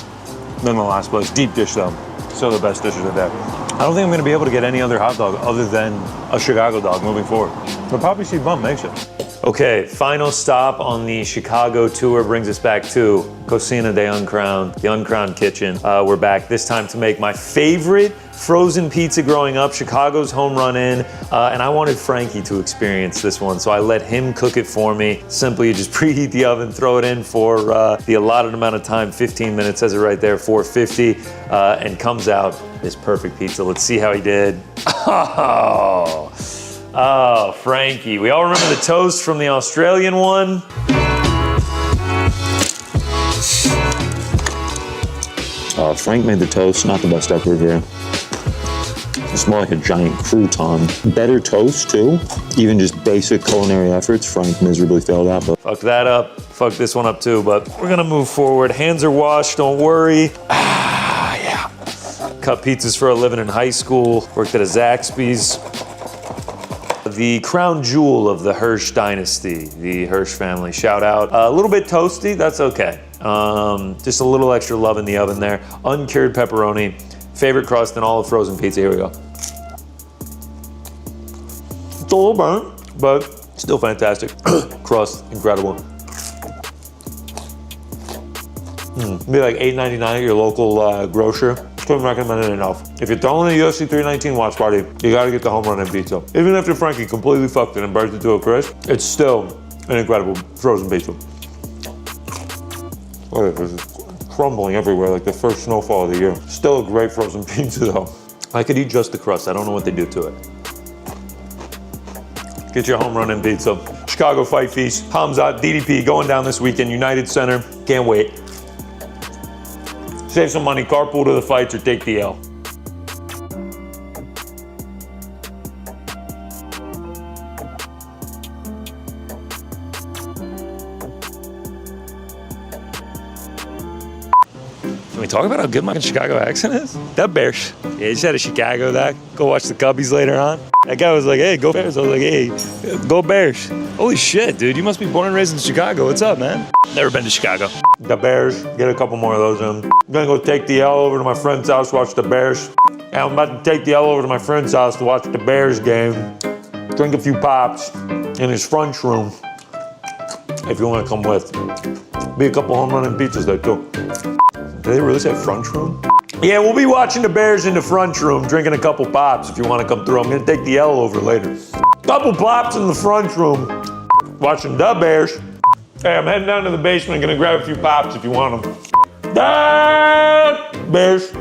than the last place. Deep dish though. Still the best dishes of the day. I don't think I'm gonna be able to get any other hot dog other than a Chicago dog moving forward. The poppy seed bun makes it. Okay, final stop on the Chicago tour brings us back to Cocina de Uncrowned, the Uncrowned Kitchen. We're back this time to make my favorite frozen pizza growing up, Chicago's Home Run Inn, and I wanted Frankie to experience this one, so I let him cook it for me. Simply, you just preheat the oven, throw it in for the allotted amount of time, 15 minutes, says it right there, 450, and comes out this perfect pizza. Let's see how he did. Oh, Frankie. We all remember the toast from the Australian one. Frank made the toast, not the best effort here. It's more like a giant crouton. Better toast, too. Even just basic culinary efforts, Frank miserably failed at. But fuck that up. Fuck this one up, too. But we're going to move forward. Hands are washed. Don't worry. Yeah. Cut pizzas for a living in high school. Worked at a Zaxby's. The crown jewel of the Hirsch dynasty, the Hirsch family. Shout out. A little bit toasty, that's okay. Just a little extra love in the oven there. Uncured pepperoni. Favorite crust in all of frozen pizza. Here we go. It's a little burnt, but still fantastic. Crust, incredible. Be like $8.99 at your local grocer. Couldn't recommend it enough. If you're throwing a UFC 319 watch party, you gotta get the Home Run Inn pizza. Even after Frankie completely fucked it and burnt it to a crisp, it's still an incredible frozen pizza. Look at this, it's crumbling everywhere like the first snowfall of the year. Still a great frozen pizza though. I could eat just the crust. I don't know what they do to it. Get your Home Run Inn pizza. Chicago Fight Feast, Khamzat, DDP going down this weekend, United Center. Can't wait. Save some money, carpool to the fights, or take the L. Can we talk about how good my Chicago accent is? That Bears. Yeah, he just had a Chicago that. Go watch the Cubbies later on. That guy was like, hey, go Bears. I was like, hey, go Bears. Holy shit, dude. You must be born and raised in Chicago. What's up, man? Never been to Chicago. The Bears. Get a couple more of those in. I'm gonna go take the L over to my friend's house, watch the Bears. And I'm about to take the L over to my friend's house to watch the Bears game. Drink a few pops in his front room. If you want to come with. Be a couple home run and pizzas there too. Do they really say front room? Yeah, we'll be watching the Bears in the front room, drinking a couple pops if you want to come through. I'm going to take the L over later. Couple pops in the front room, watching the Bears. Hey, I'm heading down to the basement, going to grab a few pops if you want them. Bears.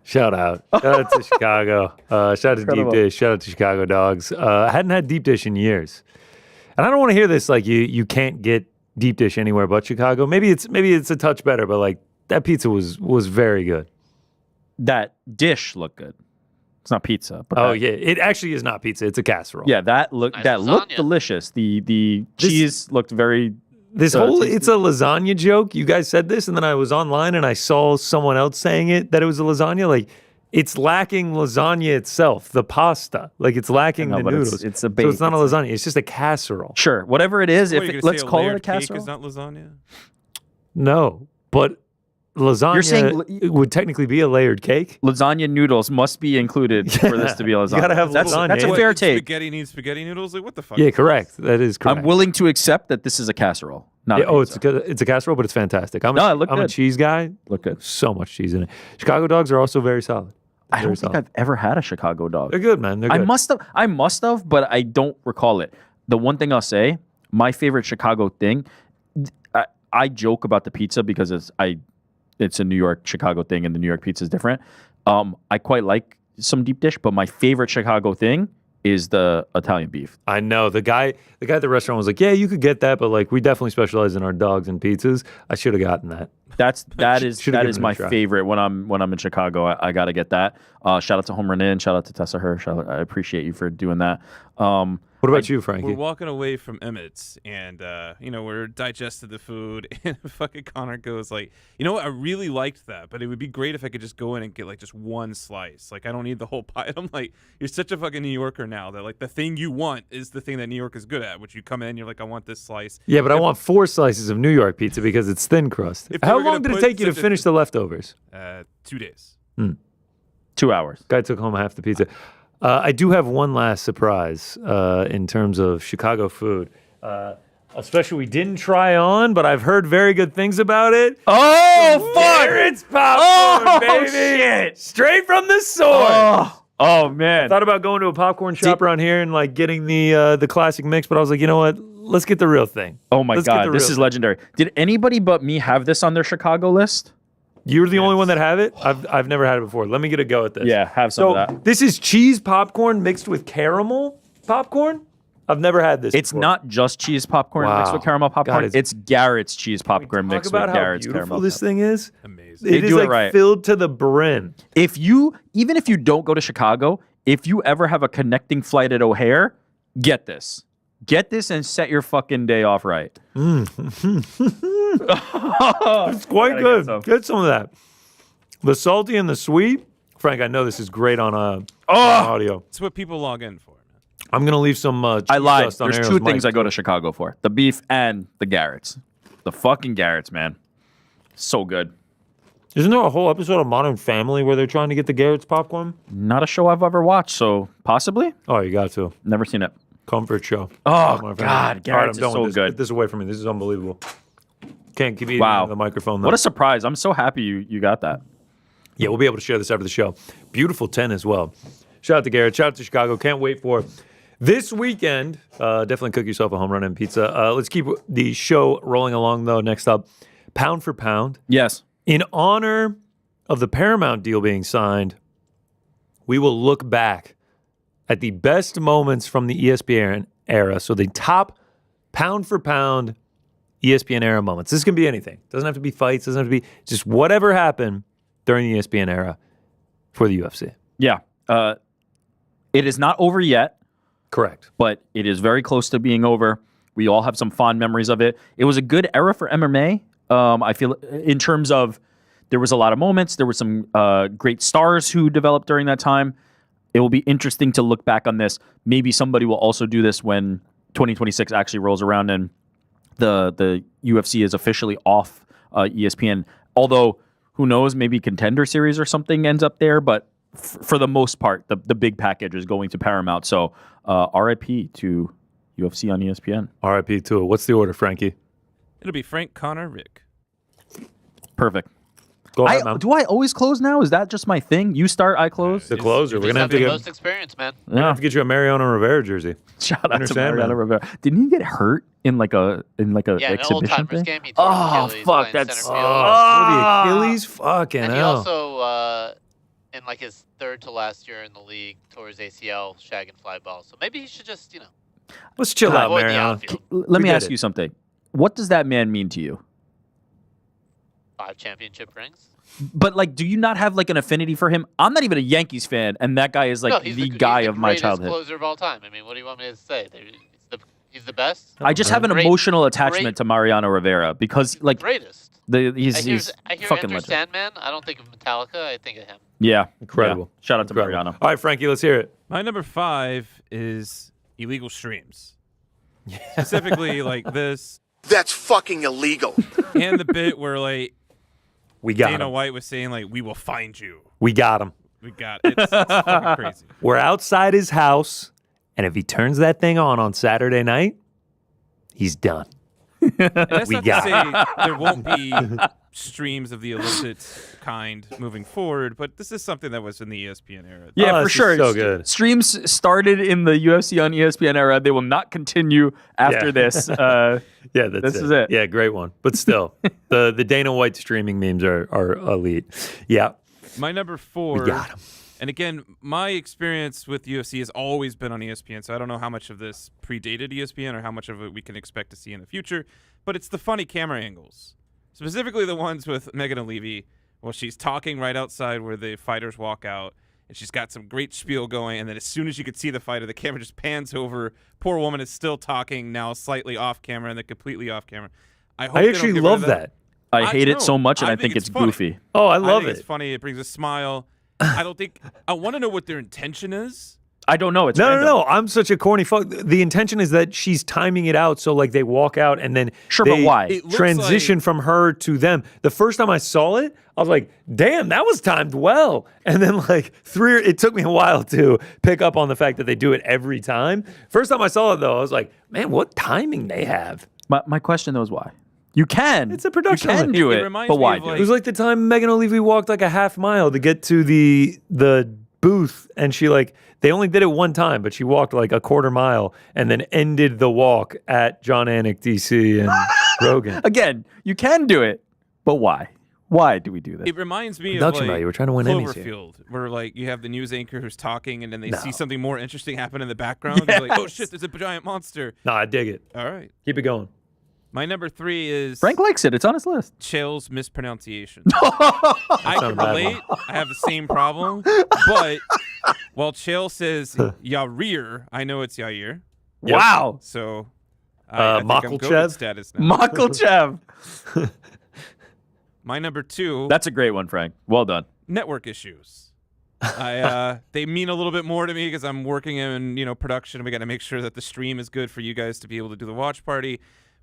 Shout out. Shout out to Chicago. Shout out to Deep Dish. Shout out to Chicago Dogs. I hadn't had Deep Dish in years. And I don't want to hear this like you can't get Deep Dish anywhere but Chicago. Maybe it's a touch better, but like that pizza was very good. That dish looked good. It's not pizza. But Oh yeah, it actually is not pizza. It's a casserole. Yeah, that looked delicious. The cheese looked very. It's a lasagna joke. You guys said this, and then I was online and I saw someone else saying it that it was a lasagna. Like it's lacking lasagna itself, the pasta. Like it's lacking the noodles. It's a so it's not a lasagna. It's just a casserole. Sure, whatever it is. Let's call it a cake casserole. is not lasagna. No, but lasagna You're saying it would technically be a layered cake. Lasagna noodles must be incled for this to be a lasagna. You gotta have that's lasagna. That's a fair take. Spaghetti needs spaghetti noodles. Like what the fuck? Yeah, correct. That is correct. I'm willing to accept that this is a casserole. Not a pizza. it's a casserole, but it's fantastic. I'm No, it a looked good. cheese guy. Look good. So much cheese in it. Chicago dogs are also very solid. I don't think I've ever had a Chicago dog. They're good, man. They're good. I must have, but I don't recall it. The one thing I'll say, my favorite Chicago thing, I joke about the pizza because it's a New York Chicago thing, and the New York pizza is different. I quite like some deep dish, but my favorite Chicago thing is the Italian beef. I know the guy at the restaurant was like, "Yeah, you could get that, but like we definitely specialize in our dogs and pizzas." I should have gotten that. That is given it a my try. favorite when I'm in Chicago. I got to get that. Shout out to Home Run In. Shout out to Tessa Hirsch. I appreciate you for doing that. What about you, Frankie? We're walking away from Emmett's, and we're digested the food, and fucking Connor goes like, you know what? I really liked that, but it would be great if I could just go in and get like just one slice. Like I don't need the whole pie. I'm like, you're such a fucking New Yorker now that like the thing you want is the thing that New York is good at. Which you come in, you're like, I want this slice. Yeah, but I want 4 slices of New York pizza because it's thin crust. If they How were gonna long did it put take you to such a- finish the leftovers? 2 days. 2 hours. Guy took home half the pizza. I do have one last surprise in terms of Chicago food. Especially we didn't try on, but I've heard very good things about it. Oh, fuck! It's popcorn, baby! Shit! Straight from the source! Oh man! Thought about going to a popcorn shop around here and like getting the classic mix, but I was like, you know what? Let's get the real thing. Oh my Let's get god, the this real is thing. legendary. Did anybody but me have this on their Chicago list? You're the only one that have it? I've never had it before. Let me get a go at this. Yeah, have some So of that. this is cheese popcorn mixed with caramel popcorn? I've never had this It's before. not just cheese popcorn mixed Wow. with caramel popcorn. God, it's Garrett's cheese popcorn Talk mixed about with how Garrett's beautiful caramel. this thing is. Amazing. They It is do it like right. filled to the brim. Even if you don't go to Chicago, if you ever have a connecting flight at O'Hare, get this. Get this and set your fucking day off right. It's quite Gotta good. get some. Get some of that. The salty and the sweet. Frank, I know this is great on audio. It's what people log in for. I'm going to leave some cheese I lied. dust on There's Ariel's two things mic. I go to Chicago for. The beef and the Garrett's. The fucking Garrett's, man. So good. Isn't there a whole episode of Modern Family where they're trying to get the Garrett's popcorn? Not a show I've ever watched, so possibly. Oh, you got to. Never seen it. Comfort show. Oh, Modern Family. God. All right, Garrett's I'm done is so with this. good. Get this away from me. This is unbelievable. Can't keep eating Wow. out of the microphone, though. What a surprise. I'm so happy you got that. Yeah, we'll be able to share this after the show. Beautiful 10 as well. Shout out to Garrett. Shout out to Chicago. Can't wait for this weekend. Definitely cook yourself a home run and pizza. Let's keep the show rolling along, though. Next up, Pound for Pound. Yes. In honor of the Paramount deal being signed, we will look back at the best moments from the ESPN era. So the top pound for pound ESPN era moments. This can be anything. Doesn't have to be fights. Doesn't have to be just whatever happened during the ESPN era for the UFC. Yeah. It is not over yet. Correct. But it is very close to being over. We all have some fond memories of it. It was a good era for MMA. I feel in terms of there was a lot of moments. There were some great stars who developed during that time. It will be interesting to look back on this. Maybe somebody will also do this when 2026 actually rolls around and the UFC is officially off ESPN. Although, who knows, maybe Contender Series or something ends up there. But for the most part, the big package is going to Paramount. So RIP to UFC on ESPN. RIP to it. What's the order, Frankie? It'll be Frank, Connor, Rick. Perfect. Go ahead, man. Do I always close now? Is that just my thing? You start, I close. The closer. We're gonna have to the get. most experience, man. We're gonna have to get you a Mariano Rivera jersey. Shout out to Understand, Mariano man. Rivera. Didn't he get hurt in like a Yeah, an old exhibition timers thing? game. He tore his Oh Achilles fuck, playing that's center field. Oh, the Achilles. Fucking And he hell. also, in like his third to last year in the league, tore his ACL shagging fly ball. So maybe he should just, Let's chill out, avoid the Mariano. outfield. Let We me get ask it. you something. What does that man mean to you? 5 championship rings. But like, do you not have like an affinity for him? I'm not even a Yankees fan, and that guy is like No, he's the guy he's the of my greatest childhood. closer of all time. I mean, what do you want me to say? He's the best. I just have an Great- emotional attachment great- to Mariano Rivera because like Greatest. he's I hear fucking Enter legend. Sandman. I don't think of Metallica. I think of him. Yeah, Incredible. Yeah. Shout out to Incredible. Mariano. All right, Frankie, let's hear it. My number 5 is illegal streams. Specifically like this That's fucking illegal. and the bit where like We got Dana him. White was saying like, we will find you. We got him. We got it. It's fucking crazy. We're outside his house, and if he turns that thing on Saturday night, he's done. And that's We not got to say there won't be streams of the illicit kind moving forward, but this is something that was in the ESPN era. Yeah, Oh, for this is sure. so good. Streams started in the UFC on ESPN era. They will not continue after Yeah. this. Yeah, that's This is it. Yeah, great one. But still, the Dana White streaming memes are elite. Yeah, My number 4. we got him. And again, my experience with UFC has always been on ESPN, so I don't know how much of this predated ESPN or how much of it we can expect to see in the future, but it's the funny camera angles. Specifically the ones with Megan O'Leary, well, she's talking right outside where the fighters walk out, and she's got some great spiel going, and then as soon as you could see the fighter, the camera just pans over. Poor woman is still talking, now slightly off camera, and then completely off camera. hope I they don't actually get rid love of that. I hate it know. so much, and I think think it's funny. goofy. Oh, I I love think it. It's funny. It brings a smile. I don't think I want to know what their intention is. I don't know. It's No, random. no, no. I'm such a corny fuck. The intention is that she's timing it out so like they walk out and then Sure, they but why? It looks transition like- from her to them. The first time I saw it, I was like, damn, that was timed well. And then like it took me a while to pick up on the fact that they do it every time. First time I saw it though, I was like, man, what timing they have. My question though is why? You can. It's a production You can element. do It it, reminds but me why of, do It it? was like the time Megan O'Leary walked like a half mile to get to the booth, and they only did it one time, but she walked like a quarter mile and then ended the walk at John Anik, DC, and Rogan. Again, you can do it, but why? Why do we do this? It reminds me of Production like value. We're trying to win Emmys here. Cloverfield, where like you have the news anchor who's talking, and then they see something more interesting happen in the background. They're like, "Oh shit, there's a giant monster." No, I dig it. All right. Keep it going. My number 3 is Frank likes it. It's on his list. Chael's mispronunciation. I not can a bad relate. I have the same problem. But while Chael says Yair, I know it's Yair. Yep. Wow. So I think I'm Makalchev? goated status now. Makalchev. My number 2, That's a great one, Frank. Well done. network issues. They mean a little bit more to me because I'm working in production. We got to make sure that the stream is good for you guys to be able to do the watch party.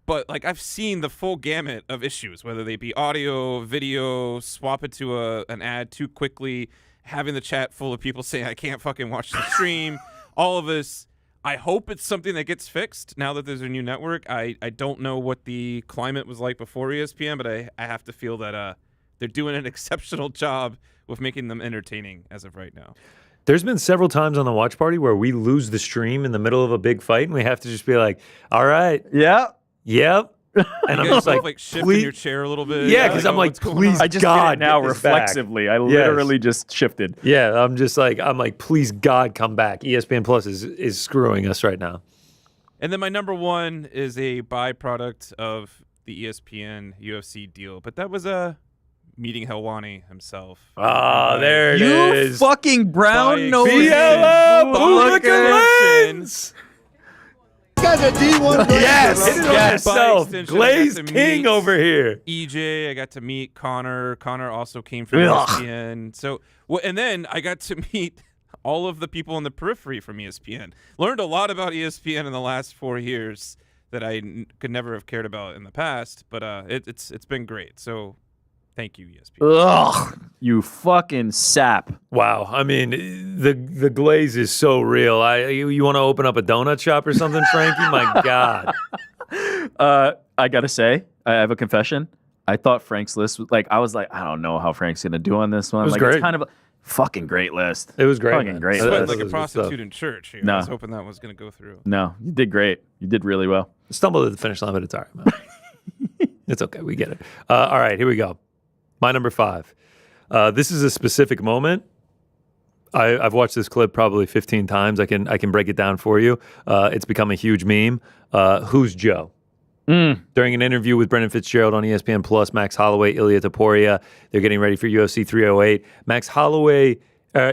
But like I've seen the full gamut of issues, whether they be audio, video, swap it to an ad too quickly, having the chat full of people saying I can't fucking watch the stream. All of this. I hope it's something that gets fixed now that there's a new network. I don't know what the climate was like before ESPN, but I have to feel that they're doing an exceptional job with making them entertaining as of right now. There's been several times on the watch party where we lose the stream in the middle of a big fight, and we have to just be like, all right. Yeah. Yep. And You I'm guys just both, like, shift in please. your chair a little bit. Yeah, because I'm like, what's going please, on? I just God, did it now get this back. reflexively. I Yes. literally just shifted. Yeah, I'm like, please, God, come back. ESPN Plus is screwing us right now. And then my number 1 is a byproduct of the ESPN UFC deal, but that was meeting Helwani himself. Ah, there it You is. fucking brown By nose. BLO, By lens. This guy's a D1 glazer, Yes, bro. hit it on By yourself. extension, I Glaze got to King meet over here. EJ, I got to meet Connor. Connor also came from Ugh. ESPN. So, and then I got to meet all of the people on the periphery from ESPN. Learned a lot about ESPN in the last 4 years that I could never have cared about in the past. But it's been great. So, thank you, ESPN. Ugh. You fucking sap. Wow, I mean, the glaze is so real. You want to open up a donut shop or something, Frankie? My God. I gotta say, I have a confession. I thought Frank's list was like, I was like, I don't know how Frank's gonna do on this one. It was like great. It's kind of a fucking great list. It was great. Fucking man. great. Sweating list. like a was good prostitute stuff. in church here. No. I was hoping that was going to go through. No, you did great. You did really well. Stumbled at the finish line, but it's all right, man. It's okay. We get it. All right, here we go. My number 5. This is a specific moment. I've watched this clip probably 15 times. I can break it down for you. It's become a huge meme. Who's Joe? During an interview with Brendan Fitzgerald on ESPN Plus, Max Holloway, Ilia Topuria, they're getting ready for UFC 308.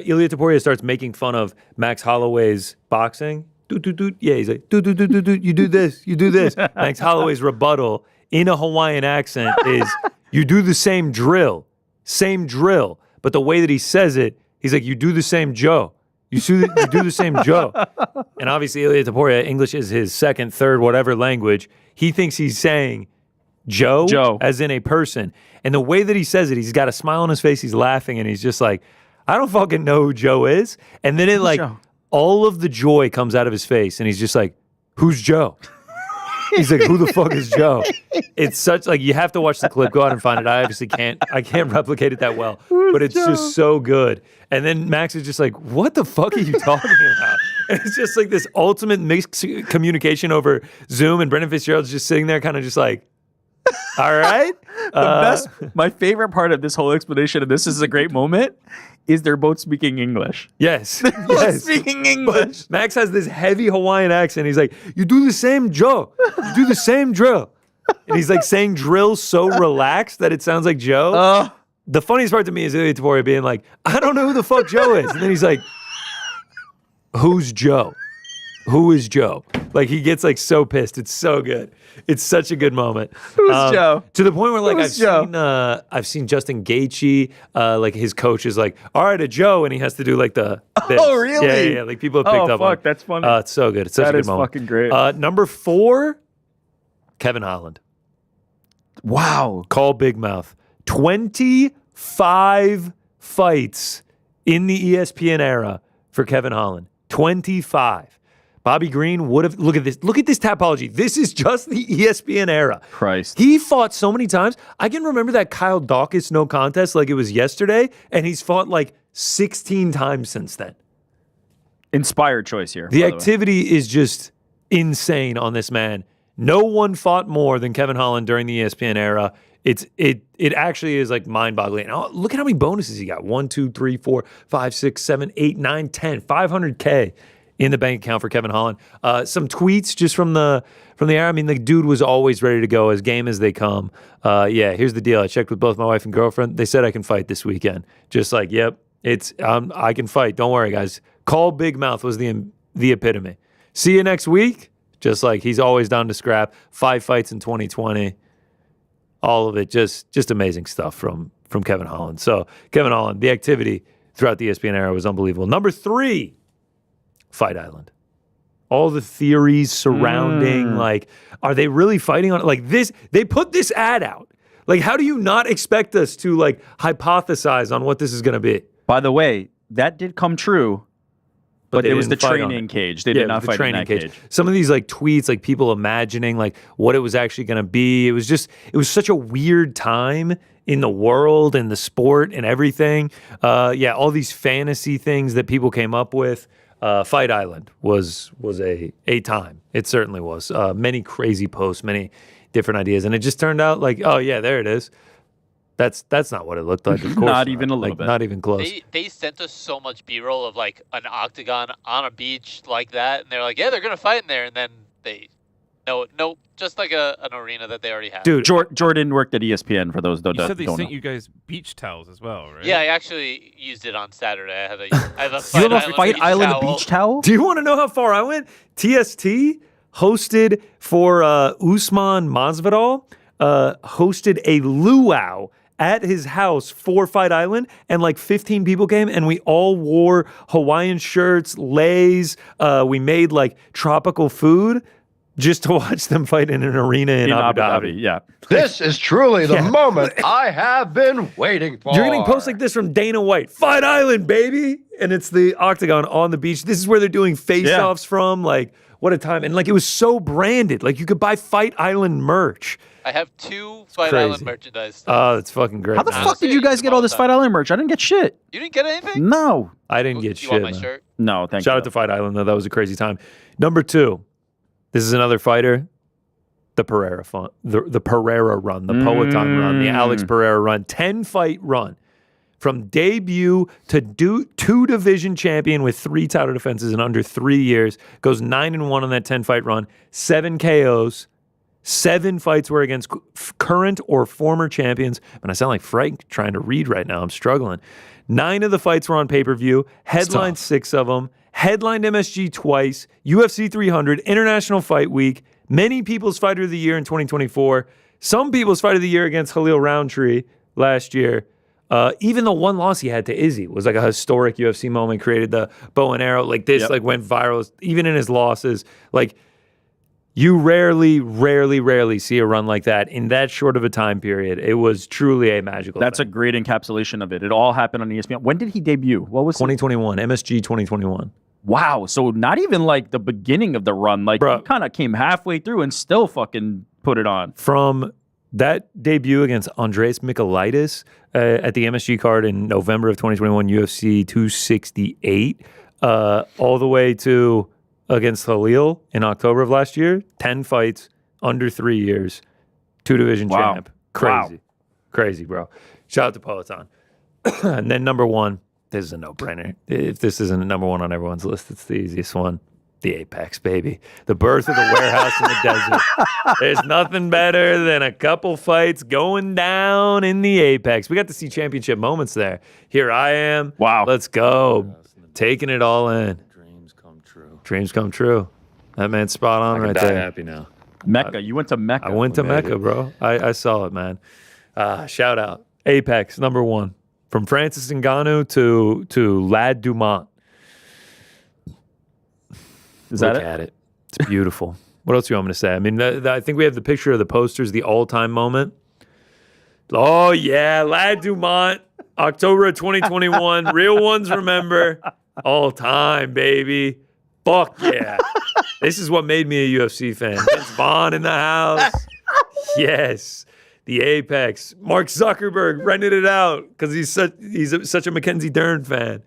Ilia Topuria starts making fun of Max Holloway's boxing. Yeah, he's like, you do this, you do this. Max Holloway's rebuttal in a Hawaiian accent is, you do the same drill. But the way that he says it, he's like, you do the same Joe. You do the same Joe. And obviously, Ilia Topuria, English is his second, third, whatever language. He thinks he's saying Joe, as in a person. And the way that he says it, he's got a smile on his face, he's laughing, and he's just like, I don't fucking know who Joe is. And then all of the joy comes out of his face, and he's just like, who's Joe? He's like, who the fuck is Joe? It's such, like, you have to watch the clip. Go out and find it. I obviously can't replicate it that well, but it's just so good. And then Max is just like, what the fuck are you talking about? And it's just like this ultimate mixed communication over Zoom, and Brendan Fitzgerald's just sitting there kind of just like, all right. My favorite part of this whole explanation, and this is a great moment, is they're both speaking English. Yes. Both speaking English. But Max has this heavy Hawaiian accent. He's like, you do the same Joe. You do the same drill. And he's like saying drill so relaxed that it sounds like Joe. The funniest part to me is Ilia Topuria being like, I don't know who the fuck Joe is. And then he's like, who's Joe? Who is Joe? Like, he gets like so pissed. It's so good. It's such a good moment. Who's Joe? To the point where like Who's I've seen Justin Gaethje, like his coach is like, all right, a Joe, and he has to do like the this. Oh, really? Yeah. Like people have picked up on it. That's funny. It's so good. It's such a good moment. That is fucking great. Number 4, Kevin Holland. Wow. Call Big Mouth. 25 fights in the ESPN era for Kevin Holland. 25. Bobby Green would have, look at this tapology. This is just the ESPN era. Christ. He fought so many times. I can remember that Kyle Dawkins no contest like it was yesterday, and he's fought like 16 times since then. Inspired choice here. The activity is just insane on this man. No one fought more than Kevin Holland during the ESPN era. It actually is like mind-boggling. Oh, look at how many bonuses he got. 1, 2, 3, 4, 5, 6, 7, 8, 9, 10. $500K in the bank account for Kevin Holland. Some tweets just from the era. I mean, the dude was always ready to go, as game as they come. Yeah, here's the deal. I checked with both my wife and girlfriend. They said I can fight this weekend. Just like, yep, I can fight. Don't worry, guys. Call Big Mouth was the epitome. See you next week. Just like he's always down to scrap. 5 fights in 2020. All of it, just amazing stuff from Kevin Holland. So Kevin Holland, the activity throughout the ESPN era was unbelievable. Number 3, Fight Island. All the theories surrounding, like, are they really fighting on it? Like this, they put this ad out. Like, how do you not expect us to like hypothesize on what this is going to be? By the way, that did come true. But it was the training cage. They did not fight in that cage. Some of these like tweets, like people imagining like what it was actually going to be. It was such a weird time in the world and the sport and everything. All these fantasy things that people came up with. Fight Island was a time. It certainly was. Many crazy posts, many different ideas, and it just turned out like, oh yeah, there it is. That's not what it looked like. Of course, not even a little bit. Not even close. They sent us so much B-roll of like an octagon on a beach like that, and they're like, yeah, they're gonna fight in there, and then no, just like an arena that they already have. Dude, Jordan worked at ESPN for those that You said they don't sent know. you guys beach towels as well, right? Yeah, I actually used it on Saturday. I have a You have a Fight Island beach towel? Do you want to know how far I went? TST hosted for Usman Masvidal, hosted a luau at his house for Fight Island, and like 15 people came, and we all wore Hawaiian shirts, leis. We made like tropical food just to watch them fight in an arena in Abu Dhabi. Yeah. This is truly the moment I have been waiting for. You're getting posts like this from Dana White. Fight Island, baby! And it's the octagon on the beach. This is where they're doing face-offs from. Like, What a time. And like, it was so branded. Like, you could buy Fight Island merch. I have 2 Fight crazy. Island merchandise. Oh, that's fucking great. How the fuck did you guys get all this Fight Island merch? I didn't get shit. You didn't get anything? No. I didn't get You shit, want my man. shirt? No, thank you. Shout out to Fight Island, though. That was a crazy time. Number 2. This is another fighter. The Pereira run, the Pereira run, the Poatan run, the Alex Pereira run. 10-fight run. From debut to 2-division champion with 3 title defenses in under 3 years. Goes 9-1 on that 10-fight run. 7 KOs. 7 fights were against current or former champions. And I sound like Frank trying to read right now. I'm struggling. 9 of the fights were on pay-per-view. Headlined 6 of them. Headlined MSG twice. UFC 300. International Fight Week. Many People's Fighter of the Year in 2024. Some People's Fighter of the Year against Khalil Roundtree last year. Even the one loss he had to Izzy was like a historic UFC moment. Created the bow and arrow. Like this, like went viral. Even in his losses, like you rarely see a run like that in that short of a time period. It was truly a magical. That's thing. a great encapsulation of it. It all happened on ESPN. When did he debut? What was 2021 MSG 2021? Wow. So not even like the beginning of the run. Like he kind of came halfway through and still fucking put it on. From that debut against Andreas Michailidis at the MSG card in November of 2021, UFC 268, all the way to against Khalil in October of last year, 10 fights, under 3 years, 2-division champ. Crazy. Crazy, bro. Shout out to Poatan. And then number 1, this is a no-brainer. If this isn't a number 1 on everyone's list, it's the easiest one. The Apex, baby. The birth of the warehouse in the desert. There's nothing better than a couple fights going down in the Apex. We got to see championship moments there. Here I am. Wow. Let's go. Taking it all in. Dreams come true. Dreams come true. That man's spot on right die there. happy now. Mecca. You went to Mecca. I went to Mecca, bro. I saw it, man. Shout out. Apex, number 1. From Francis Ngannou to Lad Dumont. Look at it. It's beautiful. What else do you want me to say? I mean, I think we have the picture of the posters, the all-time moment. Oh, yeah. Lad Dumont, October of 2021. Real ones remember. All time, baby. Fuck yeah. This is what made me a UFC fan. Vince Vaughn in the house. Yes. The Apex. Mark Zuckerberg rented it out because he's such a Mackenzie Dern fan.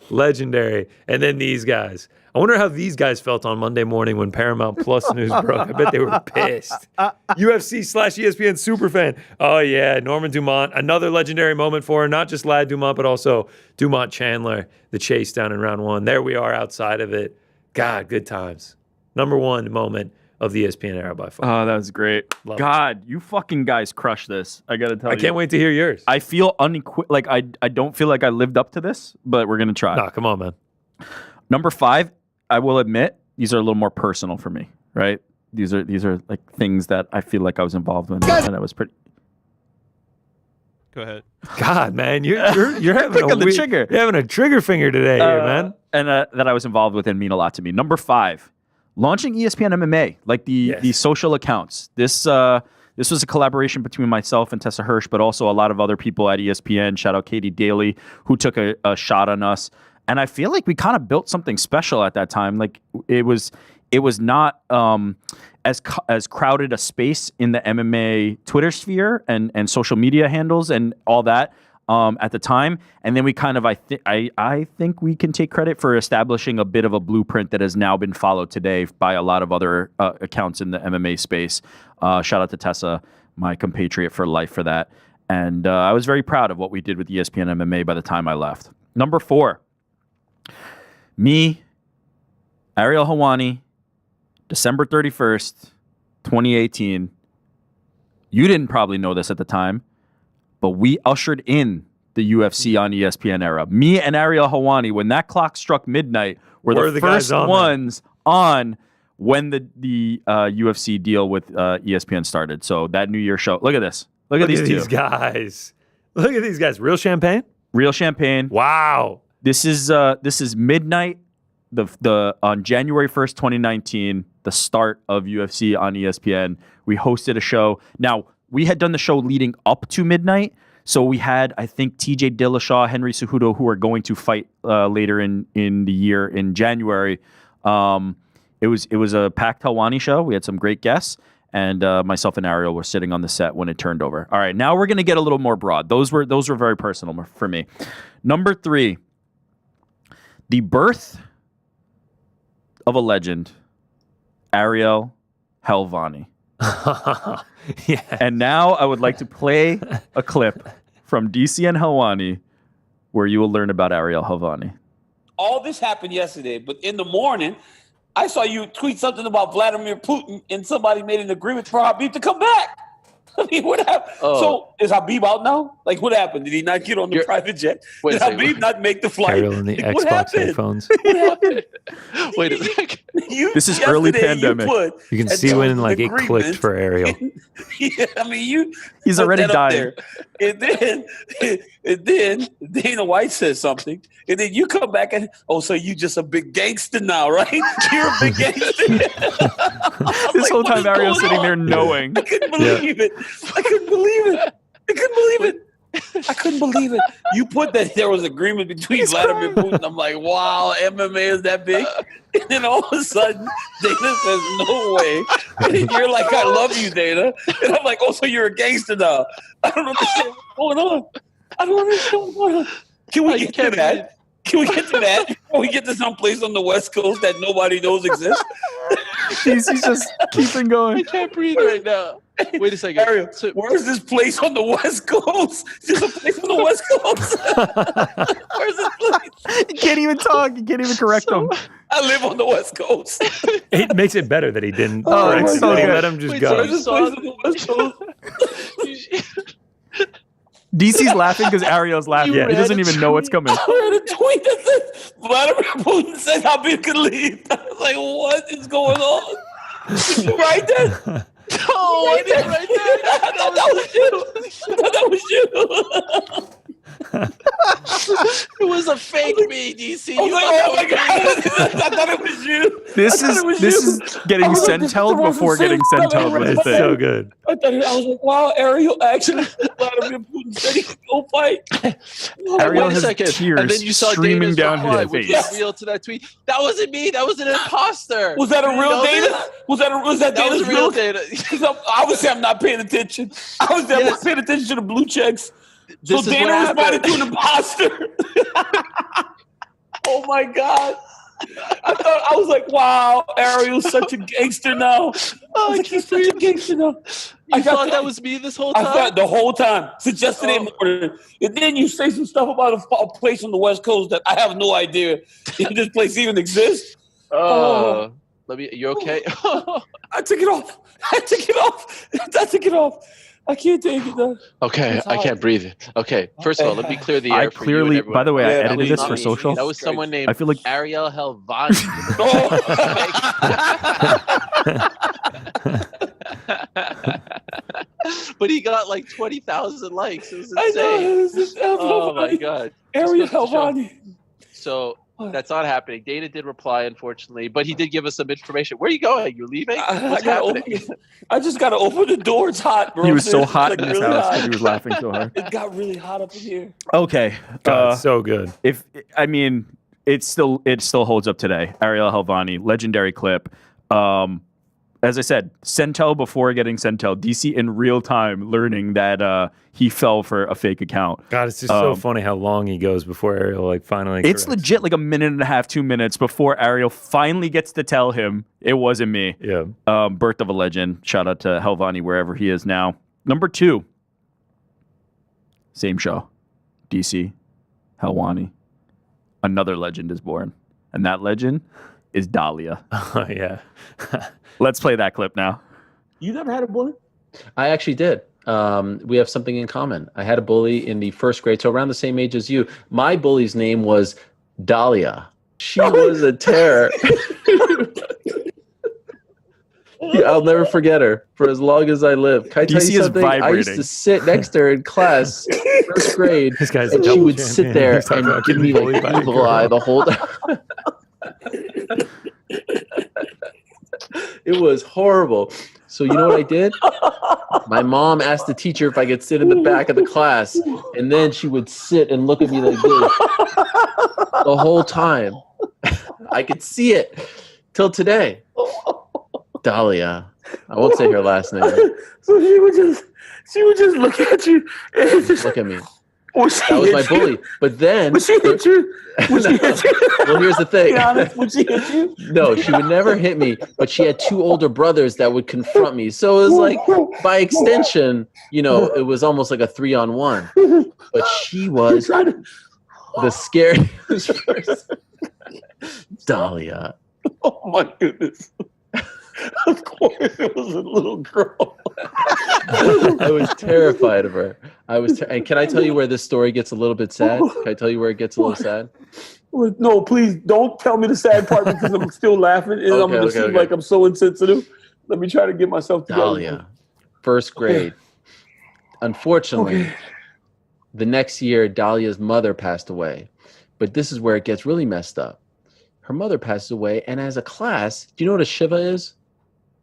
Legendary. And then these guys. I wonder how these guys felt on Monday morning when Paramount Plus news broke. I bet they were pissed. UFC/ESPN superfan. Oh, yeah. Norman Dumont. Another legendary moment for her. Not just Lad Dumont, but also Dumont Chandler. The chase down in round 1. There we are outside of it. God, good times. Number 1 moment of the ESPN era by far. Oh, that was great. God, you fucking guys crushed this. I got to tell you. I can't wait to hear yours. I feel like I don't feel like I lived up to this, but we're going to try. Nah, come on, man. Number 5, I will admit, these are a little more personal for me, right? These are like things that I feel like I was involved in, and I was pretty. Go ahead. God, man, you're having Click on the trigger. You're having a trigger finger today, here, man. And that I was involved with and mean a lot to me. Number 5, launching ESPN MMA, like the social accounts. This was a collaboration between myself and Tessa Hirsch, but also a lot of other people at ESPN. Shout out Katie Daly, who took a shot on us. And I feel like we kind of built something special at that time. Like it was not as crowded a space in the MMA Twitter sphere and social media handles and all that at the time. And then we kind of I think we can take credit for establishing a bit of a blueprint that has now been followed today by a lot of other accounts in the MMA space. Shout out to Tessa, my compatriot for life, for that. And I was very proud of what we did with ESPN MMA by the time I left. Number 4. Me, Ariel Helwani, December 31st, 2018. You didn't probably know this at the time, but we ushered in the UFC on ESPN era. Me and Ariel Helwani, when that clock struck midnight, were the first ones on when the UFC deal with ESPN started. So that New Year show. Look at this. Look at these guys. Look at these guys. Real champagne? Real champagne. Wow. This is midnight, on January 1st, 2019, the start of UFC on ESPN. We hosted a show. Now, we had done the show leading up to midnight, so we had, I think, TJ Dillashaw, Henry Cejudo, who are going to fight later in the year in January. It was a packed Helwani show. We had some great guests, and myself and Ariel were sitting on the set when it turned over. All right, now we're going to get a little more broad. Those were very personal for me. Number 3, the birth of a legend, Ariel Helwani. Yeah. And now I would like to play a clip from DC and Helwani where you will learn about Ariel Helwani. All this happened yesterday, but in the morning, I saw you tweet something about Vladimir Putin, and somebody made an agreement for Habib to come back. I mean, what happened? So is Habib out now? Like, what happened? Did he not get on the private jet? Did Habib not make the flight? Ariel and the What Xbox happened? headphones. What happened? Wait a second. This is early pandemic. You can see when like it clicked for Ariel. Yeah, I mean, He's put already that up dying. there. And then Dana White says something, and then you come back and so you just a big gangster now, right? You're a big gangster. This whole time Ariel's sitting there knowing. I couldn't believe it. I couldn't believe it. You put that there was agreement between Vladimir Putin. I'm like, wow, MMA is that big? And then all of a sudden, Dana says, no way. And then you're like, I love you, Dana. And I'm like, oh, so you're a gangster now. I don't understand what's going on. Can we get to that? Can we get to that? Can we get to some place on the West Coast that nobody knows exists? He's just keeping going. I can't breathe right now. Wait a second. Ariel, where's this place on the West Coast? There's a place on the West Coast. Where's this place? You can't even talk. You can't even correct him. I live on the West Coast. It makes it better that he didn't. Oh, it's so good. Let him just go. Where's this place on the West Coast? DC's laughing because Ariel's laughing. He doesn't even know what's coming. I read a tweet that said Vladimir Putin said Habib could leave. I was like, what is going on? Did you write that? No, I didn't write that. I thought that was you. It was a fake me, DC. I was like, oh my God. I thought it was you. This is getting sent-held before getting sent-held with It's the thing. so good. I was like, wow, Ariel actually Vladimir Putin said he could go fight. Ariel Wait a has second. tears And then you saw streaming Dana's down reply, his which face. was real to that tweet. That wasn't me. That was an imposter. Was that a You real know Dana? this? Was that That Dana's was real data. Obviously, I'm not paying attention. I'm not paying attention to the blue checks. So This is Dana what responded happened. to an imposter. Oh my God. I was like, wow, Ariel's such a gangster now. He's such a gangster now. You thought that was me this whole time? I thought the whole time, since yesterday morning. And then you say some stuff about a place on the West Coast that I have no idea if this place even exists. You okay? I took it off. I took it off. I can't take it though. Okay, I can't breathe. Okay, first of all, let me clear the air. I clearly, by the way, I edited this for me. social. That was someone named I feel like Ariel Helwani. But he got like 20,000 likes. It was insane. Oh my God. Ariel Helwani. So that's not happening. Dana did reply, unfortunately, but he did give us some information. Where are you going? You're leaving? What's happening? I just got to open the door. It's hot, bro. he was so It's hot like in his really house hot. because he was laughing so hard. It got really hot up in here. Okay, God, so good. It still holds up today. Ariel Helwani, legendary clip. As I said, Sentel before getting Sentel. DC in real time learning that he fell for a fake account. God, it's just so funny how long he goes before Ariel like finally. It's corrects. legit like a minute and a half, 2 minutes before Ariel finally gets to tell him it wasn't me. Yeah. Birth of a legend. Shout out to Helwani wherever he is now. Number 2. Same show. DC. Helwani. Another legend is born. And that legend is Dahlia. Oh, yeah. Let's play that clip now. You never had a bully? I actually did. We have something in common. I had a bully in the first grade, so around the same age as you. My bully's name was Dahlia. She was a terror. I'll never forget her for as long as I live. Can I tell you something? I used to sit next to her in class, first grade, This guy's and a she double would champion. sit there He's talking and about give me getting like bullied by a evil girl. eye the whole time. It was horrible. So you know what I did? My mom asked the teacher if I could sit in the back of the class, and then she would sit and look at me like this the whole time. I could see it till today. Dahlia. I won't say her last name. So she would just look at you and just Look at me. That was my bully. But then... Would she hit you? Would she hit you? Well, here's the thing. Be honest, would she hit you? No, she would never hit me, but she had 2 older brothers that would confront me. So it was like, by extension, it was almost like a 3-on-1. But she was the scariest person. Dahlia. Oh, my goodness. Of course, it was a little girl. I was terrified of her. And can I tell you where this story gets a little bit sad? Can I tell you where it gets a little sad? No, please don't tell me the sad part because I'm still laughing and I'm going to seem like I'm so insensitive. Let me try to get myself together. Dahlia, first grade. Unfortunately, the next year, Dahlia's mother passed away. But this is where it gets really messed up. Her mother passes away, and as a class, do you know what a Shiva is?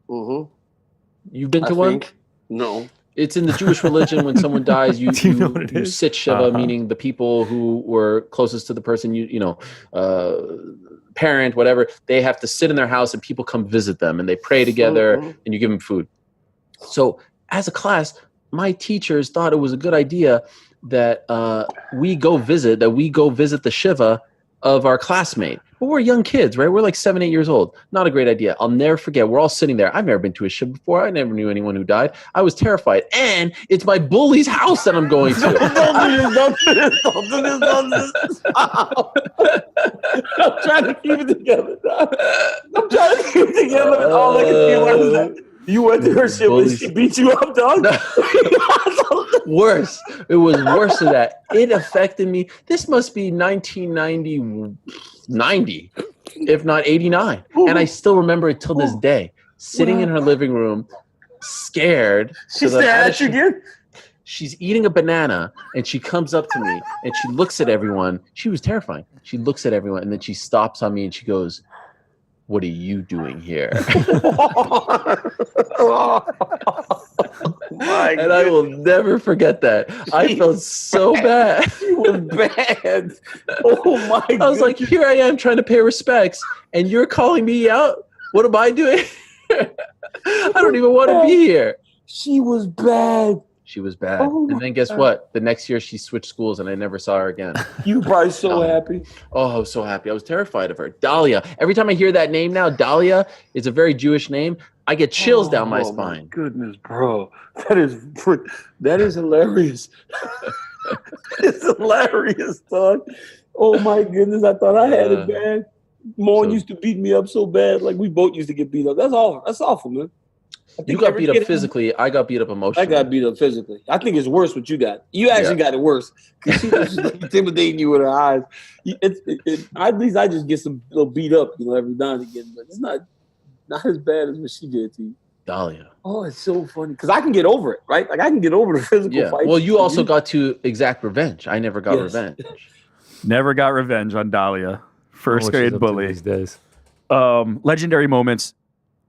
Mm-hmm. You've been to one? No. It's in the Jewish religion. When someone dies, you sit Shiva, meaning the people who were closest to the person, parent, whatever, they have to sit in their house and people come visit them and they pray together and you give them food. So as a class, my teachers thought it was a good idea that we go visit the Shiva of our classmate. But we're young kids, right? We're like 7, 8 years old. Not a great idea. I'll never forget. We're all sitting there. I've never been to a Shiva before. I never knew anyone who died. I was terrified. And it's my bully's house that I'm going to. I'm trying to keep it together. All I can feel was that you went to her Shiva and she beat you up, dog. No. Worse. It was worse than that. It affected me. This must be 1990, if not 89. And I still remember it till this day. Sitting in her living room, scared. She stared at you again? She's eating a banana, and she comes up to me, and she looks at everyone. She was terrifying. She looks at everyone, and then she stops on me, and she goes, "What are you doing here?" And I will never forget that. I felt so bad. It was bad. Oh my God. I was like, here I am trying to pay respects, and you're calling me out? What am I doing? I don't even want to be here. She was bad. She was bad. And then guess what? The next year she switched schools and I never saw her again. You were probably so happy. Oh, I was so happy. I was terrified of her. Dahlia. Every time I hear that name now, Dahlia is a very Jewish name. I get chills down my spine. My goodness, bro. That is hilarious. It's hilarious, dog. Oh my goodness. I thought I had it bad. Mon used to beat me up so bad. Like we both used to get beat up. That's all. That's awful, man. You got beat up physically. I got beat up emotionally. I got beat up physically. I think it's worse what you got. You actually got it worse because she was just intimidating you with her eyes. At least I just get some little beat up, every now and again. But it's not as bad as what she did to you. Dahlia. Oh, it's so funny because I can get over it, right? Like I can get over the physical fight. Well, you also got to exact revenge. I never got revenge. Never got revenge on Dahlia. First grade bully. These days. Legendary moments.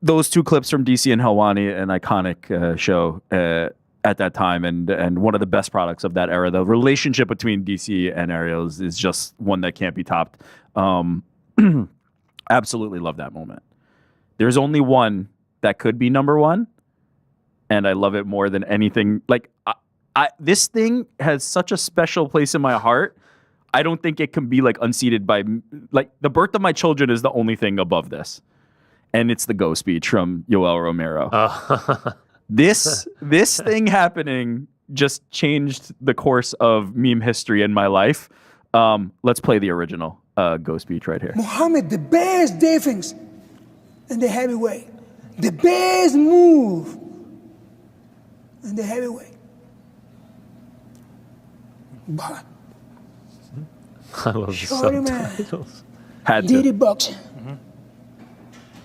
Those 2 clips from DC and Helwani, an iconic show at that time, and one of the best products of that era. The relationship between DC and Ariel is just one that can't be topped. Absolutely love that moment. There's only one that could be number 1, and I love it more than anything. Like, this thing has such a special place in my heart. I don't think it can be unseated by the birth of my children is the only thing above this. And it's the go speech from Yoel Romero. This thing happening just changed the course of meme history in my life. Let's play the original go speech right here. Muhammad, the best defense in the heavyweight. The best move in the heavyweight. But I love the subtitles. Had did to. it boxing.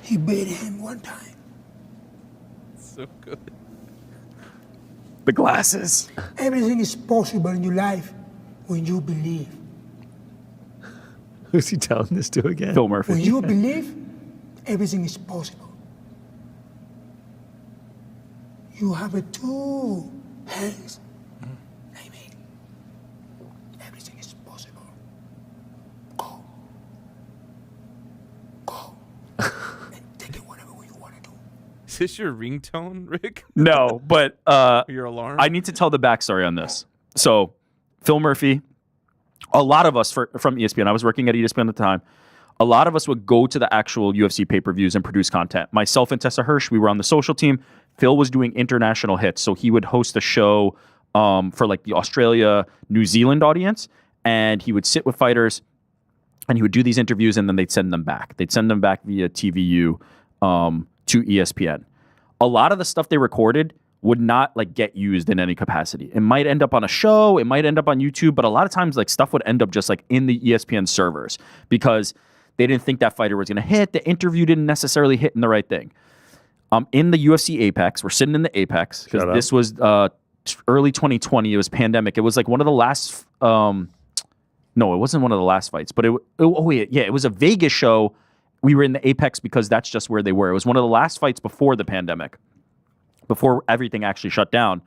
He beat him one time. So good. The glasses. Everything is possible in your life when you believe. Who's he telling this to again? Phil Murphy. When you believe, everything is possible. You have 2 hands. I mean, everything is possible. Go. And take it whatever way you want to do. Is this your ringtone, Rick? No, but your alarm? I need to tell the backstory on this. So, Phil Murphy, a lot of us from ESPN, I was working at ESPN at the time, a lot of us would go to the actual UFC pay-per-views and produce content. Myself and Tessa Hirsch, we were on the social team. Phil was doing international hits, so he would host a show for like the Australia, New Zealand audience, and he would sit with fighters, and he would do these interviews, and then they'd send them back. They'd send them back via TVU to ESPN. A lot of the stuff they recorded would not like get used in any capacity. It might end up on a show, it might end up on YouTube, but a lot of times like stuff would end up just like in the ESPN servers because they didn't think that fighter was going to hit. The interview didn't necessarily hit in the right thing. In the UFC Apex, we're sitting in the Apex because this was early 2020. It was pandemic. It was like one of the last. No, it wasn't one of the last fights, but it was a Vegas show. We were in the Apex because that's just where they were. It was one of the last fights before the pandemic, before everything actually shut down.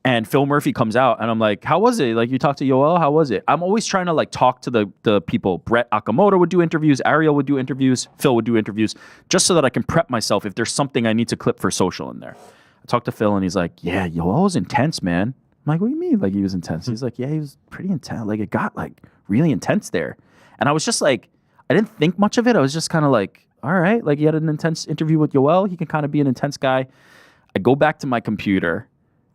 And Phil Murphy comes out, and I'm like, how was it? Like, you talked to Yoel? How was it? I'm always trying to, like, talk to the people. Brett Akamoto would do interviews. Ariel would do interviews. Phil would do interviews, just so that I can prep myself if there's something I need to clip for social in there. I talked to Phil, and he's like, yeah, Yoel was intense, man. I'm like, what do you mean? Like, he was intense? He's like, yeah, he was pretty intense. Like, it got, like, really intense there. And I was just like, I didn't think much of it. I was just kind of like, all right. Like, he had an intense interview with Yoel. He can kind of be an intense guy. I go back to my computer,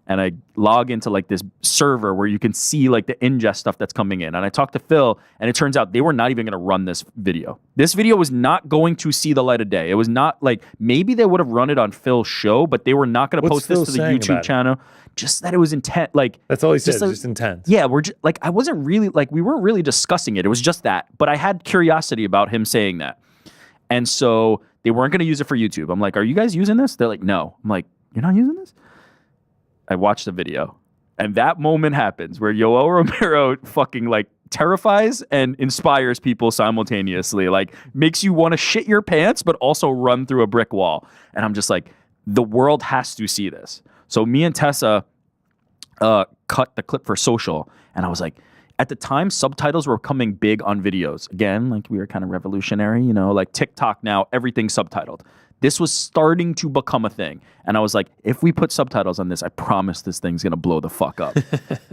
and I log into like this server where you can see like the ingest stuff that's coming in. And I talked to Phil, and it turns out they were not even going to run this video. This video was not going to see the light of day. It was not like, maybe they would have run it on Phil's show, but they were not going to post this to the YouTube channel. Just that it was intense. Like, that's all he said, just intense. Yeah, like, I wasn't really, like, we weren't really discussing it. It was just that. But I had curiosity about him saying that. And so they weren't going to use it for YouTube. I'm like, are you guys using this? They're like, no. I'm like, you're not using this? I watched the video, and that moment happens where Yoel Romero fucking like terrifies and inspires people simultaneously, like makes you want to shit your pants, but also run through a brick wall. And I'm just like, the world has to see this. So me and Tessa cut the clip for social, and I was like, at the time, subtitles were coming big on videos. Again, like we were kind of revolutionary, you know, like TikTok now, everything's subtitled. This was starting to become a thing. And I was like, if we put subtitles on this, I promise this thing's going to blow the fuck up.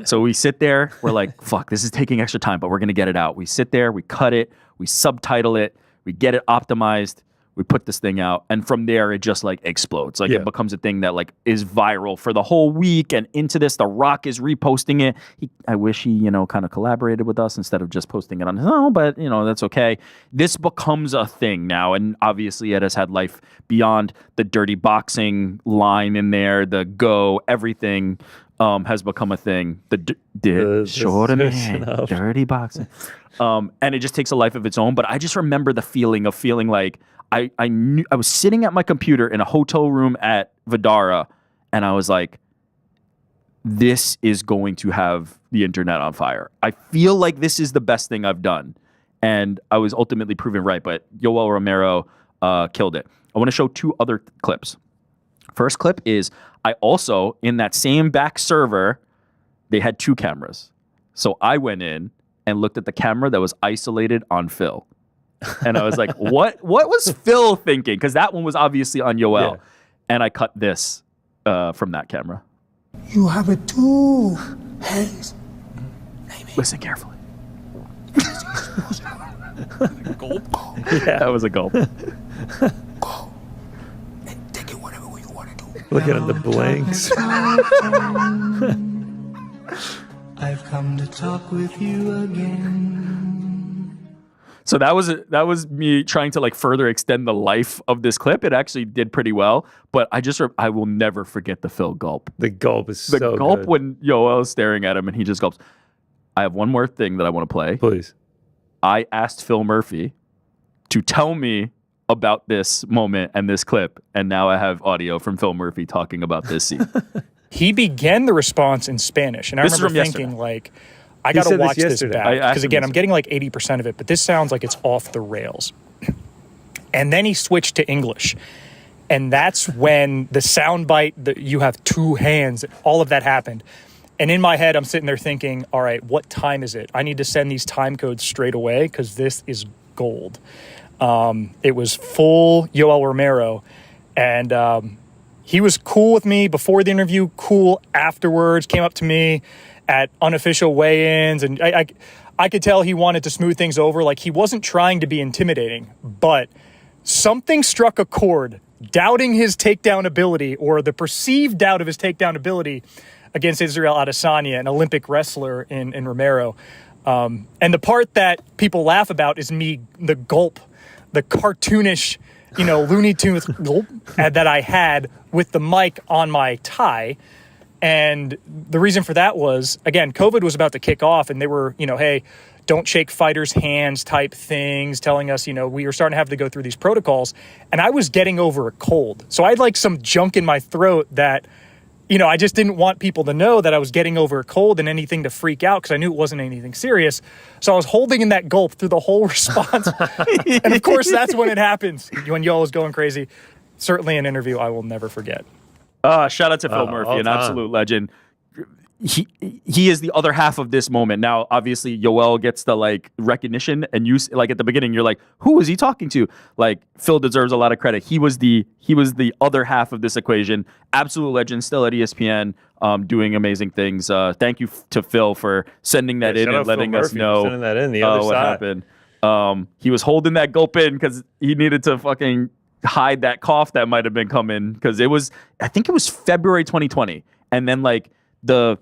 So we sit there. We're like, fuck, this is taking extra time, but we're going to get it out. We sit there. We cut it. We subtitle it. We get it optimized. We put this thing out. And from there, it just like explodes. Like it becomes a thing that like is viral for the whole week. And into this, The Rock is reposting it. I wish he, you know, kind of collaborated with us instead of just posting it on his own, but you know, that's okay. This becomes a thing now. And obviously it has had life beyond the dirty boxing line in there, the go, everything has become a thing. Dirty boxing. And it just takes a life of its own. But I just remember the feeling of feeling like, I knew I was sitting at my computer in a hotel room at Vidara, and I was like, this is going to have the internet on fire. I feel like this is the best thing I've done. And I was ultimately proven right, but Yoel Romero killed it. I want to show two other clips. First clip is, I also, in that same back server, they had two cameras. So I went in and looked at the camera that was isolated on Phil. And I was like, what was Phil thinking? Because that one was obviously on Yoel. Yeah. And I cut this from that camera. You have a two hands. Listen carefully. Gulp? Yeah, that was a gulp. Go and take it whatever way you want to do. Looking at the blanks. I've come to talk with you again. So that was me trying to like further extend the life of this clip. It actually did pretty well, but I will never forget the Phil gulp. The gulp is so good. The gulp when Yoel is staring at him and he just gulps. I have one more thing that I want to play. Please. I asked Phil Murphy to tell me about this moment and this clip, and now I have audio from Phil Murphy talking about this scene. He began the response in Spanish, and I remember thinking, like, I got to watch this back. Because, again, I'm getting like 80% of it, but this sounds like it's off the rails. And then he switched to English. And that's when the soundbite, you have two hands, all of that happened. And in my head, I'm sitting there thinking, all right, what time is it? I need to send these time codes straight away because this is gold. It was full Yoel Romero. And he was cool with me before the interview, cool afterwards, came up to me at unofficial weigh-ins, and I could tell he wanted to smooth things over. Like, he wasn't trying to be intimidating, but something struck a chord, doubting his takedown ability, or the perceived doubt of his takedown ability, against Israel Adesanya, an Olympic wrestler in Romero. And the part that people laugh about is me, the gulp, the cartoonish, Looney Tunes gulp that I had with the mic on my tie. And the reason for that was, again, COVID was about to kick off, and they were, hey, don't shake fighters' hands type things, telling us, we were starting to have to go through these protocols. And I was getting over a cold. So I had like some junk in my throat that, I just didn't want people to know that I was getting over a cold and anything to freak out, because I knew it wasn't anything serious. So I was holding in that gulp through the whole response. And of course, that's when it happens, when Yo is going crazy. Certainly an interview I will never forget. Shout out to Phil Murphy, an absolute legend. He is the other half of this moment. Now, obviously, Yoel gets the recognition, and you at the beginning, you're like, who is he talking to? Phil deserves a lot of credit. He was the other half of this equation. Absolute legend, still at ESPN, doing amazing things. Thank you to Phil for sending that in and letting us know sending that in the other what side. happened. He was holding that gulp in because he needed to fucking hide that cough that might have been coming, because I think it was February 2020, and then the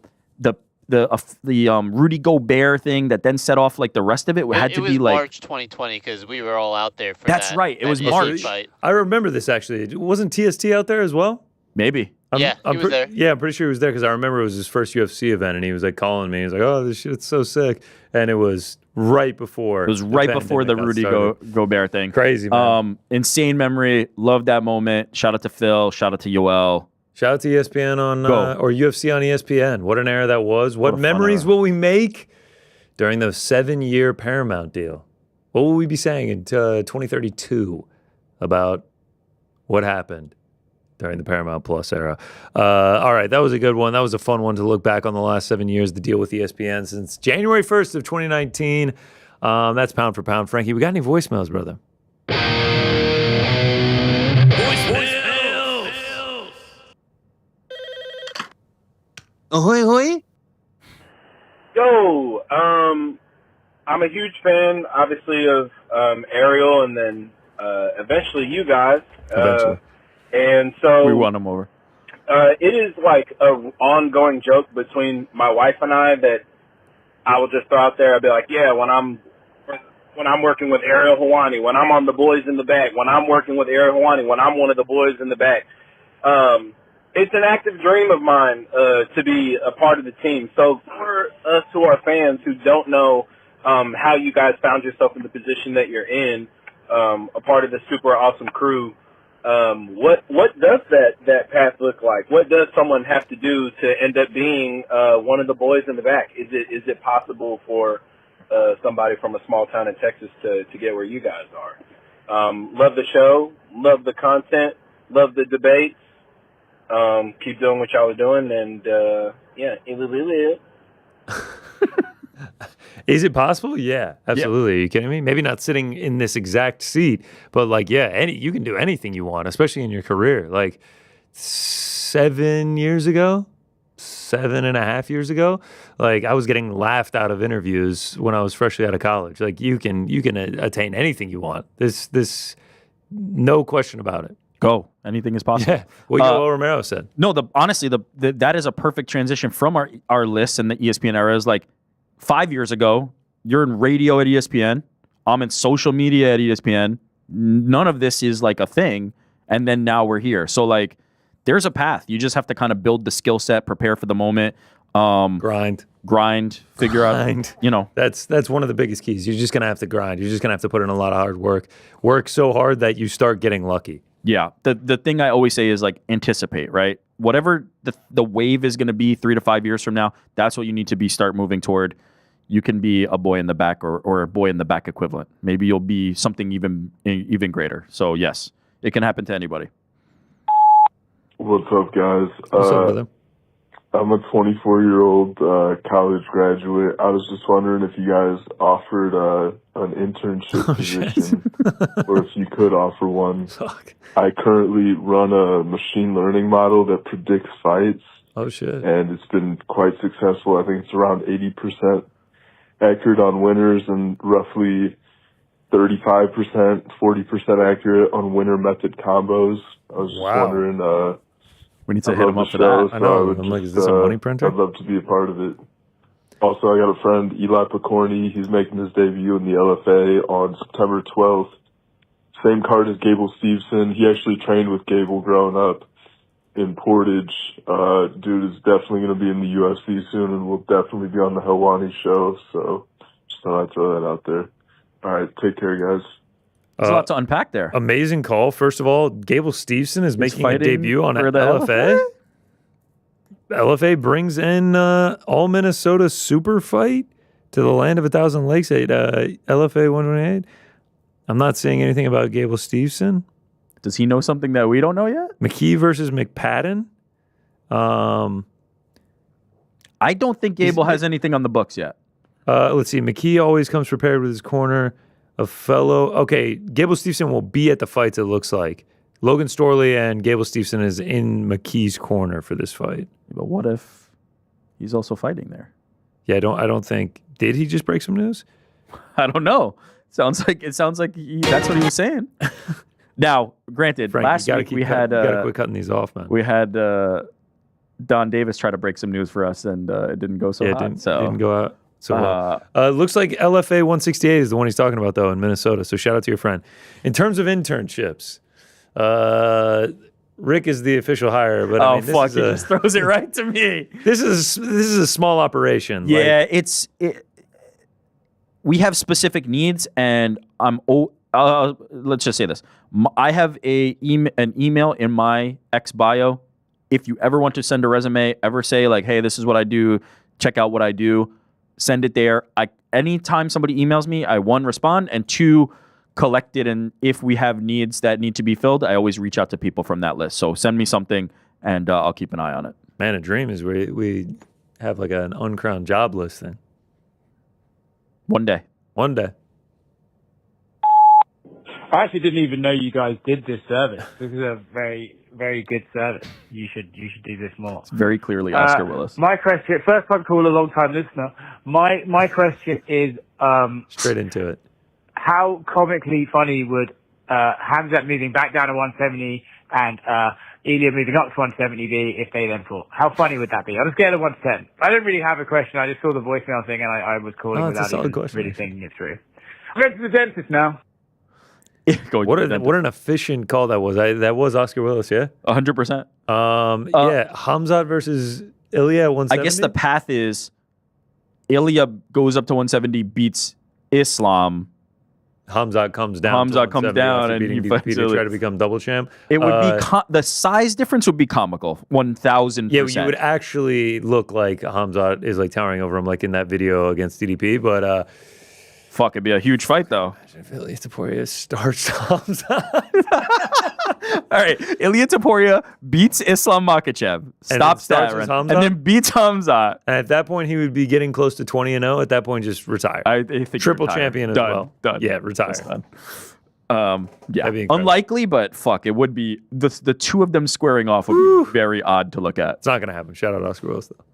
Rudy Gobert thing that then set off the rest of it had to be March 2020, because we were all out there for that's that. right. It was March. Fight. I remember this actually. Wasn't TST out there as well? Maybe. He was there. Yeah, I'm pretty sure he was there, because I remember it was his first UFC event, and he was calling me. He was like, "Oh, this shit's so sick," and it was right before. It was right before the Rudy Gobert thing. Crazy, man. Insane memory. Love that moment. Shout out to Phil. Shout out to Yoel. Shout out to ESPN or UFC on ESPN. What an era that was. What memories will we make during the 7-year Paramount deal? What will we be saying in 2032 about what happened during the Paramount Plus era? All right, that was a good one. That was a fun one to look back on the last 7 years, the deal with ESPN since January 1st of 2019. That's pound for pound. Frankie, we got any voicemails, brother? Ahoy, hoy. Yo, I'm a huge fan, obviously, of Ariel, and then eventually you guys. And so we won him over. It is an ongoing joke between my wife and I that I will just throw out there. I'll be like, yeah, when I'm working with Ariel Helwani, when I'm on the boys in the back, when I'm working with Ariel Helwani, when I'm one of the boys in the back. It's an active dream of mine to be a part of the team. So for us who are fans who don't know how you guys found yourself in the position that you're in, a part of the super awesome crew, what does that path look like? What does someone have to do to end up being one of the boys in the back? Is it possible for somebody from a small town in Texas to get where you guys are? Love the show, love the content, love the debates. Keep doing what y'all are doing, and Is it possible? Yeah, absolutely. Are you kidding me? Maybe not sitting in this exact seat, but you can do anything you want, especially in your career. 7 years ago, 7.5 years ago, I was getting laughed out of interviews when I was freshly out of college. You can attain anything you want. This no question about it. Go. Anything is possible. Yeah. What Romero said. No, honestly, that is a perfect transition from our list and the ESPN era. Is 5 years ago, you're in radio at ESPN. I'm in social media at ESPN. None of this is a thing. And then now we're here. So there's a path. You just have to kind of build the skill set, prepare for the moment. Grind, figure out, That's one of the biggest keys. You're just going to have to grind. You're just going to have to put in a lot of hard work. Work so hard that you start getting lucky. Yeah. The thing I always say is anticipate, right? Whatever the wave is going to be 3 to 5 years from now, that's what you need to start moving toward. You can be a boy in the back or a boy in the back equivalent. Maybe you'll be something even greater. So yes, it can happen to anybody. What's up, guys? What's up, brother? I'm a 24-year-old college graduate. I was just wondering if you guys offered an internship position, or if you could offer one. Fuck. I currently run a machine learning model that predicts fights. Oh, shit. And it's been quite successful. I think it's around 80% accurate on winners and roughly 35%, 40% accurate on winner method combos. I was just wondering... we need to I hit love him up the for show, that. I know. I'm like, is this a money printer? I'd love to be a part of it. Also, I got a friend, Eli Picorni. He's making his debut in the LFA on September 12th. Same card as Gable Steveson. He actually trained with Gable growing up in Portage. Dude is definitely going to be in the UFC soon, and will definitely be on the Helwani show. So just thought I'd throw that out there. All right, take care, guys. There's a lot to unpack there. Amazing call. First of all, Gable Steveson is making a fighting debut on for the LFA. LFA brings in all Minnesota super fight to the land of 1,000 lakes at LFA 128. I'm not saying anything about Gable Steveson. Does he know something that we don't know yet? McKee versus McPadden. I don't think Gable has anything on the books yet. Let's see. McKee always comes prepared with his corner. A fellow. Okay, Gable Steveson will be at the fights, it looks like. Logan Storley and Gable Steveson is in McKee's corner for this fight. But what if he's also fighting there? Yeah, I don't think. Did he just break some news? I don't know. Sounds like that's what he was saying. Now, granted, Frank, last week we had you gotta quit cutting these off, man. We had Don Davis try to break some news for us, and it didn't go so hot. It didn't go out so well. Looks like LFA 168 is the one he's talking about, though, in Minnesota. So shout out to your friend. In terms of internships, Rick is the official hire, but I mean, fuck, he just throws it right to me. This is a small operation. Yeah, we have specific needs, and let's just say this. I have an email in my X bio. If you ever want to send a resume, ever say like, hey, this is what I do, check out what I do, send it there. Anytime somebody emails me, I, 1, respond, and 2, collect it. And if we have needs that need to be filled, I always reach out to people from that list. So send me something, and I'll keep an eye on it. Man, a dream is we have like an uncrowned job listing. One day. I actually didn't even know you guys did this service. This is a very, very good service. You should do this more. It's very clearly Oscar Willis. My question, first time caller, long time listener. My question is straight into it. How comically funny would Khamzat moving back down to 170 and Ilya moving up to 170 be if they then fought? How funny would that be? On a scale of 1 to 10. I don't really have a question. I just saw the voicemail thing and I was calling without even really thinking it through. I'm going to the dentist now. What an efficient call that was. That was Oscar Willis, yeah? 100%. Yeah, Khamzat versus Ilya at 170? I guess the path is Ilya goes up to 170, beats Islam. Khamzat comes down. And beating he DDP to try to become double champ. It would be the size difference would be comical. 1,000%. Yeah, you would actually look like Khamzat is like towering over him, like in that video against DDP. But fuck, it'd be a huge fight though. Imagine if Ilya Taporia starts Khamzat. All right, Ilya Taporia beats Islam Makhachev, stops that run, and then beats Khamzat. And at that point, he would be getting close to 20-0. At that point, just retire. I think triple champion as well. Done. Yeah, retire. Yeah, unlikely, but fuck, it would be the two of them squaring off would be very odd to look at. It's not gonna happen. Shout out Oscar Willis though.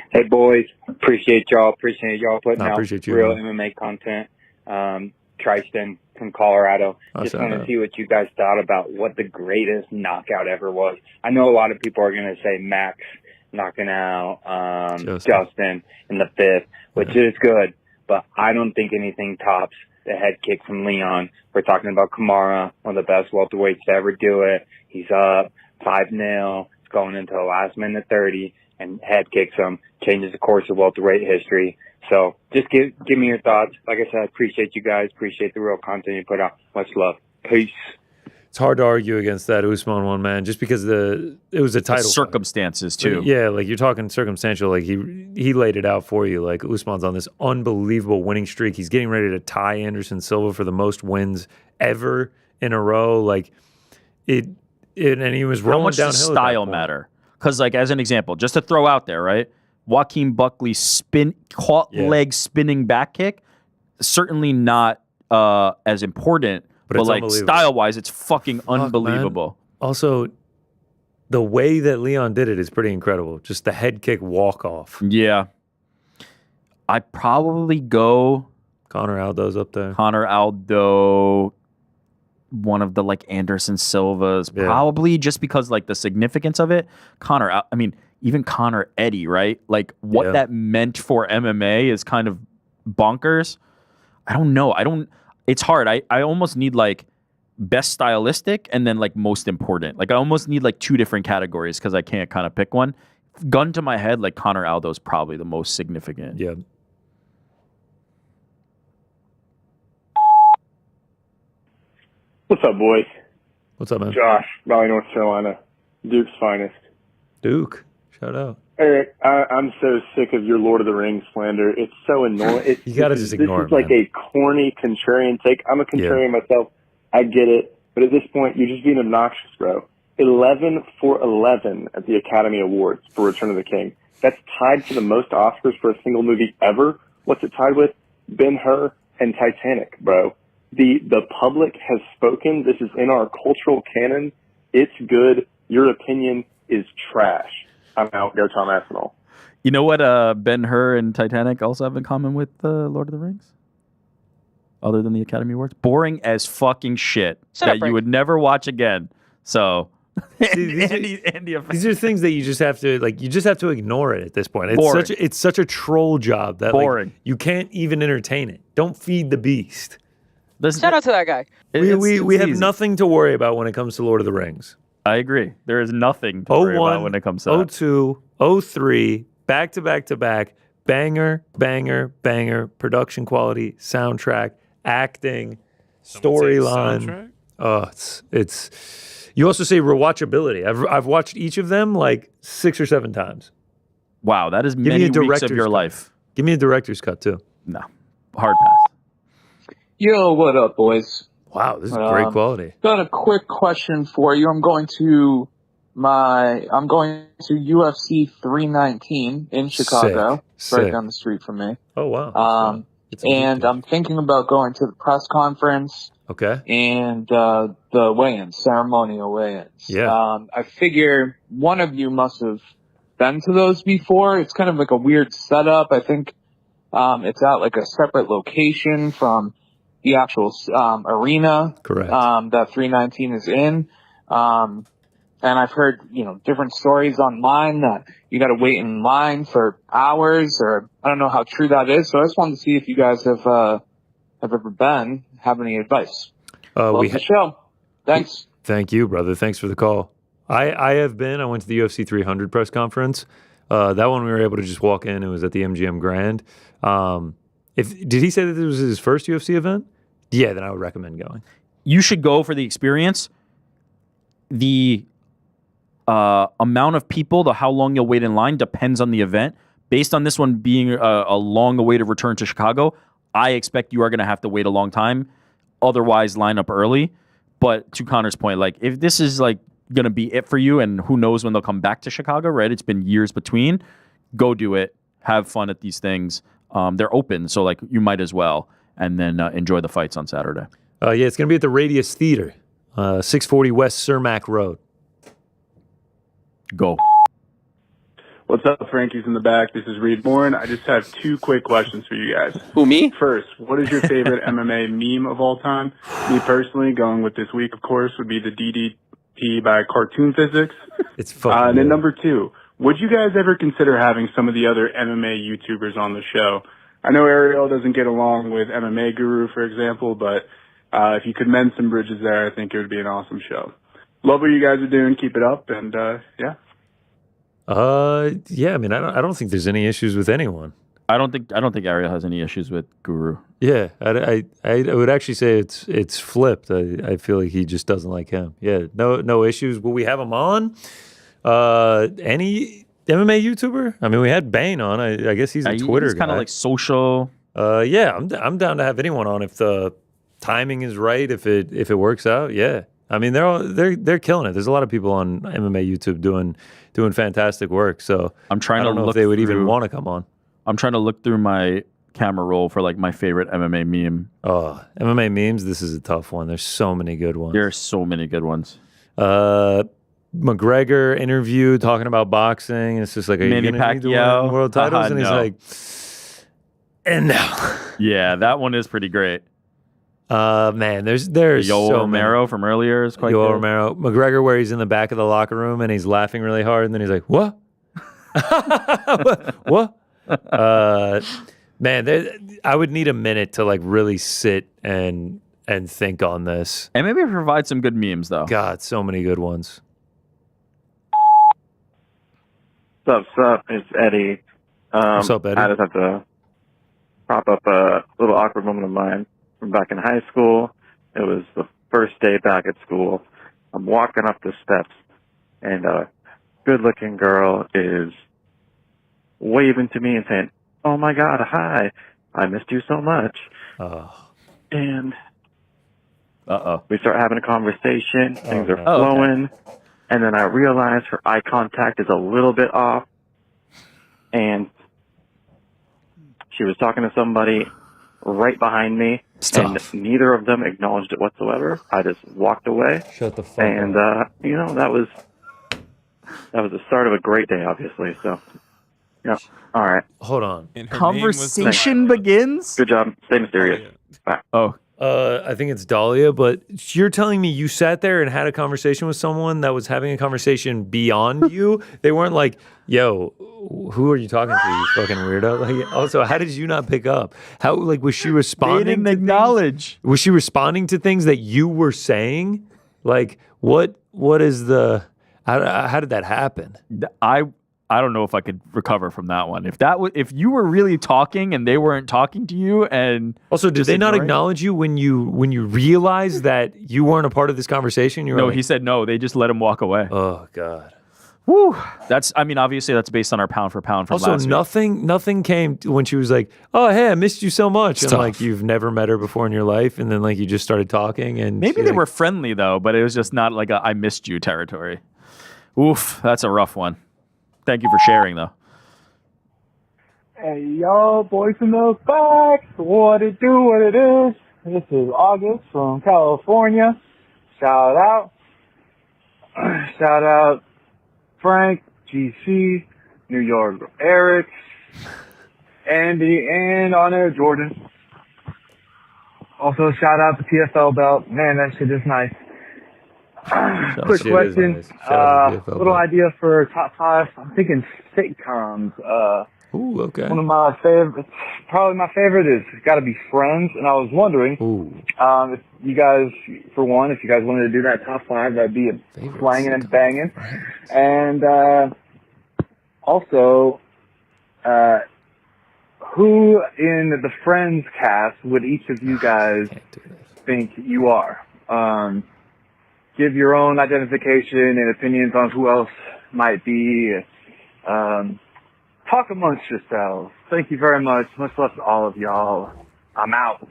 Hey boys, appreciate y'all putting out real man. MMA content. Tristan from Colorado. Just want to see what you guys thought about what the greatest knockout ever was. I know a lot of people are going to say Max knocking out Justin in the 5th, which is good, but I don't think anything tops the head kick from Leon. We're talking about Kamara, one of the best welterweights to ever do it. He's up 5-0. It's going into the last minute 30, and head kicks him, changes the course of welterweight history. So just give me your thoughts. Like I said, I appreciate you guys. Appreciate the real content you put out. Much love. Peace. It's hard to argue against that Usman one, man, just because it was a title. Circumstances too. Yeah, like you're talking circumstantial. Like he laid it out for you. Like Usman's on this unbelievable winning streak. He's getting ready to tie Anderson Silva for the most wins ever in a row. Like and he was rolling downhill. How much does style matter? Because, like, as an example, just to throw out there, right? Joaquin Buckley's caught leg spinning back kick, certainly not as important, but like style-wise, it's fucking unbelievable. Man. Also, the way that Leon did it is pretty incredible. Just the head kick walk-off. Yeah. I'd probably go... Connor Aldo's up there. Connor Aldo, one of the, like, Anderson Silvas, probably just because, like, the significance of it. Even Connor Eddie, right? Like, what that meant for MMA is kind of bonkers. I don't know. It's hard. I almost need, like, best stylistic and then, like, most important. Like, I almost need, like, 2 different categories because I can't kind of pick one. Gun to my head, like, Connor Aldo is probably the most significant. Yeah. What's up, boys? What's up, man? Josh, Raleigh, North Carolina. Duke's finest. Duke, shout out. Eric, I'm so sick of your Lord of the Rings slander. It's so annoying. You got to just ignore it, This is like a corny contrarian take. I'm a contrarian myself. I get it. But at this point, you're just being obnoxious, bro. 11 for 11 at the Academy Awards for Return of the King. That's tied for the most Oscars for a single movie ever. What's it tied with? Ben-Hur and Titanic, bro. The public has spoken. This is in our cultural canon. It's good. Your opinion is trash. I'm out. Go Tom Aspinall. You know what Ben-Hur and Titanic also have in common with Lord of the Rings? Other than the Academy Awards? Boring as fucking shit that you would never watch again. So... These are things that you just have to ignore it at this point. It's such a troll job that like, you can't even entertain it. Don't feed the beast. Shout out to that guy. We have nothing to worry about when it comes to Lord of the Rings. I agree. There is nothing to worry about when it comes to 02, 03, back to back to back, banger, production quality, soundtrack, acting, storyline. Oh, it's. You also say rewatchability. I've watched each of them like 6 or 7 times. Wow, that is many weeks of your life. Give me a director's cut too. No, hard pass. Yo, what up, boys? Wow, this is great quality. Got a quick question for you. I'm going to UFC 319 in Chicago, right down the street from me. Oh wow. And I'm thinking about going to the press conference. Okay. And the weigh-ins, ceremonial weigh-ins. Yeah. I figure one of you must have been to those before. It's kind of like a weird setup. I think it's at like a separate location from the actual arena. Correct. That 319 is in. And I've heard, different stories online that you got to wait in line for hours, or I don't know how true that is. So I just wanted to see if you guys have ever been. Have any advice? Love the show. Thanks. Thank you, brother. Thanks for the call. I have been. I went to the UFC 300 press conference. That one we were able to just walk in. It was at the MGM Grand. Did he say that this was his first UFC event? Yeah, then I would recommend going. You should go for the experience. The amount of people, how long you'll wait in line depends on the event. Based on this one being a long-awaited return to Chicago, I expect you are going to have to wait a long time. Otherwise, line up early. But to Connor's point, like if this is like going to be it for you, and who knows when they'll come back to Chicago, right? It's been years between. Go do it. Have fun at these things. They're open, so like you might as well. And then enjoy the fights on Saturday. Yeah, it's going to be at the Radius Theater, 640 West Cermak Road. Go. What's up, Frankie's in the back? This is Reed Bourne. I just have 2 quick questions for you guys. Who, me? First, what is your favorite MMA meme of all time? Me personally, going with this week, of course, would be the DDP by Cartoon Physics. It's fucking And then number 2, would you guys ever consider having some of the other MMA YouTubers on the show? I know Ariel doesn't get along with MMA Guru, for example, but if you could mend some bridges there, I think it would be an awesome show. Love what you guys are doing. Keep it up, and yeah. Yeah, I mean, I don't think there's any issues with anyone. I don't think Ariel has any issues with Guru. Yeah, I would actually say it's flipped. I feel like he just doesn't like him. Yeah, no issues. Will we have him on? Any MMA YouTuber? I mean, we had Bane on. I guess he's a Twitter guy. He's kind of like social. Yeah, I'm down to have anyone on if the timing is right. If it works out, yeah. I mean, they're killing it. There's a lot of people on MMA YouTube doing fantastic work. So I'm trying I don't to know look if they would through, even want to come on. I'm trying to look through my camera roll for like my favorite MMA meme. Oh, MMA memes. This is a tough one. There's so many good ones. There are so many good ones. McGregor interview talking about boxing. It's just like, are you Manny going to need to Pacquiao? win world titles? And he's No. like, and no. Yeah, that one is pretty great. Man, there's Yoel so Romero from earlier is quite Yoel good. Romero. McGregor, where he's in the back of the locker room and he's laughing really hard, and then he's like, what? What? Man, I would need a minute to like really sit and think on this. And maybe provide some good memes though. God, so many good ones. What's up? It's Eddie. What's up, Eddie? I just have to prop up a little awkward moment of mine from back in high school. It was the first day back at school. I'm walking up the steps, and a good-looking girl is waving to me and saying, "Oh my God, hi! I missed you so much." And we start having a conversation. Things are flowing. And then I realize her eye contact is a little bit off. And she was talking to somebody right behind me. And neither of them acknowledged it whatsoever. I just walked away. Shut the fuck and, up. that was the start of a a day, obviously. So, yeah. All right. Hold on. Conversation begins? Good job. Stay mysterious. Bye. Oh. I think it's Dahlia, but you're telling me you sat there and had a conversation with someone that was having a conversation beyond you? They weren't like, yo, who are you talking to, you fucking weirdo? Like, also, how did you not pick up? How, like, was she responding? They didn't to acknowledge. Things? Was she responding to things that you were saying? Like, what is the, how did that happen? I don't know if I could recover from that one. If you were really talking and they weren't talking to you, and also did they not acknowledge you when you realized that you weren't a part of this conversation? No, he said no. They just let him walk away. Oh God. Woo. Obviously that's based on our pound for pound from also, last week. nothing came when she was like, "Oh, hey, I missed you so much." It's and like you've never met her before in your life, and then like you just started talking, and maybe they were friendly though, but it was just not like a I missed you territory. Oof, that's a rough one. Thank you for sharing, though. Hey, y'all, boys in the back. What it do, what it is. This is August from California. Shout out. Shout out Frank, GC, New York, Eric, Andy, and on air, Jordan. Also, shout out the PFL belt. Man, that shit is nice. Quick question. Nice. Little idea for top 5. I'm thinking sitcoms. Ooh, okay. One of my favorites, probably my favorite, is got to be Friends. And I was wondering, if you guys, for one, if you guys wanted to do that top 5, that'd be a slanging and banging. And also, who in the Friends cast would each of you guys think you are? Give your own identification and opinions on who else might be. Talk amongst yourselves. Thank you very much. Much love to all of y'all. I'm out.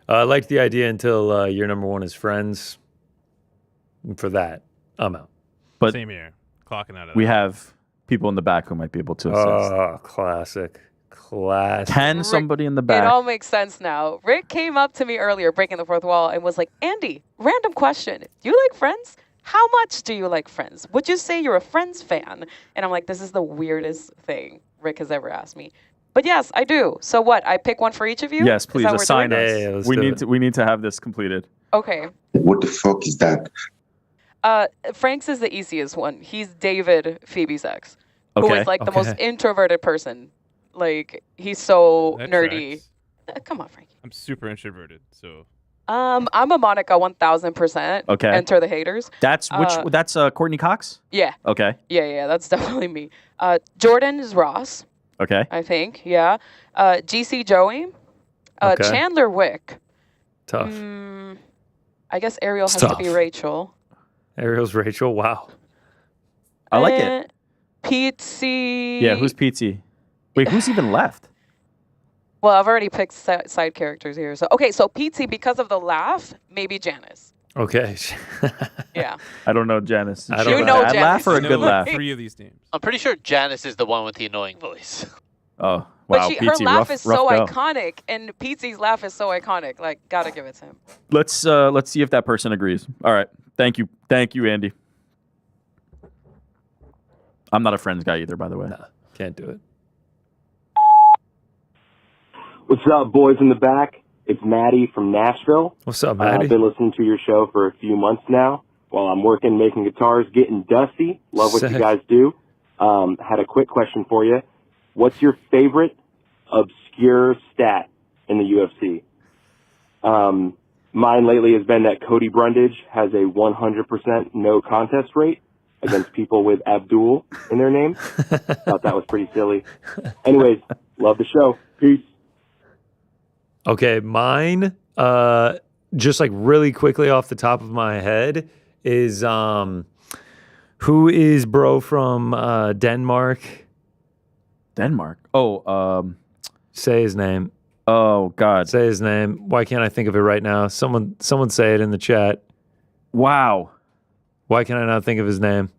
I liked the idea until your number one is Friends. And for that, I'm out. But same here. Clocking out of we have people in the back who might be able to assist. Oh, classic. Can somebody in the back? It all makes sense now. Rick came up to me earlier, breaking the fourth wall, and was like, Andy, random question. Do you like Friends? How much do you like Friends? Would you say you're a Friends fan? And I'm like, this is the weirdest thing Rick has ever asked me. But yes, I do. So what? I pick one for each of you? Yes, please assign us. Yeah, we need to have this completed. Okay. What the fuck is that? Frank's is the easiest one. He's David, Phoebe's ex, who Okay. is like the most introverted person. Like, he's so That nerdy. tracks. Come on, Frankie. I'm super introverted, so I'm a Monica 1000%. Okay. Enter the haters. That's that's Courtney Cox? Yeah. Okay. Yeah, that's definitely me. Jordan is Ross, Okay. I think. Yeah. GC Joey. Okay. Chandler Wick. Tough. I guess Ariel has tough. to be Rachel. Ariel's Rachel. Wow. I like it. Pete C. Yeah, who's Pete? Wait, who's even left? Well, I've already picked side characters here. So okay, so Pete C, because of the laugh, maybe Janice. Okay. Yeah. I don't know, Janice. I don't You know Bad laugh or a I know good like laugh? 3 of these names. I'm pretty sure Janice is the one with the annoying voice. Oh, But wow. her Pizzi, laugh rough, is rough so go. iconic, and Pizzi's laugh is so iconic. Like, gotta give it to him. Let's see if that person agrees. All right. Thank you, Andy. I'm not a Friends guy either, by the way. Nah, can't do it. What's up, boys in the back? It's Maddie from Nashville. What's up, Maddie? I've been listening to your show for a few months now while I'm working, making guitars, getting dusty. Love what Sick. you guys do. Had a quick question for you. What's your favorite obscure stat in the UFC? Mine lately has been that Cody Brundage has a 100% no contest rate against people with Abdul in their name. Thought that was pretty silly. Anyways, love the show. Peace. Okay, mine, just like really quickly off the top of my head, is who is bro from Denmark? Denmark. Oh, say his name. Oh God, say his name. Why can't I think of it right now? Someone say it in the chat. Wow. Why can I not think of his name?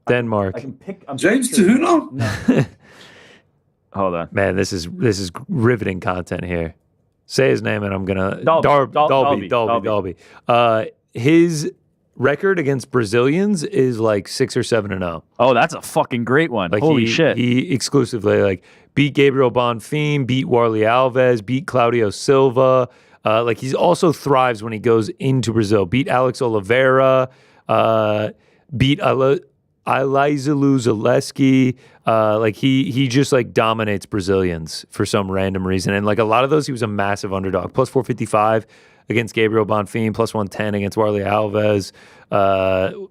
Denmark. James Tuhuna? Hold on, man. This is riveting content here. Say his name, and I'm gonna Dalby. His record against Brazilians is like 6 or 7-0. Oh, that's a fucking great one. Like Holy shit. He exclusively like beat Gabriel Bonfim, beat Warley Alves, beat Claudio Silva. Like he also thrives when he goes into Brazil. Beat Alex Oliveira. Beat Elizalou Zaleski. Like he just like dominates Brazilians for some random reason. And like a lot of those, he was a massive underdog. Plus 455 against Gabriel Bonfim, plus 110 against Warley Alves.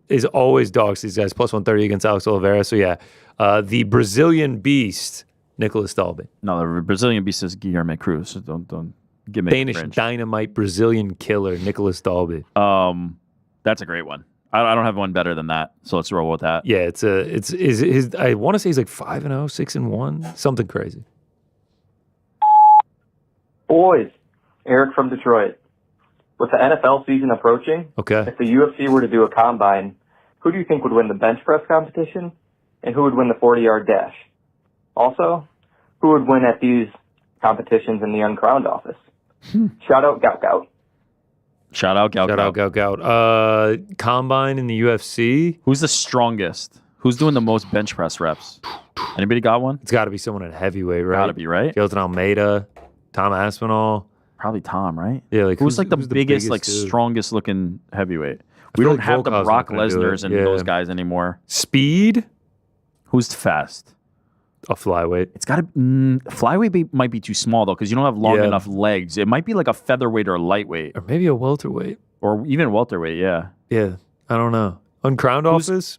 Is always dogs these guys. Plus 130 against Alex Oliveira. So yeah, the Brazilian beast, Nicolas Dalby. No, the Brazilian beast is Guilherme Cruz. So don't give me Danish dynamite Brazilian killer, Nicolas Dalby. That's a great one. I don't have one better than that, so let's roll with that. Yeah, it's his. I want to say he's like 5-0, 6-1, something crazy. Boys, Eric from Detroit. With the NFL season approaching, okay, if the UFC were to do a combine, who do you think would win the bench press competition, and who would win the 40-yard dash? Also, who would win at these competitions in the uncrowned office? Shout out Gout Gout. Shout out Gout. Combine in the UFC. Who's the strongest? Who's doing the most bench press reps? Anybody got one? It's got to be someone at heavyweight, right? Got to be, right? Gelton Almeida, Tom Aspinall. Probably Tom, right? Yeah, like who's like the biggest, like dude? strongest looking heavyweight? We don't like have the Volkov's Brock not gonna do Lesnar's it. and those guys anymore. Speed? Who's fast? A flyweight. It's got to flyweight might be too small though because you don't have long enough legs. It might be like a featherweight or a lightweight or maybe a welterweight or even welterweight. Yeah, yeah. I don't know. Uncrowned office.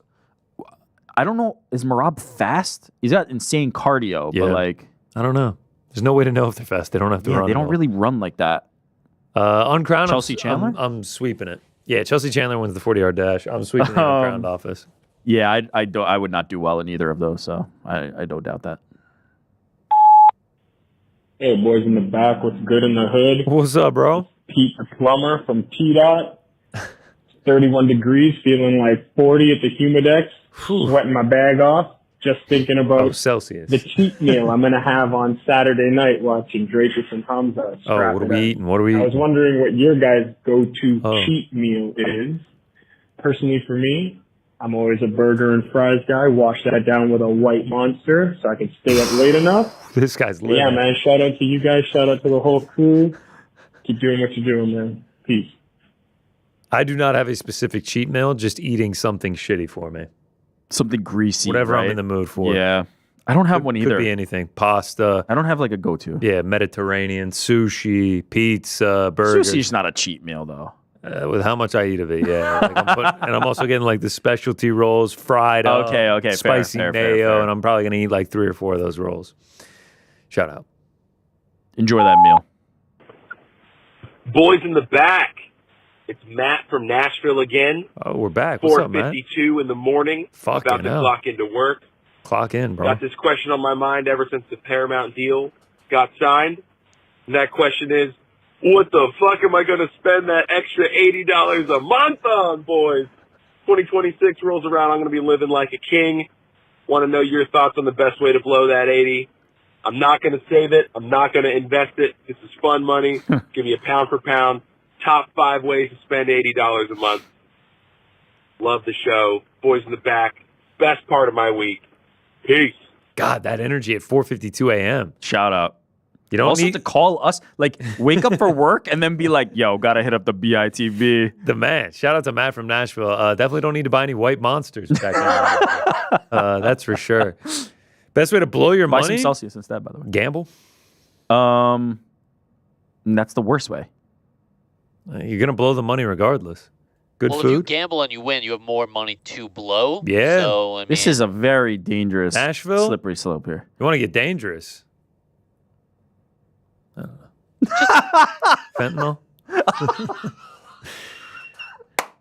I don't know. Is Merab fast? He's got insane cardio, but like I don't know. There's no way to know if they're fast. They don't have to run. They don't really run like that. Uncrowned. Chelsea Chandler. I'm sweeping it. Yeah, Chelsea Chandler wins the 40-yard dash. I'm sweeping the uncrowned office. Yeah, I would not do well in either of those, so I don't doubt that. Hey, boys in the back, what's good in the hood? What's up, bro? Pete the plumber from T-Dot. 31 degrees, feeling like 40 at the Humidex. Sweating my bag off. Just thinking about Celsius. The cheat meal I'm going to have on Saturday night watching Dricus and Khamzat. Oh, what are we eating? What are we I eating? was wondering what your guys' go-to cheat meal is. Personally, for me, I'm always a burger and fries guy. Wash that down with a white Monster so I can stay up late enough. This guy's lit. Yeah, man. Shout out to you guys. Shout out to the whole crew. Keep doing what you're doing, man. Peace. I do not have a specific cheat meal, just eating something shitty for me. Something greasy. Whatever I'm right? in the mood for. Yeah. I don't have one either. Could be anything. Pasta. I don't have like a go-to. Yeah, Mediterranean, sushi, pizza, burgers. Sushi's not a cheat meal though. With how much I eat of it, yeah. And I'm also getting like the specialty rolls, fried up, Okay, spicy fair, mayo, and I'm probably going to eat like 3 or 4 of those rolls. Shout out. Enjoy that meal. Boys in the back. It's Matt from Nashville again. Oh, we're back. What's up, Matt? 4:52 in the morning. Fucking about to hell. clock into work. Clock in, bro. Got this question on my mind ever since the Paramount deal got signed. And that question is, What the fuck am I going to spend that extra $80 a month on, boys? 2026 rolls around. I'm going to be living like a king. Want to know your thoughts on the best way to blow that 80? I'm not going to save it. I'm not going to invest it. This is fun money. Give me a pound for pound. Top 5 ways to spend $80 a month. Love the show. Boys in the back. Best part of my week. Peace. God, that energy at 4:52 a.m. Shout out. You don't also need to call us, like, wake up for work and then be like, yo, gotta hit up the BITB. The man. Shout out to Matt from Nashville. Definitely don't need to buy any white monsters back in that's for sure. Best way to blow your Buy money? some Celsius instead, by the way. Gamble? And that's the worst way. You're going to blow the money regardless. Good Well, if you food? gamble and you win, you have more money to blow. Yeah. So, I mean, This is a very dangerous, Nashville? slippery slope here. You want to get dangerous? I don't know. Fentanyl?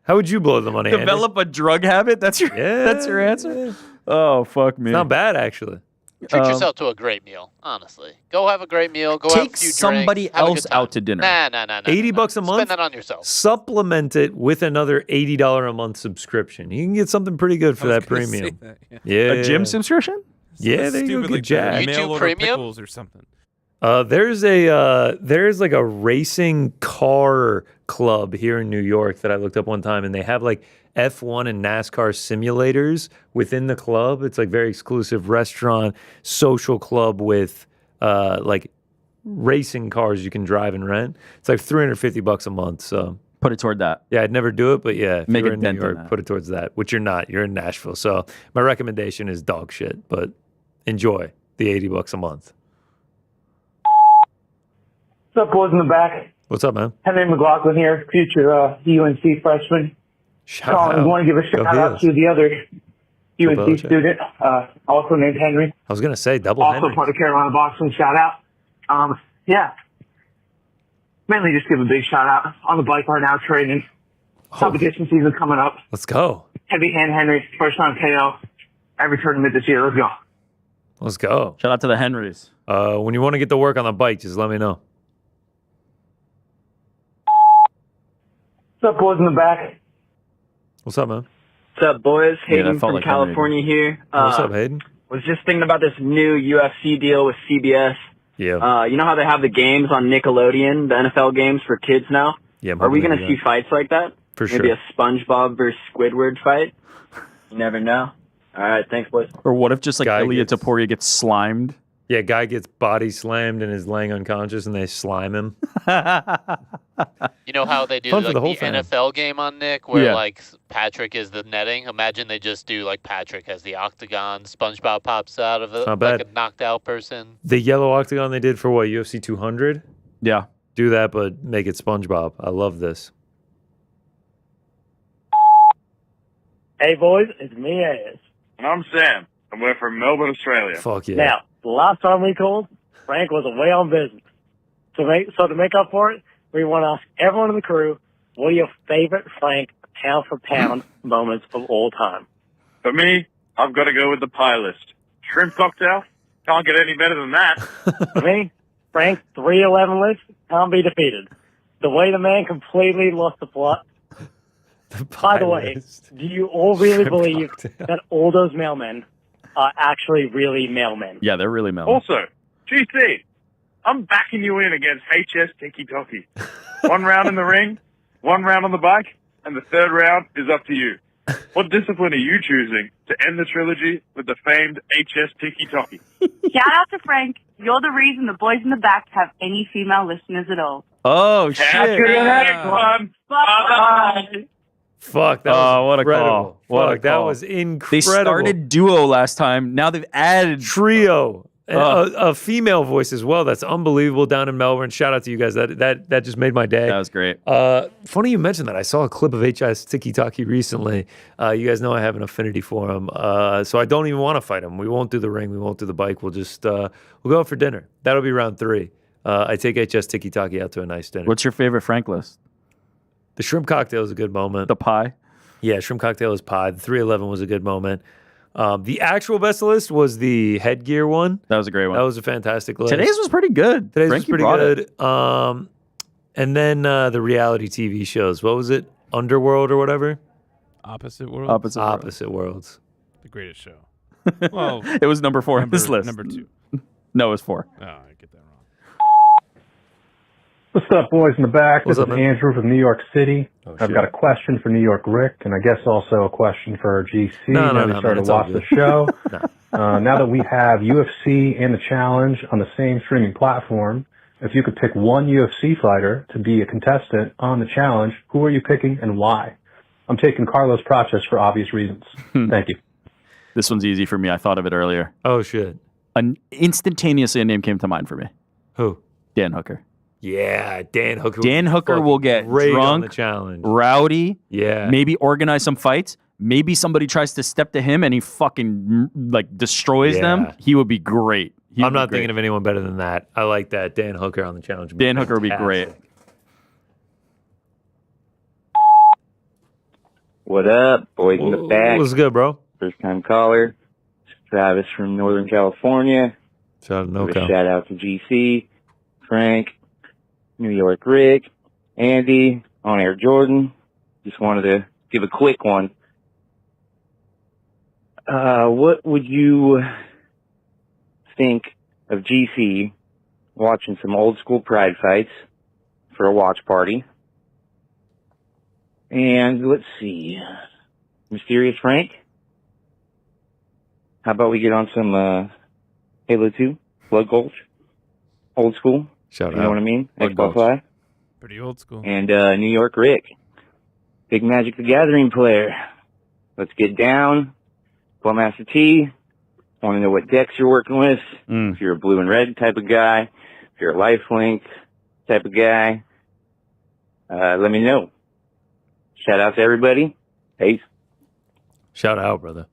How would you blow the money, Andy? Develop a drug habit? That's your answer? Oh, fuck me. It's not bad, actually. treat yourself to a great meal, honestly. Go have a great meal. Go have a Take few somebody drinks, have a else good time. out to dinner. Nah. $80 a month? Spend that on yourself. Supplement it with another $80 a month subscription. You can get something pretty good for that gonna say premium. that, yeah. A gym subscription? Yeah, there you go. Good job. Mail order pickles or something. There's like a racing car club here in New York that I looked up one time, and they have like F1 and NASCAR simulators within the club. It's like very exclusive restaurant, social club with like racing cars you can drive and rent. It's like $350 a month. So put it toward that. Yeah, I'd never do it, but yeah, if Make you're a in New dent in York, that. put it towards that. Which you're not. You're in Nashville. So my recommendation is dog shit, but enjoy the $80 a month. What's up, boys in the back? What's up, man? Henry McLaughlin here, future UNC freshman. Shout I out. want to give a Go shout out Heels. to the other UNC Belichick. student, also named Henry, I was gonna say double also Henry. part of Carolina Boxing. Shout out. Yeah. Mainly just give a big shout out on the bike right now, training. Competition season coming up. Let's go. Heavy hand Henry, first time KO. Every tournament this year. Let's go. Let's go. Shout out to the Henrys. When you want to get to work on the bike, just let me know. What's up, boys in the back? What's up, man? What's up, boys? Yeah, that Hayden felt from like Henry California here. What's up, Hayden? Was just thinking about this new UFC deal with CBS. Yeah. You know how they have the games on Nickelodeon, the NFL games for kids now? Yeah. Are we going to yeah. see fights like that? For Maybe sure. a SpongeBob versus Squidward fight? You never know. All right, thanks, boys. Or what if just like Guy Ilya gets- Taporia gets slimed? Yeah, guy gets body slammed and is laying unconscious, and they slime him. You know how they do Fun for like the the, whole fam. NFL game on Nick, where Yeah. like Patrick is the netting. Imagine they just do like Patrick as the octagon. SpongeBob pops out of it Not like bad. a knocked out person. The yellow octagon they did for what, UFC 200? Yeah. Do that, but make it SpongeBob. I love this. Hey, boys, it's me, Az. And I'm Sam, and we're from Melbourne, Australia. Fuck yeah. Now, the last time we called, Frank was away on business. So to make up for it, we want to ask everyone in the crew, what are your favorite Frank pound for pound moments of all time? For me, I've got to go with the pie list. Shrimp cocktail? Can't get any better than that. For me, Frank's 311 list can't be defeated. The way the man completely lost the plot. By the way, do you all really Shrimp believe cocktail. that all those mailmen are actually really mailmen? Yeah, they're really mellow. Also, GC, I'm backing you in against HS Tiki Toki. 1 round in the ring, 1 round on the bike, and the 3rd round is up to you. What discipline are you choosing to end the trilogy with the famed HS Tiki Toki? Shout out to Frank. You're the reason the boys in the back have any female listeners at all. Oh, shit. Catch you next one. Bye-bye. Fuck, that was what a incredible. call. What Fuck, a that call. was incredible. They started duo last time. Now they've added trio. And a female voice as well. That's unbelievable down in Melbourne. Shout out to you guys. That just made my day. That was great. Funny you mentioned that. I saw a clip of HS Tiki Taki recently. You guys know I have an affinity for him. So I don't even want to fight him. We won't do the ring. We won't do the bike. We'll just we'll go out for dinner. That'll be round 3. I take HS Tiki Taki out to a nice dinner. What's your favorite Frank list? The shrimp cocktail is a good moment. The pie? Yeah, shrimp cocktail is pie. The 311 was a good moment. The actual best list was the headgear one. That was a great one. That was a fantastic list. Today's was pretty good. Today's Frankie was pretty brought good. it. And then the reality TV shows. What was it? Underworld or whatever? Opposite Worlds? Opposite Worlds. The greatest show. Well, it was number 4 on this list. Number 2. No, it was 4. Oh, I get that wrong. What's up, boys in the back? What's This up, is man? Andrew from New York City. I've shit. got a question for New York Rick, and I guess also a question for GC. No, now we man, started it's to all watch the good. show. No. Now that we have UFC and the Challenge on the same streaming platform, if you could pick one UFC fighter to be a contestant on the Challenge, who are you picking and why? I'm taking Carlos Prates for obvious reasons. Thank you. This one's easy for me. I thought of it earlier. Oh, shit. Instantaneously, a name came to mind for me. Who? Dan Hooker. Yeah, Dan Hooker. Dan Hooker will get great on the drunk, Challenge. rowdy, Yeah. maybe organize some fights. Maybe somebody tries to step to him and he fucking like destroys them. Yeah. He would be great. I'm not thinking of anyone better than that. I like that. Dan Hooker on the Challenge. Dan Hooker would be great. What up, boys in the back? What's good, bro? First time caller. Travis from Northern California. Shout out, Give a shout out to GC, Frank, New York Rick, Andy, On Air Jordan. Just wanted to give a quick one. What would you think of GC watching some old school pride fights for a watch party? And let's see, Mysterious Frank, how about we get on some Halo 2, Blood Gulch, old school, Shout you out. know what I mean? Blood Xbox Gulch. Live. Pretty old school. And New York Rick, big Magic the Gathering player. Let's get down. Plum Master T, want to know what decks you're working with. If you're a blue and red type of guy, if you're a lifelink type of guy, let me know. Shout out to everybody. Peace. Shout out, brother.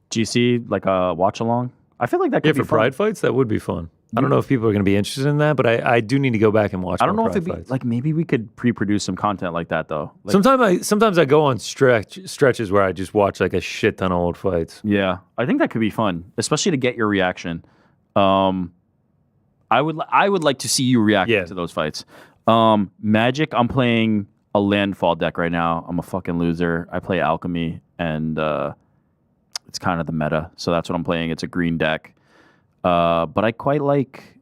GC, like a watch along. I feel like that could Yeah, be for fun. pride fights, that would be fun. I don't know if people are going to be interested in that, but I do need to go back and watch. I don't know more if it'd pride be fights. like maybe we could pre-produce some content like that though. Like, Sometimes I go on stretches where I just watch like a shit ton of old fights. yeah, I think that could be fun, especially to get your reaction. I would like to see you react to those fights. Magic, I'm playing a landfall deck right now. I'm a fucking loser. I play alchemy, and it's kind of the meta, so that's what I'm playing. It's a green deck, but I quite like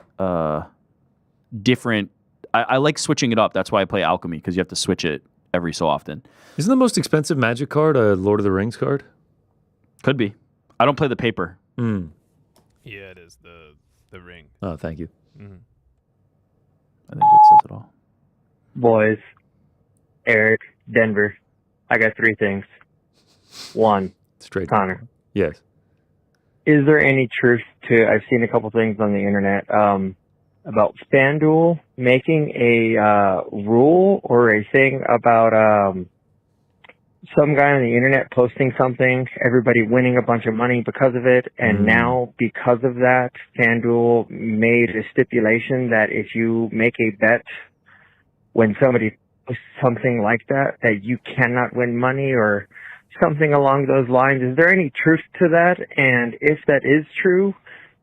different. I like switching it up. That's why I play alchemy, because you have to switch it every so often. Isn't the most expensive Magic card a Lord of the Rings card? Could be. I don't play the paper. Yeah, it is the ring. Oh, thank you. I think that says it all. Boys, Eric, Denver. I got 3 things. 1, Straight Connor. Yes. Is there any truth to, I've seen a couple things on the internet, about FanDuel making a rule or a thing about some guy on the internet posting something, everybody winning a bunch of money because of it, and now because of that, FanDuel made a stipulation that if you make a bet when somebody posts something like that, that you cannot win money or something along those lines. Is there any truth to that? And if that is true,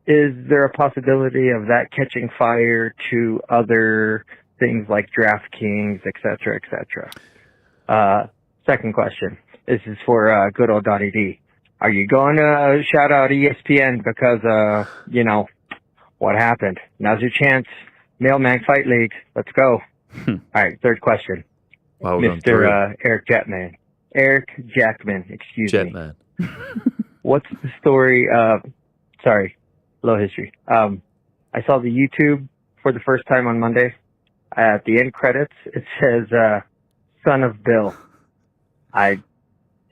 is there a possibility of that catching fire to other things like DraftKings, et cetera, et cetera? Second question. This is for good old Donnie D. Are you going to shout out ESPN because, you know, what happened? Now's your chance. Mailman Fight League. Let's go. All right, third question. Wow, we're going Mr. through. Eric Jackman. Eric Jackman, excuse me. Jetman. What's the story of, sorry, low history. I saw the YouTube for the first time on Monday. At the end credits, it says, Son of Bill. This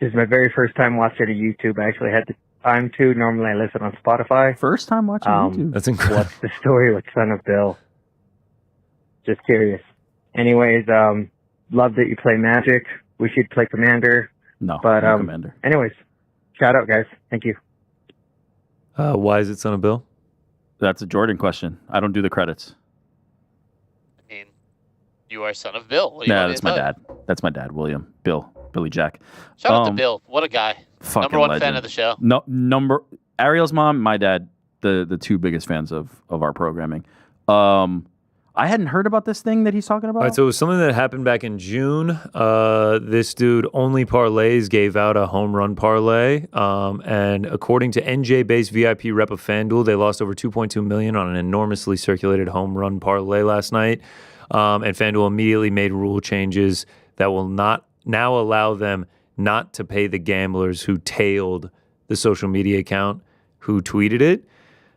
is my very first time watching a YouTube. I actually had the time to. Normally I listen on Spotify. First time watching YouTube. That's incredible. What's the story with Son of Bill? Just curious. Anyways, love that you play Magic. We should play Commander. No, but no Commander. Anyways, shout out, guys. Thank you. Why is it Son of Bill? That's a Jordan question. I don't do the credits. I mean, you are Son of Bill. What do you Nah, want me that's to my tell you? dad. That's my dad, William. Billy Jack. Shout out to Bill. What a guy. Fucking Number one fan legend. of the show. No, Ariel's mom, my dad, the two biggest fans of our programming. I hadn't heard about this thing that he's talking about. All right, so it was something that happened back in June. This dude, Only Parlays, gave out a home run parlay. And according to NJ-based VIP rep of FanDuel, they lost over $2.2 million on an enormously circulated home run parlay last night. And FanDuel immediately made rule changes that will not now allow them not to pay the gamblers who tailed the social media account who tweeted it.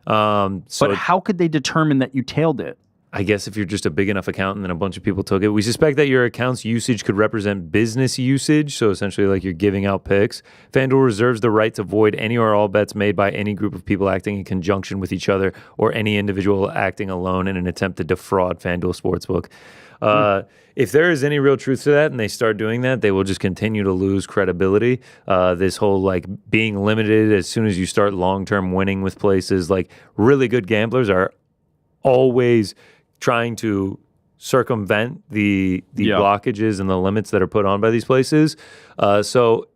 But how could they determine that you tailed it? I guess if you're just a big enough account and then a bunch of people took it. We suspect that your account's usage could represent business usage, so essentially like you're giving out picks. FanDuel reserves the right to void any or all bets made by any group of people acting in conjunction with each other or any individual acting alone in an attempt to defraud FanDuel Sportsbook. If there is any real truth to that and they start doing that, they will just continue to lose credibility. This whole like being limited as soon as you start long-term winning with places, like really good gamblers are always trying to circumvent the blockages and the limits that are put on by these places. So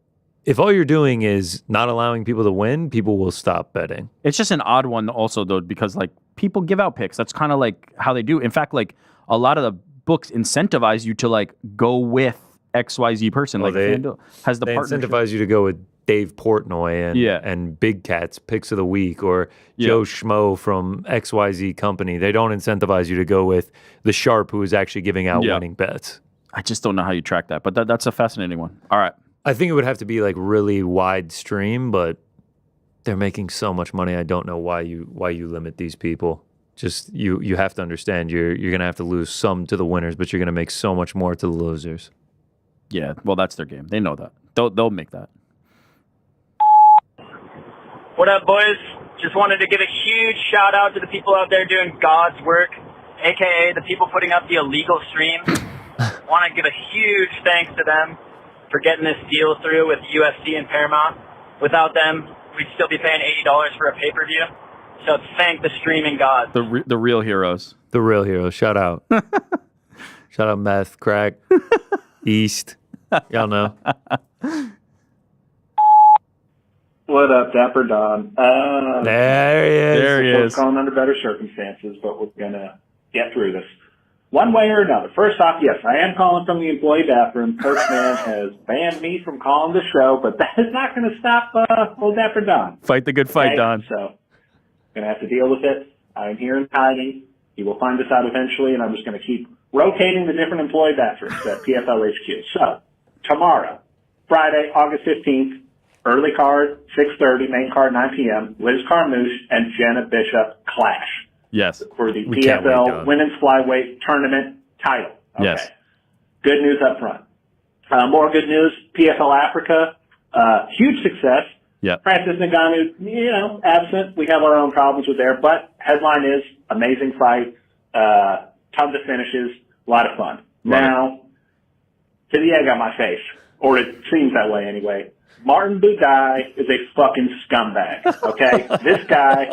if all you're doing is not allowing people to win, people will stop betting. It's just an odd one also, though, because like people give out picks. That's kind of like how they do. In fact, like a lot of the books incentivize you to like go with XYZ person. Well, like FanDuel has the they partnership. incentivize you to go with Dave Portnoy and Big Cat's Picks of the Week or Joe Schmo from XYZ Company. They don't incentivize you to go with the Sharp who is actually giving out winning bets. I just don't know how you track that, but that's a fascinating one. All right. I think it would have to be like really wide stream, but they're making so much money. I don't know why you limit these people. Just you have to understand you're going to have to lose some to the winners, but you're going to make so much more to the losers. Yeah, well, that's their game. They know that. They'll make that. What up, boys? Just wanted to give a huge shout out to the people out there doing God's work, aka the people putting up the illegal stream. Want to give a huge thanks to them for getting this deal through with UFC and Paramount. Without them, we'd still be paying $80 for a pay-per-view. So thank the streaming gods. The real heroes. The real heroes. Shout out. Shout out Meth, Crack, East. Y'all know. What up, Dapper Don? There he is. There he is. Calling under better circumstances, but we're going to get through this. One way or another. First off, yes, I am calling from the employee bathroom. Postman has banned me from calling the show, but that is not going to stop old Dapper Don. Fight the good fight, Okay? Don. So, going to have to deal with it. I'm here in hiding. He will find us out eventually, and I'm just going to keep rotating the different employee bathrooms at PFL HQ. So, tomorrow, Friday, August 15th, early card, 6:30, main card, 9 p.m., Liz Carmouche and Jenna Bishop clash Yes. for the We can't wait, PFL Don. Women's Flyweight Tournament title. Okay. Yes. Good news up front. More good news, PFL Africa, huge success. Yeah. Francis Ngannou, absent. We have our own problems with there, but headline is amazing fight, tons of finishes, a lot of fun. Now, to the egg on my face, or it seems that way anyway. Martin Budai is a fucking scumbag, okay? This guy,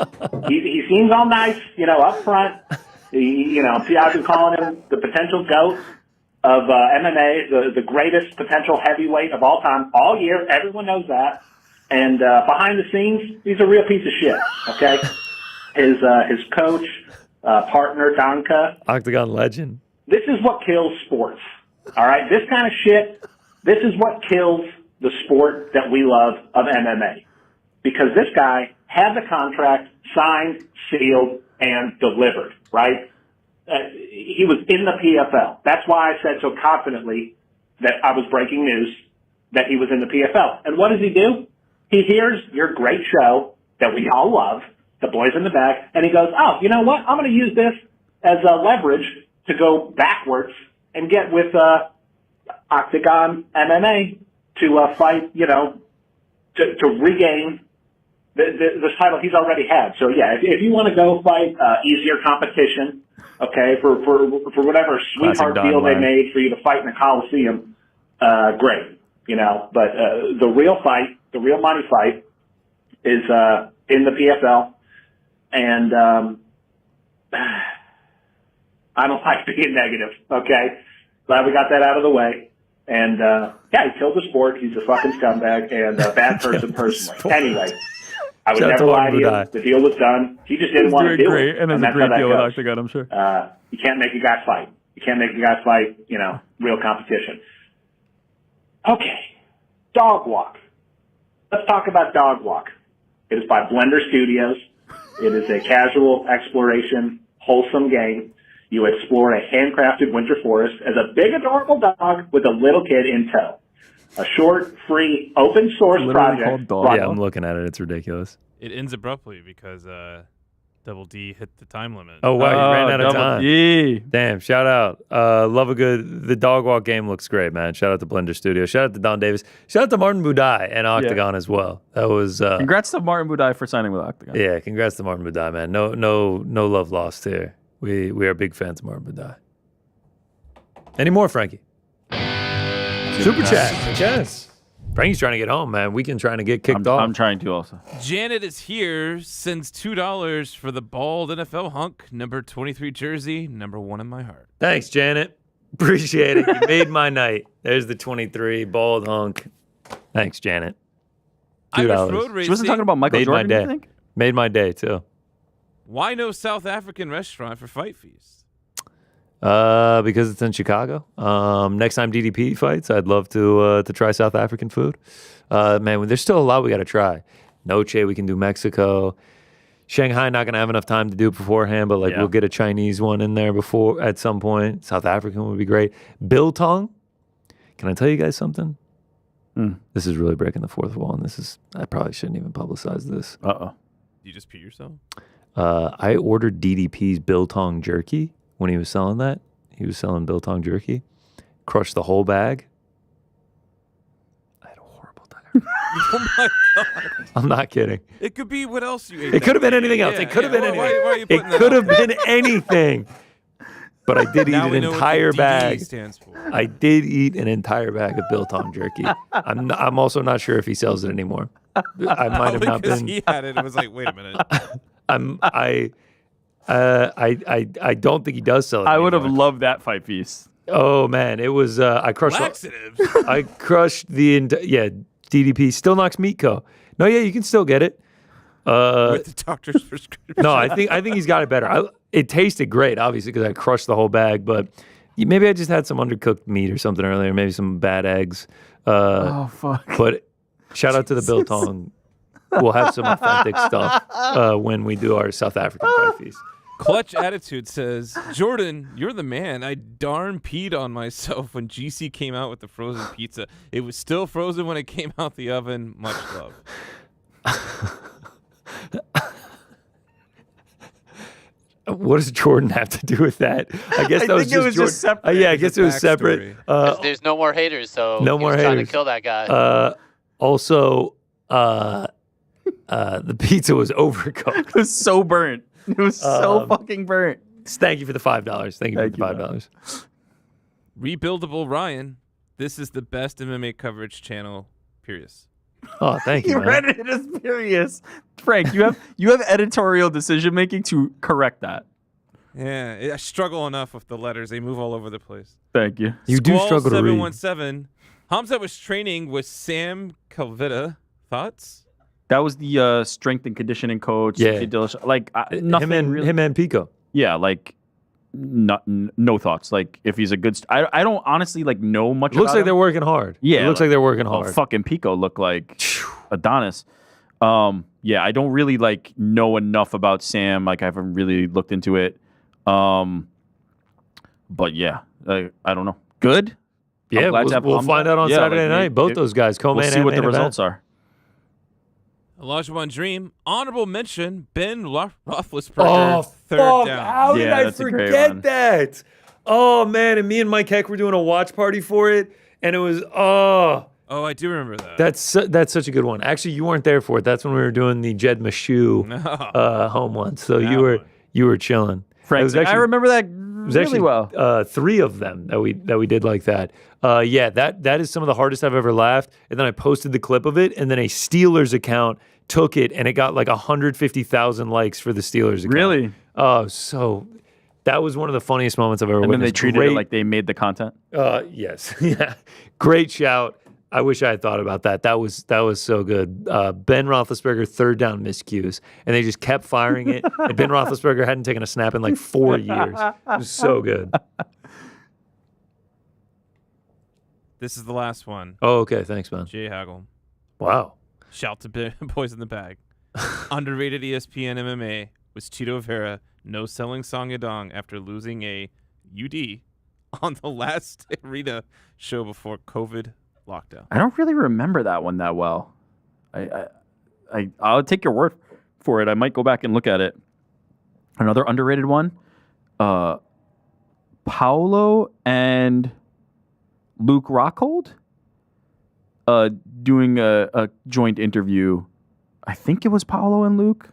he seems all nice, up front. I've been calling him the potential GOAT of MMA, the greatest potential heavyweight of all time, all year. Everyone knows that. And behind the scenes, he's a real piece of shit, okay? His coach, partner, Danka. Octagon legend. This is what kills sports, all right? This kind of shit, this is what kills the sport that we love of MMA. Because this guy had the contract signed, sealed, and delivered, right? He was in the PFL. That's why I said so confidently that I was breaking news that he was in the PFL. And what does he do? He hears your great show that we all love, The Boys in the Back, and he goes, oh, you know what? I'm going to use this as a leverage to go backwards and get with Octagon MMA to fight, to regain the title he's already had. So, yeah, if you want to go fight easier competition, okay, for whatever sweetheart deal they made for you to fight in the Coliseum, great, But the real fight, the real money fight is in the PFL. And I don't like being negative, okay? Glad we got that out of the way. And, he killed the sport. He's a fucking scumbag and a bad person personally. Anyway, I would Shout out never to lie to you. Martin Budai. The deal was done. He just didn't want to do great, it. and it's a that's great how that deal with goes. Octagon, I'm sure. You can't make a guy fight. You can't make a guy fight, real competition. Okay. Dog Walk. Let's talk about Dog Walk. It is by Blender Studios. It is a casual exploration, wholesome game. You explore a handcrafted winter forest as a big, adorable dog with a little kid in tow. A short, free, open source project. Yeah, I'm looking at it. It's ridiculous. It ends abruptly because Double D hit the time limit. Oh, wow. You ran out of Double time. D. Damn. Shout out. Love a good. The Dog Walk game looks great, man. Shout out to Blender Studio. Shout out to Don Davis. Shout out to Martin Budai and Octagon as well. That was. Congrats to Martin Budai for signing with Octagon. Yeah, congrats to Martin Budai, man. No love lost here. We are big fans of Martin Budai. Any more, Frankie? Super chat. Yes. Frankie's trying to get home, man. Weekend trying to get kicked off. I'm trying to also. Janet is here, sends $2 for the bald NFL hunk, number 23 jersey, number 1 in my heart. Thanks, Janet. Appreciate it. You made my night. There's the 23 bald hunk. Thanks, Janet. Irish road She racing. wasn't talking about Michael Made Jordan, my day. you think? Made my day, too. Why no South African restaurant for Fight Feast? Because it's in Chicago. Next time DDP fights, I'd love to try South African food. Man, there's still a lot we got to try. Noche, we can do Mexico. Shanghai, not gonna have enough time to do it beforehand, but we'll get a Chinese one in there before at some point. South African would be great. Biltong. Can I tell you guys something? This is really breaking the fourth wall, and I probably shouldn't even publicize this. You just pee yourself? I ordered DDP's Biltong jerky. When he was selling that, he was selling Biltong jerky. Crushed the whole bag. I had a horrible diarrhea. Oh my God. I'm not kidding. It could be what else you ate. It could have been anything else. It could have been anything. Why are you It putting that could out have been anything. But I did eat Now an we know what entire the DD bag. stands for. I did eat an entire bag of Biltong jerky. I'm also not sure if he sells it anymore. I might have not Because been. he had it. It was like, wait a minute. I don't think he does sell it. I would have anymore. loved that Fight Feast. Oh man, it was. I crushed. Laxatives. I crushed the. DDP still knocks Meat Co. No, yeah, you can still get it. With the doctor's prescription. No, I think he's got it better. It tasted great, obviously, because I crushed the whole bag. But maybe I just had some undercooked meat or something earlier. Maybe some bad eggs. Oh fuck! But shout out to the Biltong. We'll have some authentic stuff when we do our South African Fight Feast. Clutch Attitude says, Jordan, you're the man. I darn peed on myself when GC came out with the frozen pizza. It was still frozen when it came out the oven. Much love. What does Jordan have to do with that? I guess that was think it was just separate. Yeah, I guess it was separate. 'Cause there's no more haters, so no he more was trying to haters. kill that guy. Also, the pizza was overcooked. It was so burnt. It was so fucking burnt. Thank you for the $5. Thank you for the $5. Rebuildable Ryan. This is the best MMA coverage channel, period. Oh, thank you, You man. read it as furious. Frank, you have editorial decision making to correct that. Yeah, I struggle enough with the letters. They move all over the place. Thank you. You do struggle to read. 717. Khamzat was training with Sam Calvita. Thoughts? That was the strength and conditioning coach. Yeah. Like nothing him and Pico. Yeah, like no thoughts. Like if he's a good, I don't honestly know much. Looks about like him. they're working hard. Yeah, it looks like they're working hard. Fucking Pico looked like Adonis. Yeah, I don't really know enough about Sam. Like I haven't really looked into it. But yeah, I don't know. Good. Yeah, we'll find out on Saturday night. Both those guys, co-main We'll see and what the main event. results are. Elijah Dream. Honorable mention, Ben Roethlisberger, Oh, third fuck. down. How did I forget that? Oh, man. And me and Mike Heck were doing a watch party for it. And it was, Oh, I do remember that. That's such a good one. Actually, you weren't there for it. That's when we were doing the Jed Mashu home one. So you were chilling. Frank, I remember that really well. 3 of them that we did like that. Yeah, that is some of the hardest I've ever laughed. And then I posted the clip of it, and then a Steelers account took it, and it got 150,000 likes for the Steelers account. Really? Oh, so that was one of the funniest moments I've ever And then witnessed. they treated it like they made the content. Yes, yeah, great shout. I wish I had thought about that. That was so good. Ben Roethlisberger, third down miscues, and they just kept firing it. And Ben Roethlisberger hadn't taken a snap in like 4 years. It was so good. This is the last one. Oh, okay. Thanks, man. Jay Hagel. Wow. Shout to Boys in the Bag. Underrated ESPN MMA was Chito Vera no selling Song Yadong after losing a UD on the last arena show before COVID lockdown. I don't really remember that one that well. I'll take your word for it. I might go back and look at it. Another underrated one. Paolo and Luke Rockhold doing a joint interview. I think it was Paolo and Luke.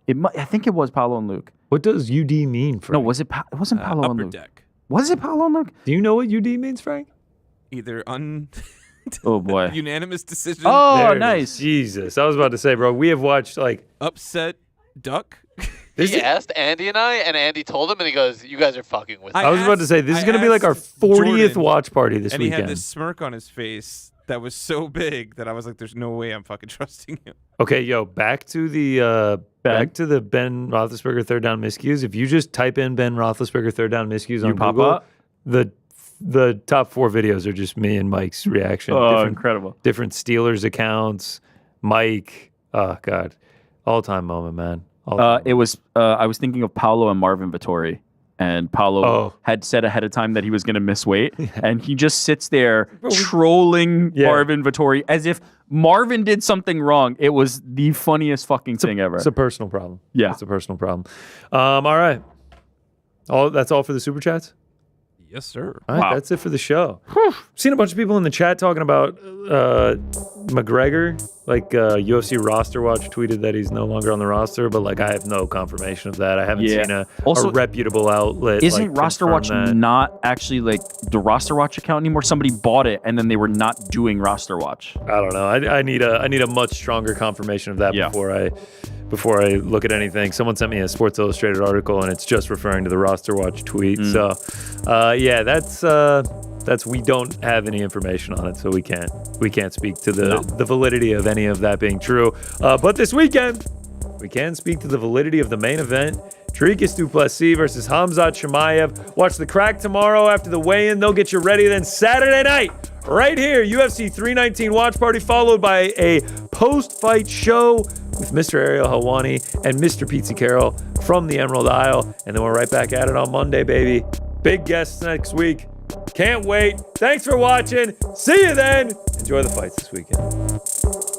I think it was Paolo and Luke. What does UD mean, Frank? No, it wasn't Paolo and Luke. Upper deck. Was it Paolo and Luke? Do you know what UD means, Frank? Either oh boy, unanimous decision. Oh, nice. Jesus, I was about to say, bro. We have watched like upset duck. He asked Andy and Andy told him, and he goes, "You guys are fucking with me." I was about to say, this is going to be like our 40th Jordan, watch party this and weekend. he had this smirk on his face that was so big that I was like, "There's no way I'm fucking trusting him." Okay, yo, back to the Ben Roethlisberger third down miscues. If you just type in Ben Roethlisberger third down miscues on pop Google, up? the top 4 videos are just me and Mike's reaction. Oh, incredible! Different Steelers accounts. Mike, oh god, all time moment, man. It was. I was thinking of Paolo and Marvin Vittori, and Paolo had said ahead of time that he was going to miss weight, and he just sits there trolling Marvin Vittori as if Marvin did something wrong. It was the funniest fucking thing ever. It's a personal problem. Yeah, it's a personal problem. All right, that's all for the super chats. Yes, sir. All right, that's it for the show. Seen a bunch of people in the chat talking about McGregor. Like UFC Roster Watch tweeted that he's no longer on the roster, but like I have no confirmation of that. I haven't seen a reputable outlet. Isn't Roster Watch not actually like the Roster Watch account anymore? Somebody bought it and then they were not doing Roster Watch. I don't know. I need a much stronger confirmation of that before I look at anything. Someone sent me a Sports Illustrated article and it's just referring to the Roster Watch tweet. So that's we don't have any information on it, so we can't speak to the validity of any of that being true. But this weekend, we can speak to the validity of the main event. Dricus du Plessis versus Khamzat Chimaev. Watch the crack tomorrow after the weigh-in. They'll get you ready. Then Saturday night, right here, UFC 319 watch party, followed by a post-fight show with Mr. Ariel Helwani and Mr. Pizza Carroll from the Emerald Isle. And then we're right back at it on Monday, baby. Big guests next week. Can't wait. Thanks for watching. See you then. Enjoy the fights this weekend.